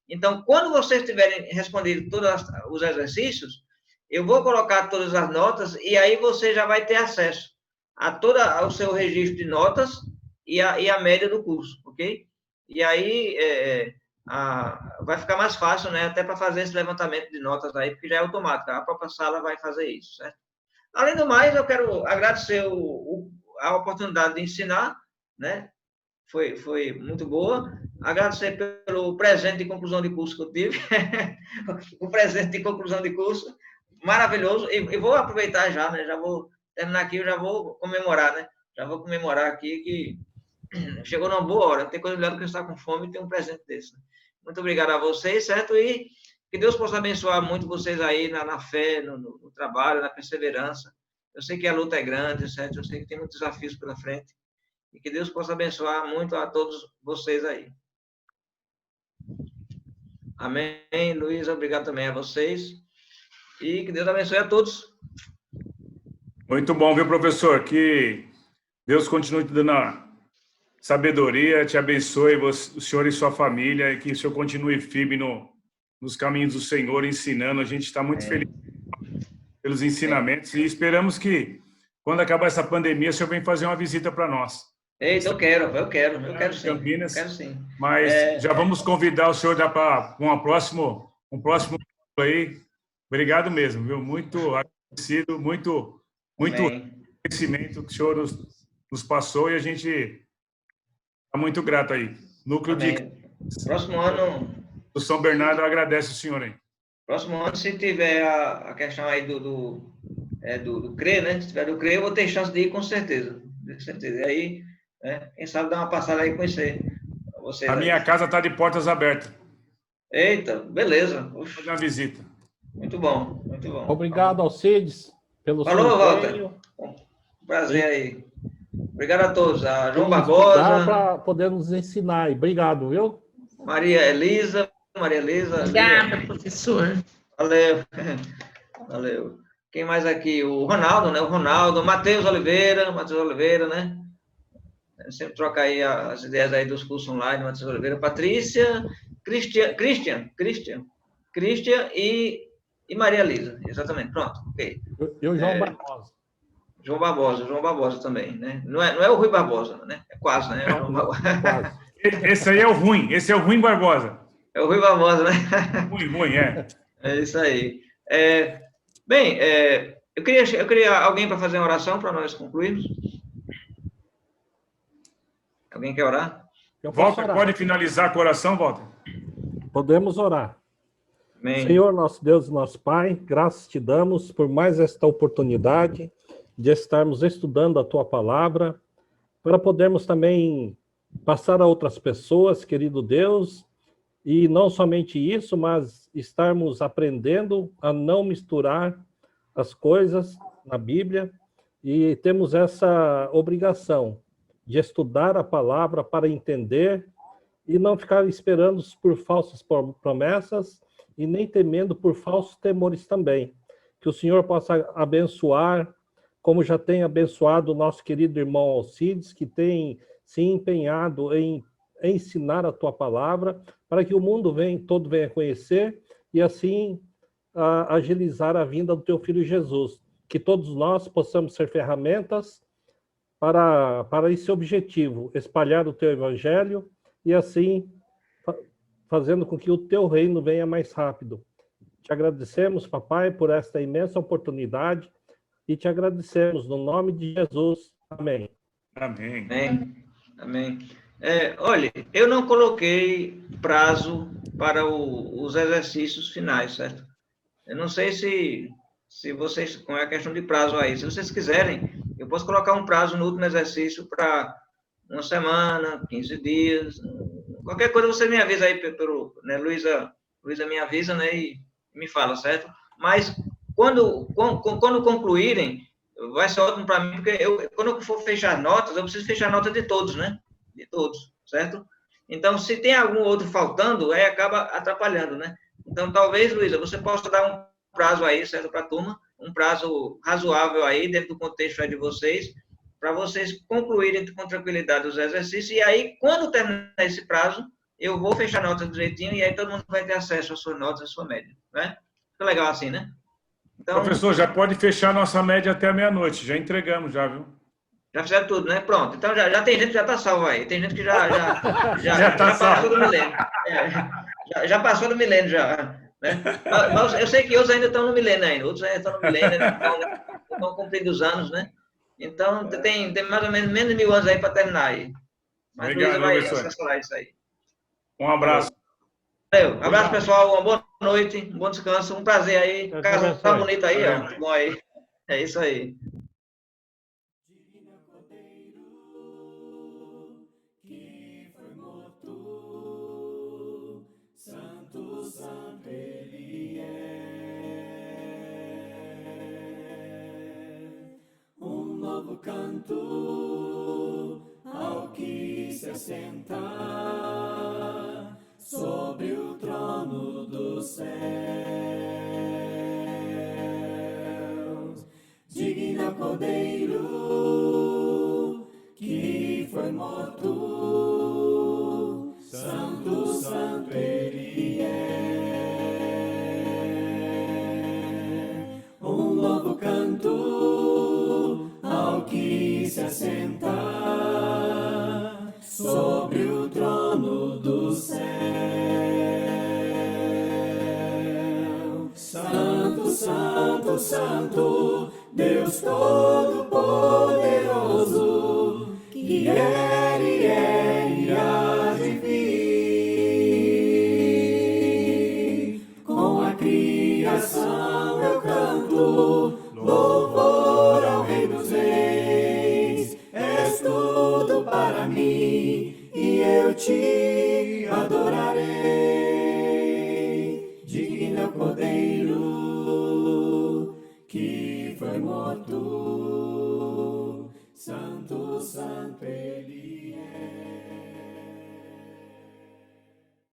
Então, quando vocês tiverem respondido todos os exercícios, eu vou colocar todas as notas e aí você já vai ter acesso a todo o seu registro de notas e a média do curso, ok? E aí vai ficar mais fácil, né? Até para fazer esse levantamento de notas aí, porque já é automático. A própria sala vai fazer isso, certo? Além do mais, eu quero agradecer a oportunidade de ensinar, né? Foi muito boa. Agradecer pelo presente de conclusão de curso que eu tive. O presente de conclusão de curso, maravilhoso. E vou aproveitar já, né? Já vou terminar aqui, eu já vou comemorar, né? Já vou comemorar aqui que chegou numa boa hora. Tem coisa melhor do que estar com fome e ter um presente desse. Muito obrigado a vocês, certo? E que Deus possa abençoar muito vocês aí na fé, no trabalho, na perseverança. Eu sei que a luta é grande, certo? Eu sei que tem muitos desafios pela frente. E que Deus possa abençoar muito a todos vocês aí. Amém, Luiz. Obrigado também a vocês. E que Deus abençoe a todos. Muito bom, viu, professor? Que Deus continue te dando a sabedoria, te abençoe, o senhor e sua família, e que o senhor continue firme nos caminhos do Senhor, ensinando. A gente está muito feliz pelos ensinamentos e esperamos que, quando acabar essa pandemia, o senhor venha fazer uma visita para nós. Eita, eu quero sim. Campinas, eu quero sim. Mas já vamos convidar o senhor para um próximo aí. Obrigado mesmo, viu? Muito agradecido, muito conhecimento que o senhor nos passou e a gente está muito grato aí. Núcleo Amém. Próximo ano... O São Bernardo agradece o senhor aí. Próximo ano, se tiver a questão aí do CRE, né? Se tiver do CRE, eu vou ter chance de ir com certeza. Com certeza. E aí, né? Quem sabe dar uma passada aí e conhecer vocês. Minha casa está de portas abertas. Eita, beleza. Vou fazer uma visita. Muito bom, muito bom. Obrigado, Alcides, pelo seu Falou, Walter. Prazer aí. Obrigado a todos. A João Barbosa. Para poder nos ensinar. Obrigado, viu? Maria Elisa. Obrigada, professor. Valeu. Valeu. Quem mais aqui? O Ronaldo, né? O Ronaldo, Matheus Oliveira, né? Sempre troca aí as ideias aí dos cursos online, Matheus Oliveira, Patrícia, Christian e Maria Lisa. Exatamente, pronto, ok. E o João Barbosa. João Barbosa também, né? Não é o Rui Barbosa, né? É quase, né? Quase. Esse aí é o ruim, esse é o ruim Barbosa. É o Rui Barbosa, né? Ruim, é. É isso aí. Bem, eu queria alguém para fazer uma oração para nós concluirmos. Alguém quer orar? Walter, pode finalizar com a oração, Walter? Podemos orar. Amém. Senhor, nosso Deus e nosso Pai, graças te damos por mais esta oportunidade de estarmos estudando a Tua Palavra, para podermos também passar a outras pessoas, querido Deus, e não somente isso, mas estarmos aprendendo a não misturar as coisas na Bíblia, e temos essa obrigação de estudar a palavra para entender e não ficar esperando por falsas promessas e nem temendo por falsos temores também. Que o Senhor possa abençoar, como já tem abençoado o nosso querido irmão Alcides, que tem se empenhado em ensinar a tua palavra, para que o mundo todo venha conhecer e assim agilizar a vinda do teu filho Jesus. Que todos nós possamos ser ferramentas para esse objetivo, espalhar o teu evangelho e assim fazendo com que o teu reino venha mais rápido. Te agradecemos, papai, por esta imensa oportunidade e te agradecemos no nome de Jesus. Amém. Amém. Amém. Olha, eu não coloquei prazo para os exercícios finais, certo? Eu não sei se vocês, com a questão de prazo aí, se vocês quiserem, eu posso colocar um prazo no último exercício para uma semana, 15 dias, qualquer coisa você me avisa aí, né, Luísa me avisa, né, e me fala, certo? Mas quando concluírem, vai ser ótimo para mim, porque quando eu for fechar notas, eu preciso fechar nota de todos, né? De todos, certo? Então, se tem algum outro faltando, aí acaba atrapalhando, né? Então, talvez, Luísa, você possa dar um prazo aí, certo, para a turma, um prazo razoável aí, dentro do contexto aí de vocês, para vocês concluírem com tranquilidade os exercícios, e aí, quando terminar esse prazo, eu vou fechar a nota direitinho, e aí todo mundo vai ter acesso às suas notas, à sua média, né? Fica legal assim, né? Então, professor, já pode fechar nossa média até a meia-noite, já entregamos, já, viu? Já fizeram tudo, né? Pronto. Então, já tem gente que já está salvo aí. Tem gente que já tá passou do milênio. Já passou do milênio, já. Né? Mas eu sei que outros ainda estão no milênio ainda. Outros ainda estão no milênio, estão cumprindo os anos, né? Então, tem mais ou menos de 1000 anos aí para terminar aí. Mas obrigado, Luísa vai professor. assessorar isso aí. Um abraço. Valeu. Abraço, pessoal. Uma boa noite, um bom descanso. Um prazer aí. Casa tá bonita aí, ó. Muito bom aí. É isso aí. Santo ele é. Um novo canto ao que se assentar sobre o trono dos céus. Digno Cordeiro que foi morto, santo, santo ele é. Um novo canto ao que se assentar sobre o trono do céu. Santo, santo, santo, Deus Todo-Poderoso, que era e há de vir. Com a criação eu canto louvor ao Rei dos Reis. És tudo para mim e eu te adorarei. Digno é o Cordeiro que foi morto, santo, santo ele